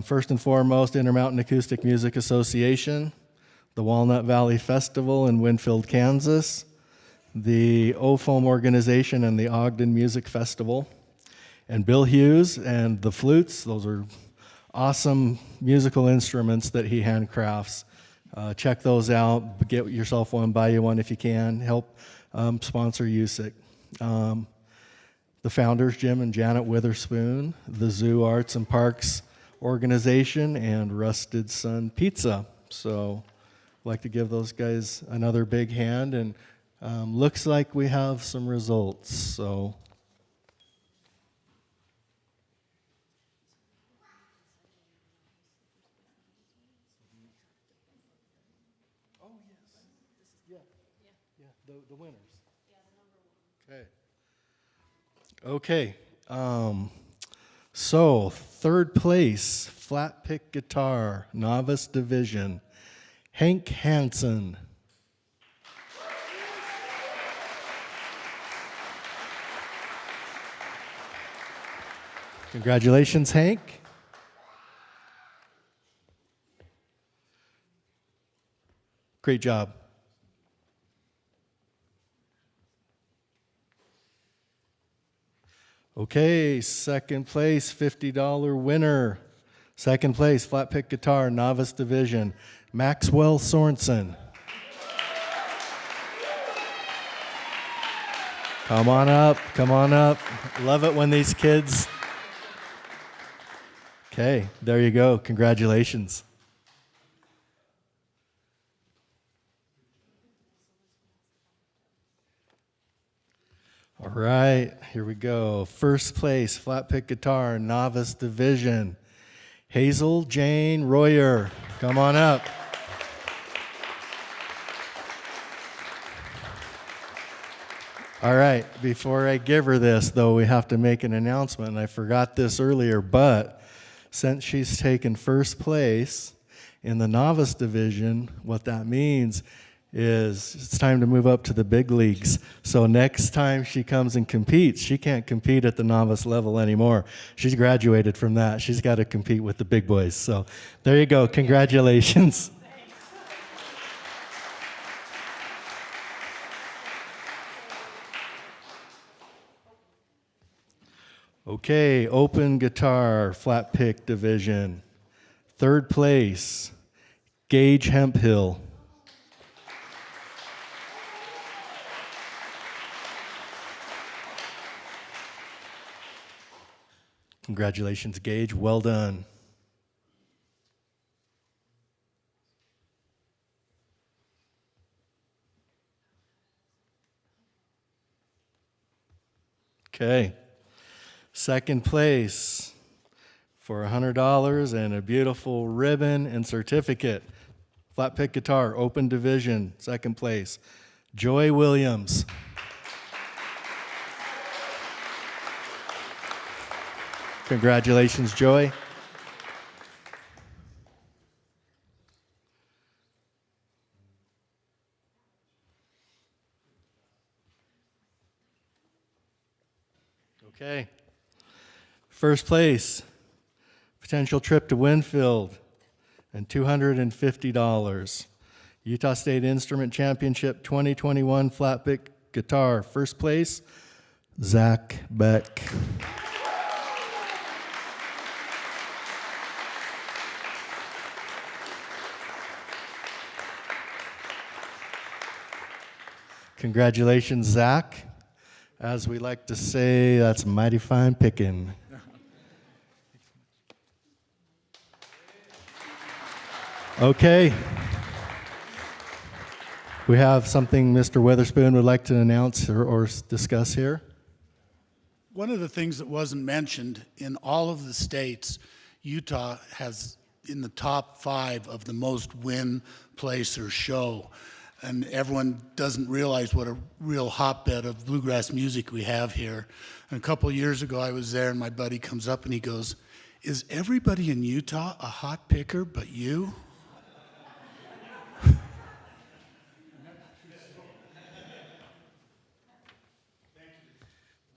first and foremost, Intermountain Acoustic Music Association, the Walnut Valley Festival in Winfield, Kansas, the OFOM organization and the Ogden Music Festival. And Bill Hughes and the flutes, those are awesome musical instruments that he handcrafts. Check those out. Get yourself one, buy you one if you can. Help sponsor USIC. The founders, Jim and Janet Witherspoon, the Zoo Arts and Parks organization, and Rusted Sun Pizza. So I'd like to give those guys another big hand, and looks like we have some results. So. The winners. Okay. So, third place, flat pick guitar, novice division, Hank Hansen. Congratulations, Hank. Great job. Okay, second place, $50 winner. Second place, flat pick guitar, novice division, Maxwell Sorensen. Come on up, come on up. Love it when these kids. Okay, there you go. Congratulations. All right, here we go. First place, flat pick guitar, novice division, Hazel Jane Royer. Come on up. All right, before I give her this, though, we have to make an announcement. And I forgot this earlier, but since she's taken first place in the novice division, what that means is it's time to move up to the big leagues. So next time she comes and competes, she can't compete at the novice level anymore. She's graduated from that. She's got to compete with the big boys. So there you go. Congratulations. Okay, open guitar, flat pick division. Third place, Gage Hemphill. Congratulations, Gage. Well done. Okay. Second place for $100 and a beautiful ribbon and certificate. Flat pick guitar, open division, second place, Joy Williams. Congratulations, Joy. Okay. First place, potential trip to Winfield and $250. Utah State Instrument Championship 2021 flat pick guitar. First place, Zach Beck. Congratulations, Zach. As we like to say, that's mighty fine picking. Okay. We have something Mr. Witherspoon would like to announce or discuss here. One of the things that wasn't mentioned, in all of the states, Utah has in the top 5 of the most win, place, or show. And everyone doesn't realize what a real hotbed of bluegrass music we have here. And a couple of years ago, I was there, and my buddy comes up and he goes, "Is everybody in Utah a hot picker but you?"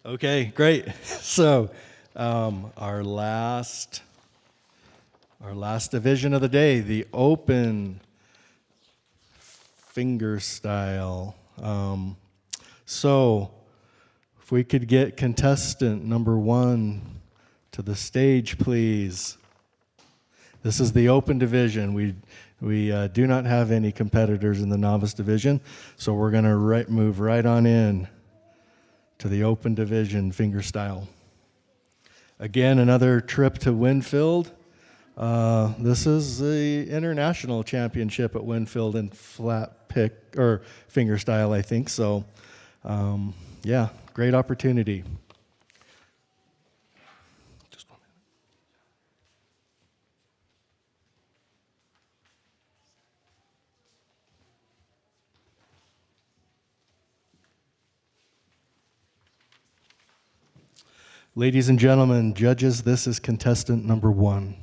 Okay, great. So our last division of the day, the open finger style. So, if we could get contestant number 1 to the stage, please. This is the open division. We do not have any competitors in the novice division, so we're going to move right on in to the open division fingerstyle. Again, another trip to Winfield. This is the international championship at Winfield in flat pick or fingerstyle, I think. So, yeah, great opportunity. Just 1 minute. Ladies and gentlemen, judges, this is contestant number 1.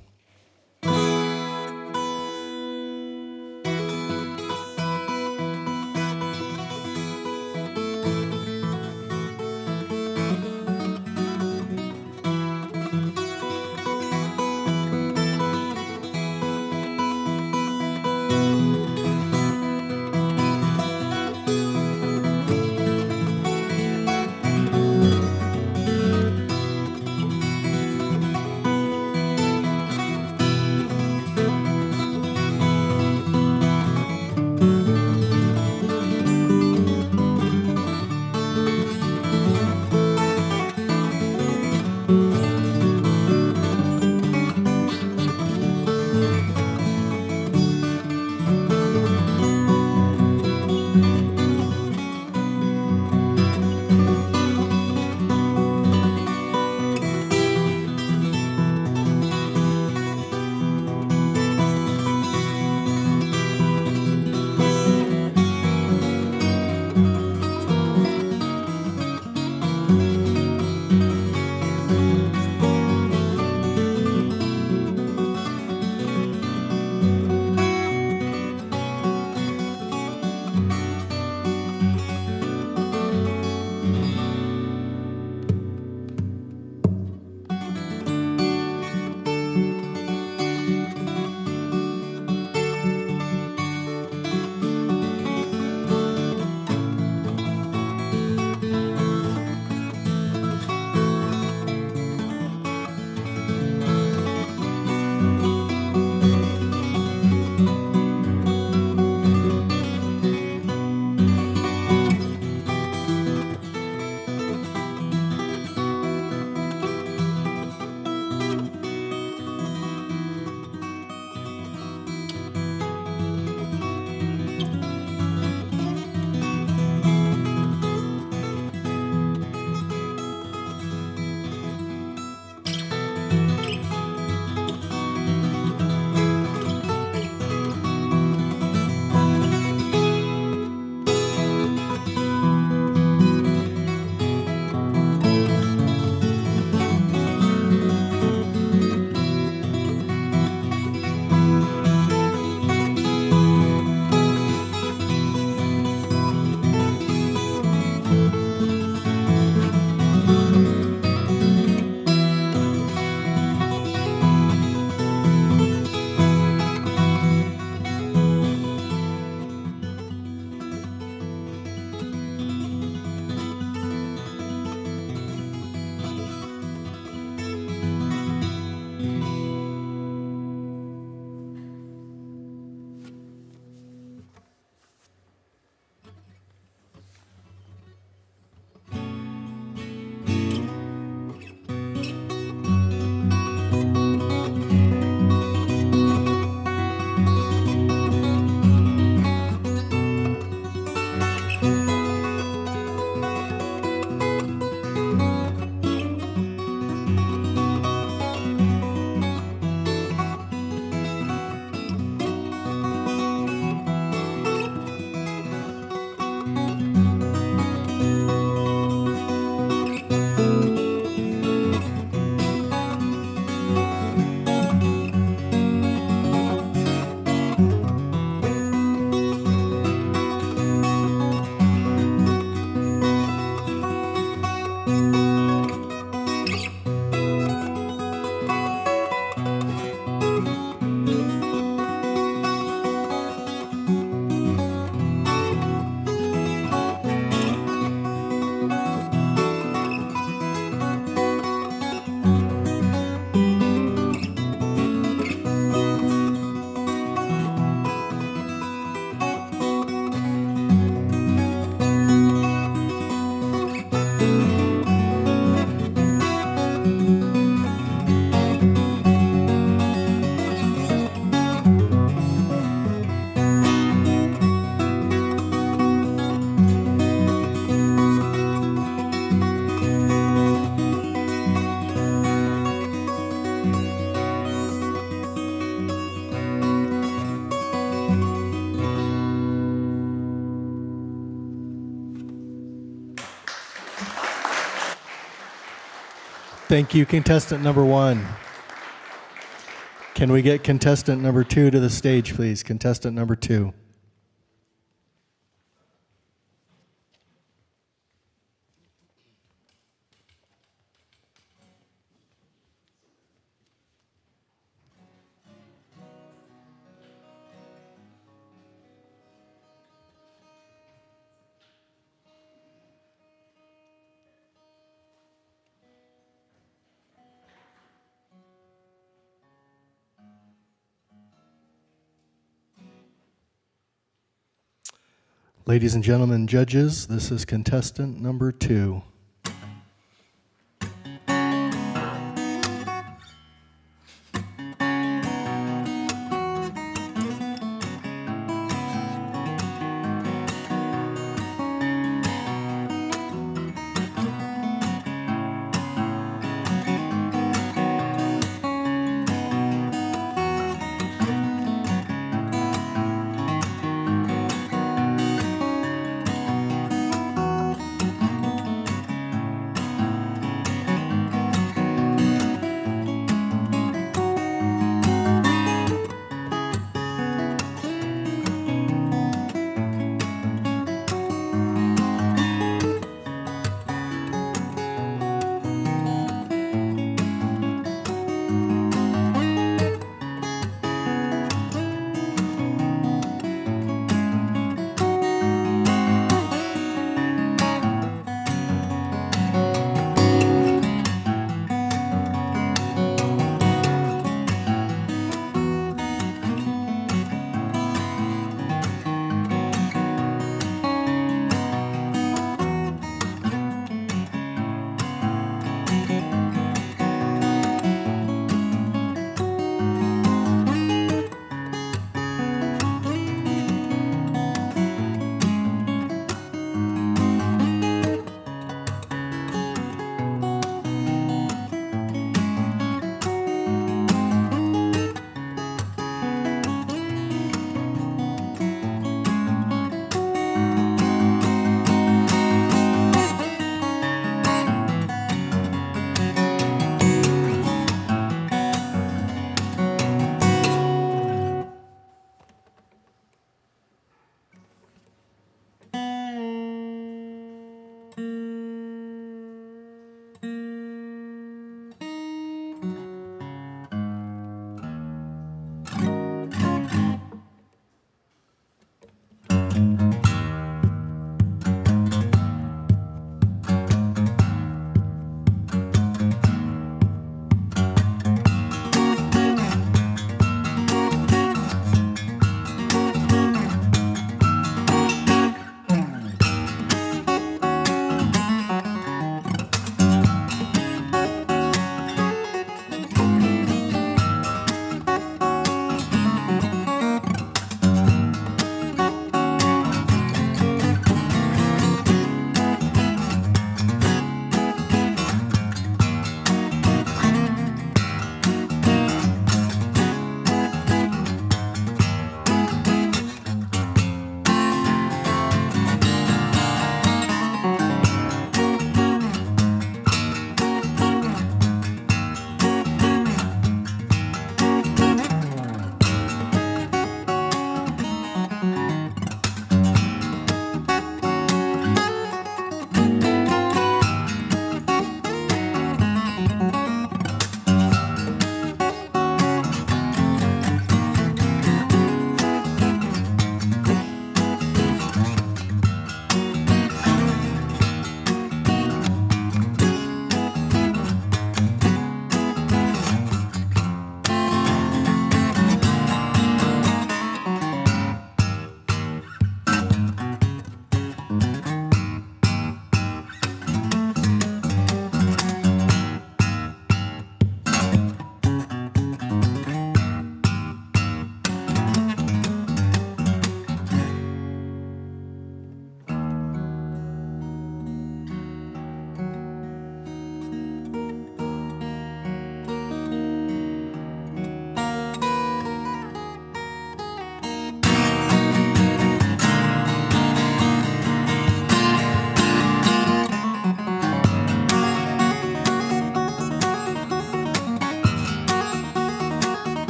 Thank you, contestant number 1. Can we get contestant number 2 to the stage, please? Contestant number 2. Ladies and gentlemen, judges, this is contestant number 2.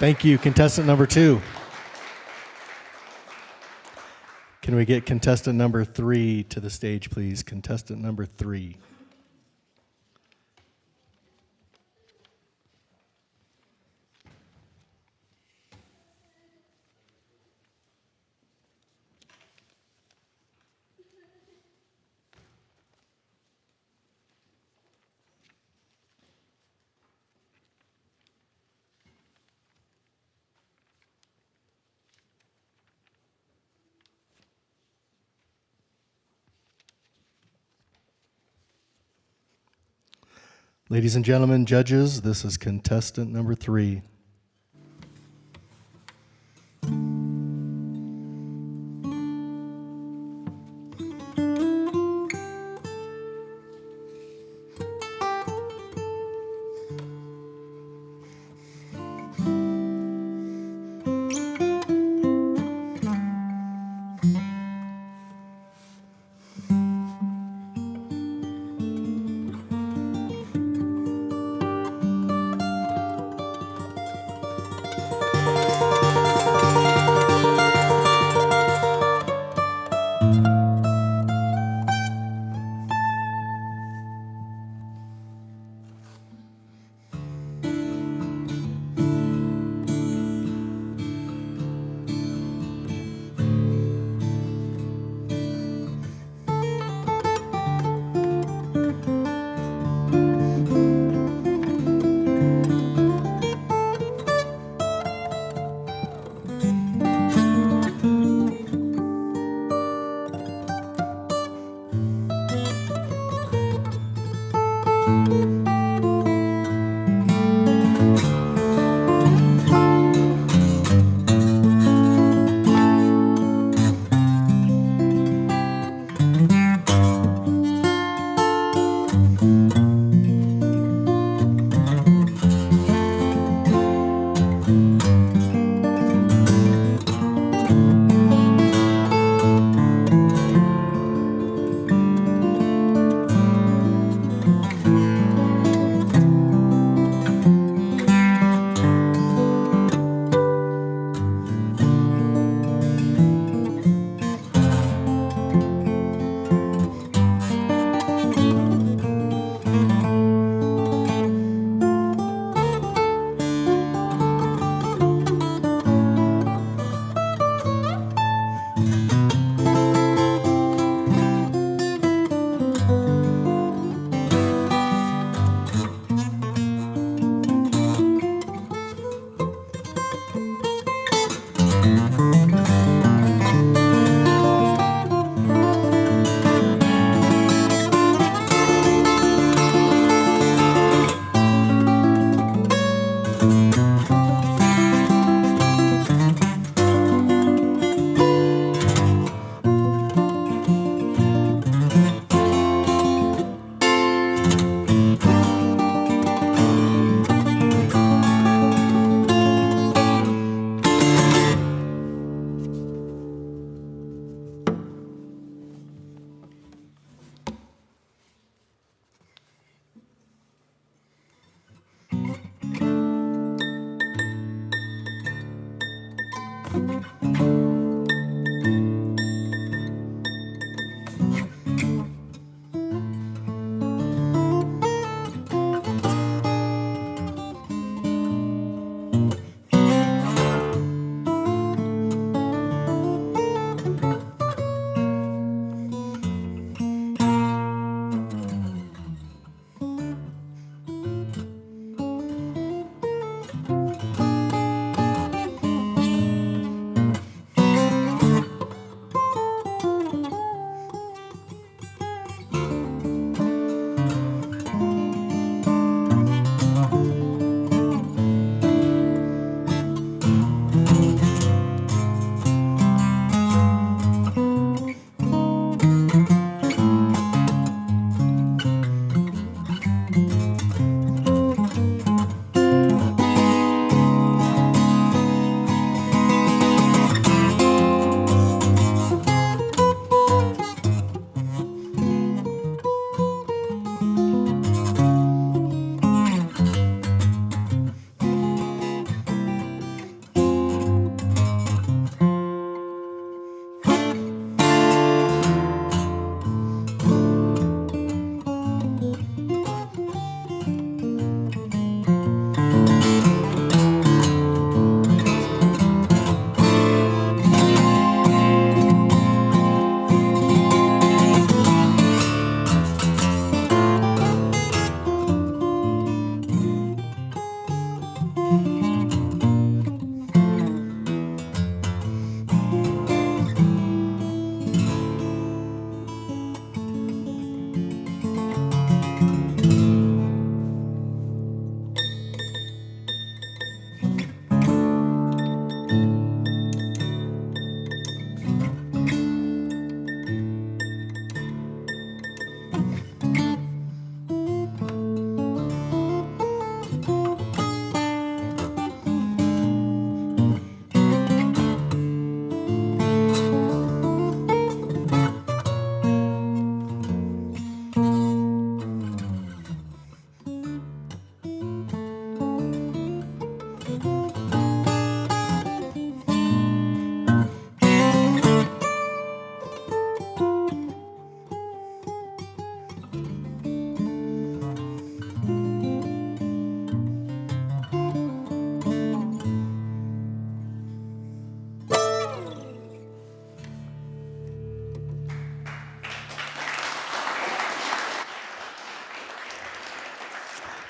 Thank you. Contestant number 2. Can we get contestant number 3 to the stage, please? Contestant number 3. Ladies and gentlemen, judges, this is contestant number 3.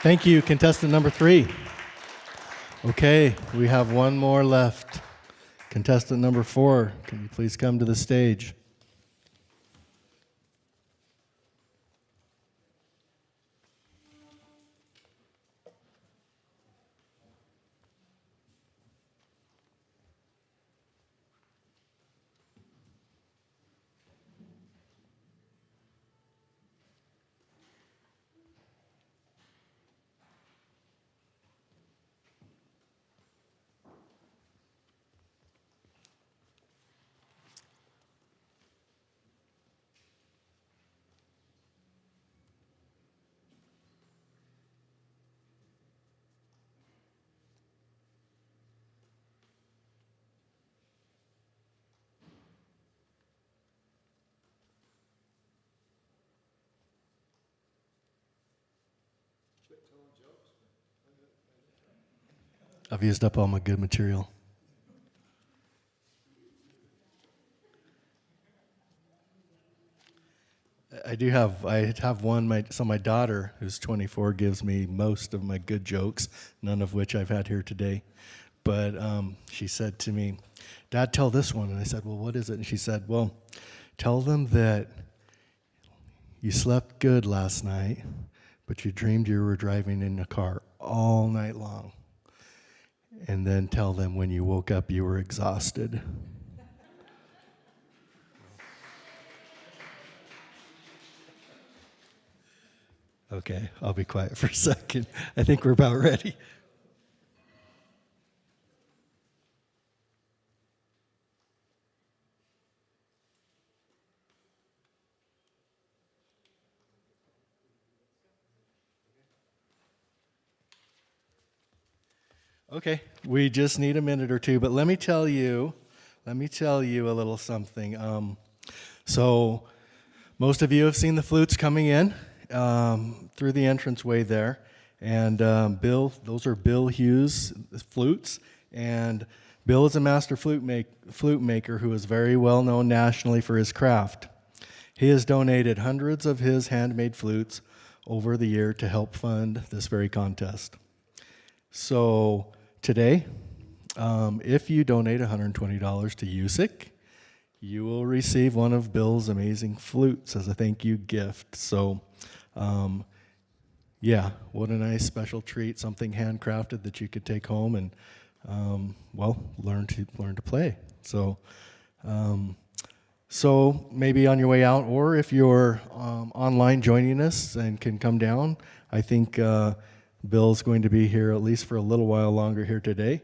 Thank you, contestant number 3. Okay, we have one more left. Contestant number 4, can you please come to the stage? I've used up all my good material. I have one, so my daughter, who's 24, gives me most of my good jokes, none of which I've had here today. But she said to me, Dad, tell this one. And I said, well, what is it? And she said, well, tell them that you slept good last night, but you dreamed you were driving in a car all night long. And then tell them when you woke up you were exhausted. Okay, I'll be quiet for a second. I think we're about ready. Okay, we just need a minute or two, but let me tell you a little something. So most of you have seen the flutes coming in through the entranceway there, and those are Bill Hughes flutes, and Bill is a master flute maker who is very well known nationally for his craft. He has donated hundreds of his handmade flutes over the year to help fund this very contest. So today, if you donate $120 to USIC, you will receive one of Bill's amazing flutes as a thank you gift. So, yeah, what a nice special treat, something handcrafted that you could take home and, learn to play. So, so maybe on your way out, or if you're online joining us and can come down, I think Bill's going to be here at least for a little while longer here today.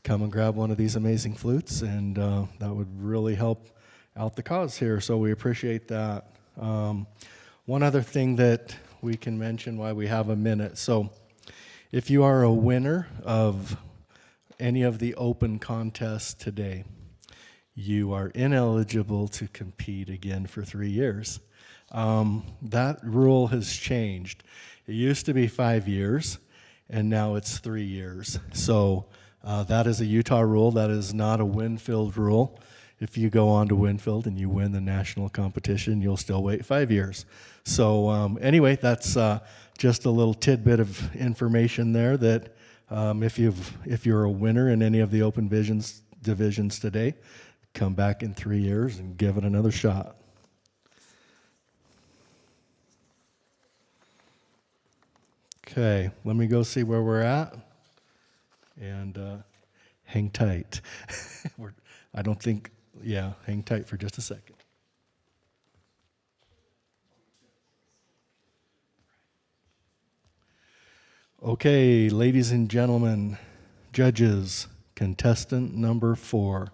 Come and grab one of these amazing flutes, and that would really help out the cause here, so we appreciate that. One other thing that we can mention while we have a minute. So if you are a winner of any of the open contests today, you are ineligible to compete again for 3 years. That rule has changed. It used to be 5 years, and now it's 3 years. So that is a Utah rule. That is not a Winfield rule. If you go on to Winfield and you win the national competition, you'll still wait 5 years. So anyway, that's just a little tidbit of information there that if you're a winner in any of the open divisions today, come back in 3 years and give it another shot. Okay, let me go see where we're at, and hang tight. Hang tight for just a second. Okay, ladies and gentlemen, judges, contestant number 4.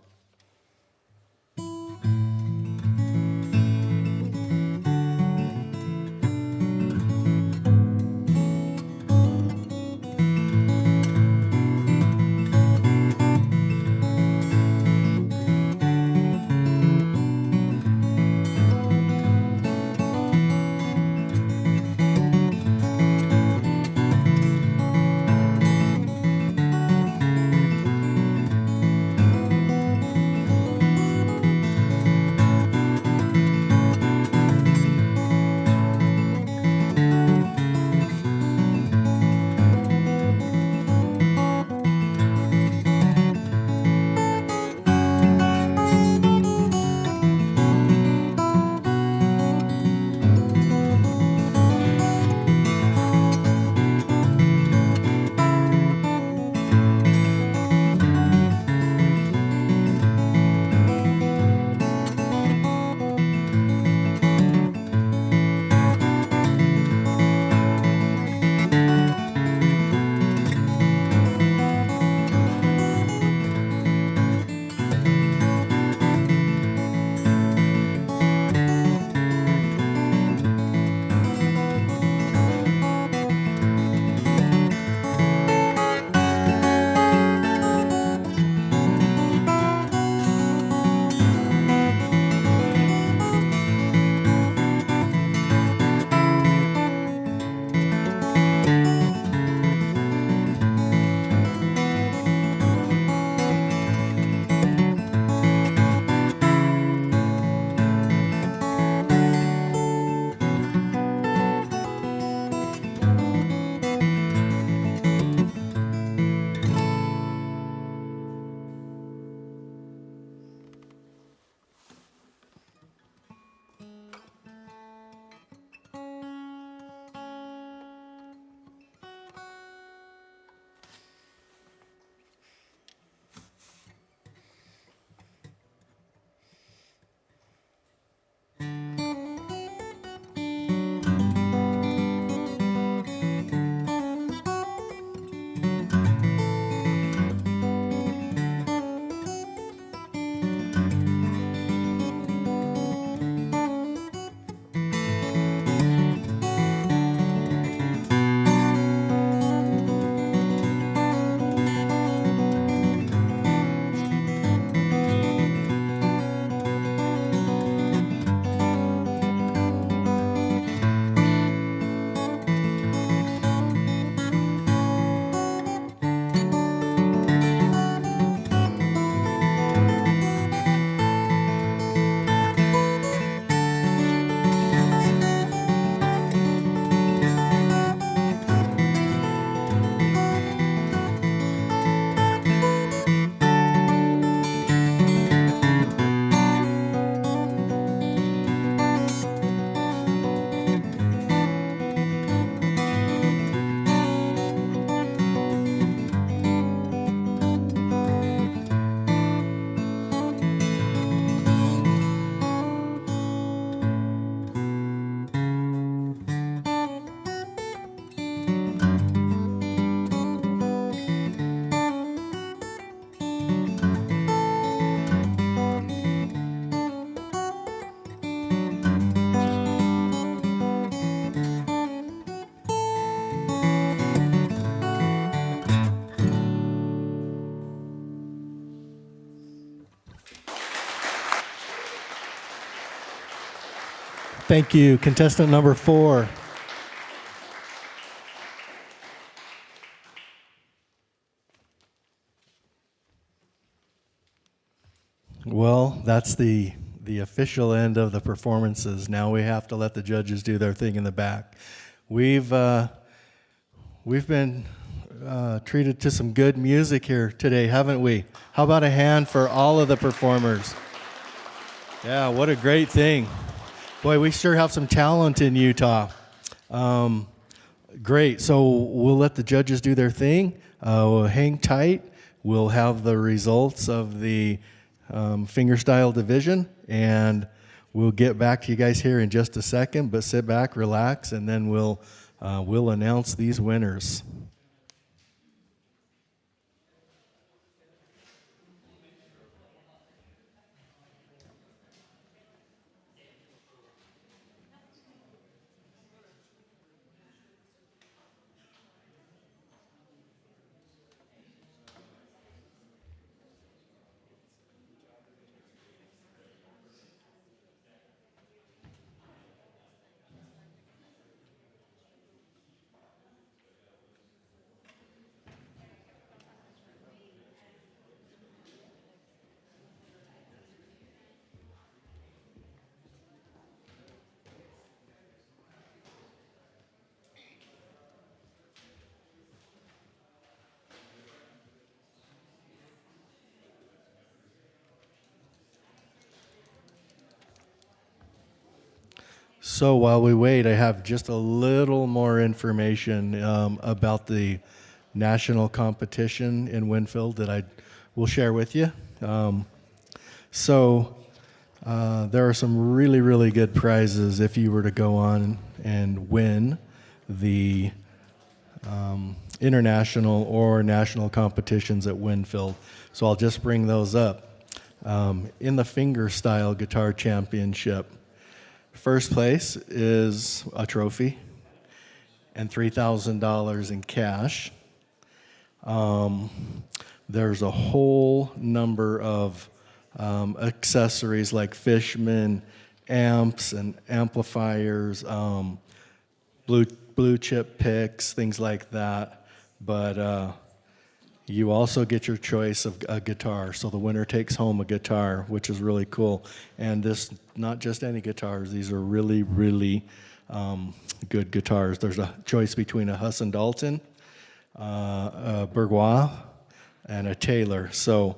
Thank you. Contestant number 4. Well, that's the official end of the performances. Now we have to let the judges do their thing in the back. We've been treated to some good music here today, haven't we? How about a hand for all of the performers? Yeah, what a great thing. Boy, we sure have some talent in Utah. Great. So we'll let the judges do their thing. We'll hang tight. We'll have the results of the fingerstyle division, and we'll get back to you guys here in just a second. But sit back, relax, and then we'll announce these winners. So while we wait, I have just a little more information about the national competition in Winfield that I will share with you. So there are some really, really good prizes if you were to go on and win the international or national competitions at Winfield. So I'll just bring those up. In the fingerstyle guitar championship, first place is a trophy and $3,000 in cash. There's a whole number of accessories like Fishman amps and amplifiers, blue chip picks, things like that. But you also get your choice of a guitar. So the winner takes home a guitar, which is really cool. And this, not just any guitars, these are really, really good guitars. There's a choice between a Husson Dalton, a Bourgeois, and a Taylor. So,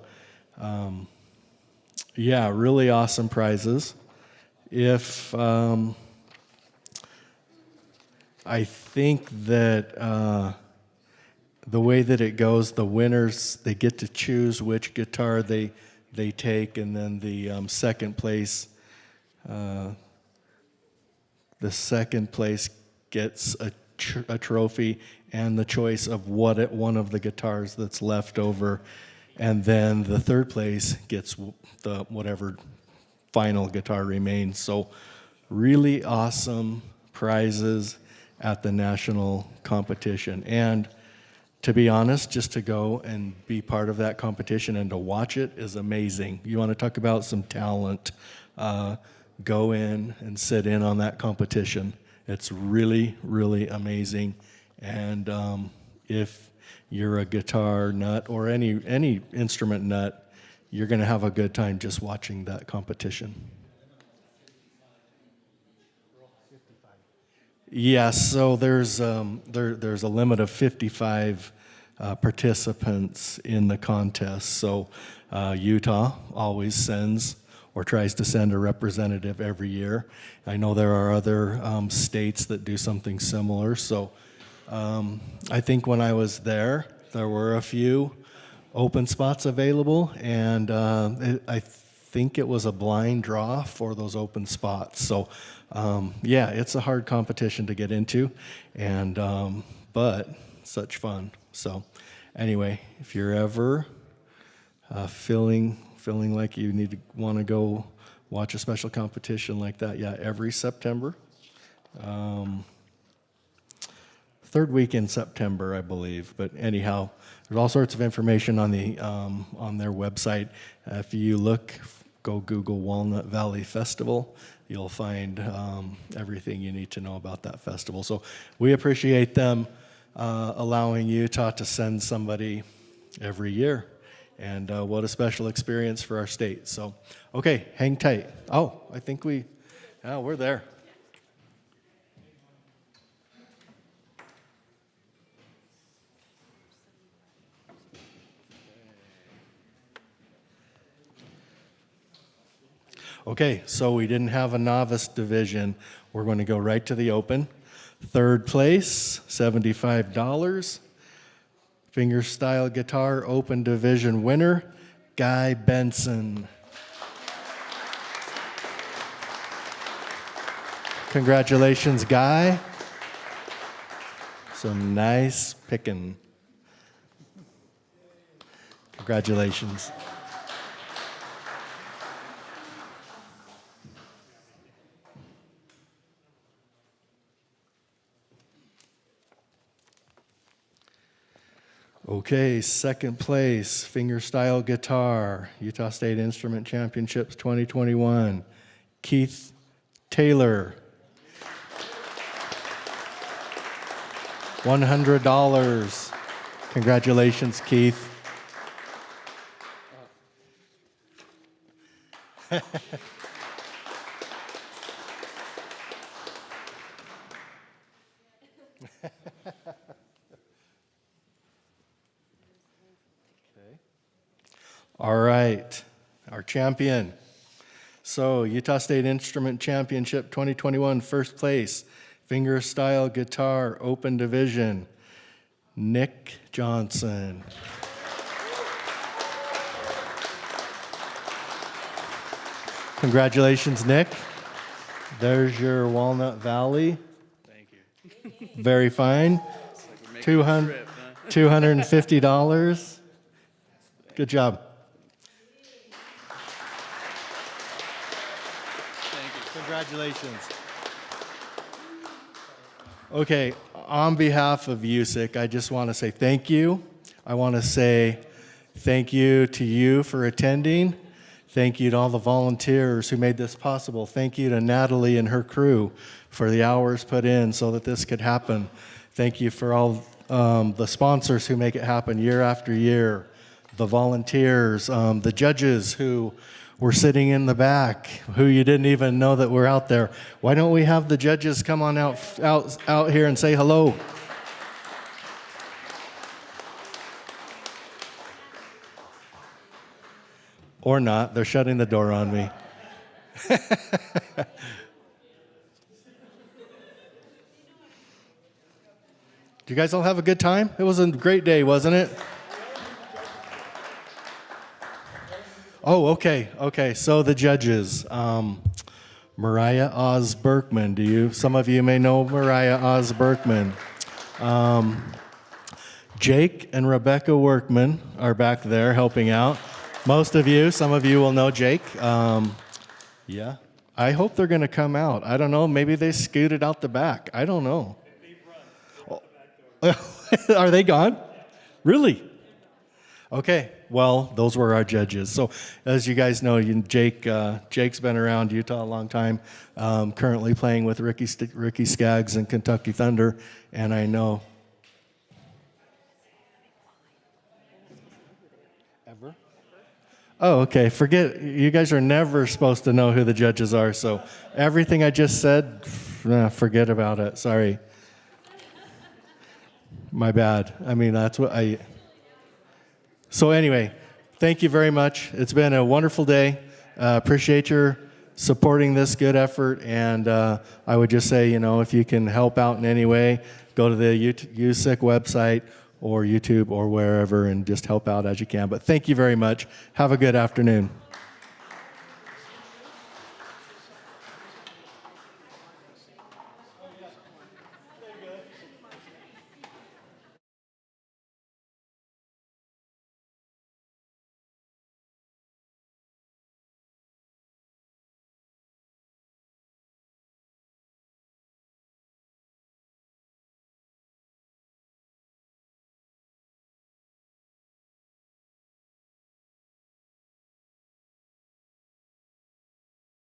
yeah, really awesome prizes. If I think that the way that it goes, the winners, they get to choose which guitar they take, and then the second place gets a trophy and the choice of one of the guitars that's left over, and then the third place gets the whatever final guitar remains. So really awesome prizes at the national competition. And to be honest, just to go and be part of that competition and to watch it is amazing. You want to talk about some talent, go in and sit in on that competition. It's really, really amazing. And if you're a guitar nut or any instrument nut, you're going to have a good time just watching that competition. Yes, so there's a limit of 55 participants in the contest. So Utah always sends or tries to send a representative every year. I know there are other states that do something similar. So I think when I was there were a few open spots available, and I think it was a blind draw for those open spots. So yeah, it's a hard competition to get into, and but such fun. So anyway, if you're ever feeling like you want to go watch a special competition like that, yeah, every September, third week in September, I believe. But anyhow, there's all sorts of information on their website. If you go Google Walnut Valley Festival, you'll find everything you need to know about that festival. So we appreciate them allowing Utah to send somebody every year. And what a special experience for our state. So, okay, hang tight. Oh, I think we're there. Okay, so we didn't have a novice division. We're going to go right to the open. Third place, $75. Fingerstyle guitar open division winner, Guy Benson. Congratulations, Guy. Some nice picking. Congratulations. Okay, second place, fingerstyle guitar, Utah State Instrument Championships 2021, Keith Taylor. $100. Congratulations, Keith. All right, our champion. So, Utah State Instrument Championship 2021, first place, fingerstyle guitar, open division, Nick Johnson. Congratulations, Nick. There's your Walnut Valley. Thank you. Very fine. It's like we're making a trip, huh? $250. Good job. Thank you. Congratulations. Okay, on behalf of USIC, I just want to say thank you. I want to say thank you to you for attending. Thank you to all the volunteers who made this possible. Thank you to Natalie and her crew for the hours put in so that this could happen. Thank you for all the sponsors who make it happen year after year, the volunteers, the judges who were sitting in the back, who you didn't even know that were out there. Why don't we have the judges come on out here and say hello? Or not, they're shutting the door on me. Did you guys all have a good time? It was a great day, wasn't it? Oh, okay. So the judges, Mariah Oz Berkman. Some of you may know Mariah Oz Berkman. Jake and Rebecca Workman are back there helping out. Most of you, some of you will know Jake. Yeah. I hope they're going to come out. I don't know. Maybe they scooted out the back. I don't know. Are they gone? Really? Okay. Well, those were our judges. So, as you guys know, Jake's been around Utah a long time, currently playing with Ricky Skaggs and Kentucky Thunder, and I know. Ever? Oh, okay. Forget. You guys are never supposed to know who the judges are. So, everything I just said, forget about it. Sorry. My bad. I mean, that's what I. So anyway, thank you very much. It's been a wonderful day. Appreciate your supporting this good effort. And I would just say, if you can help out in any way, go to the USIC website or YouTube or wherever and just help out as you can. But thank you very much. Have a good afternoon.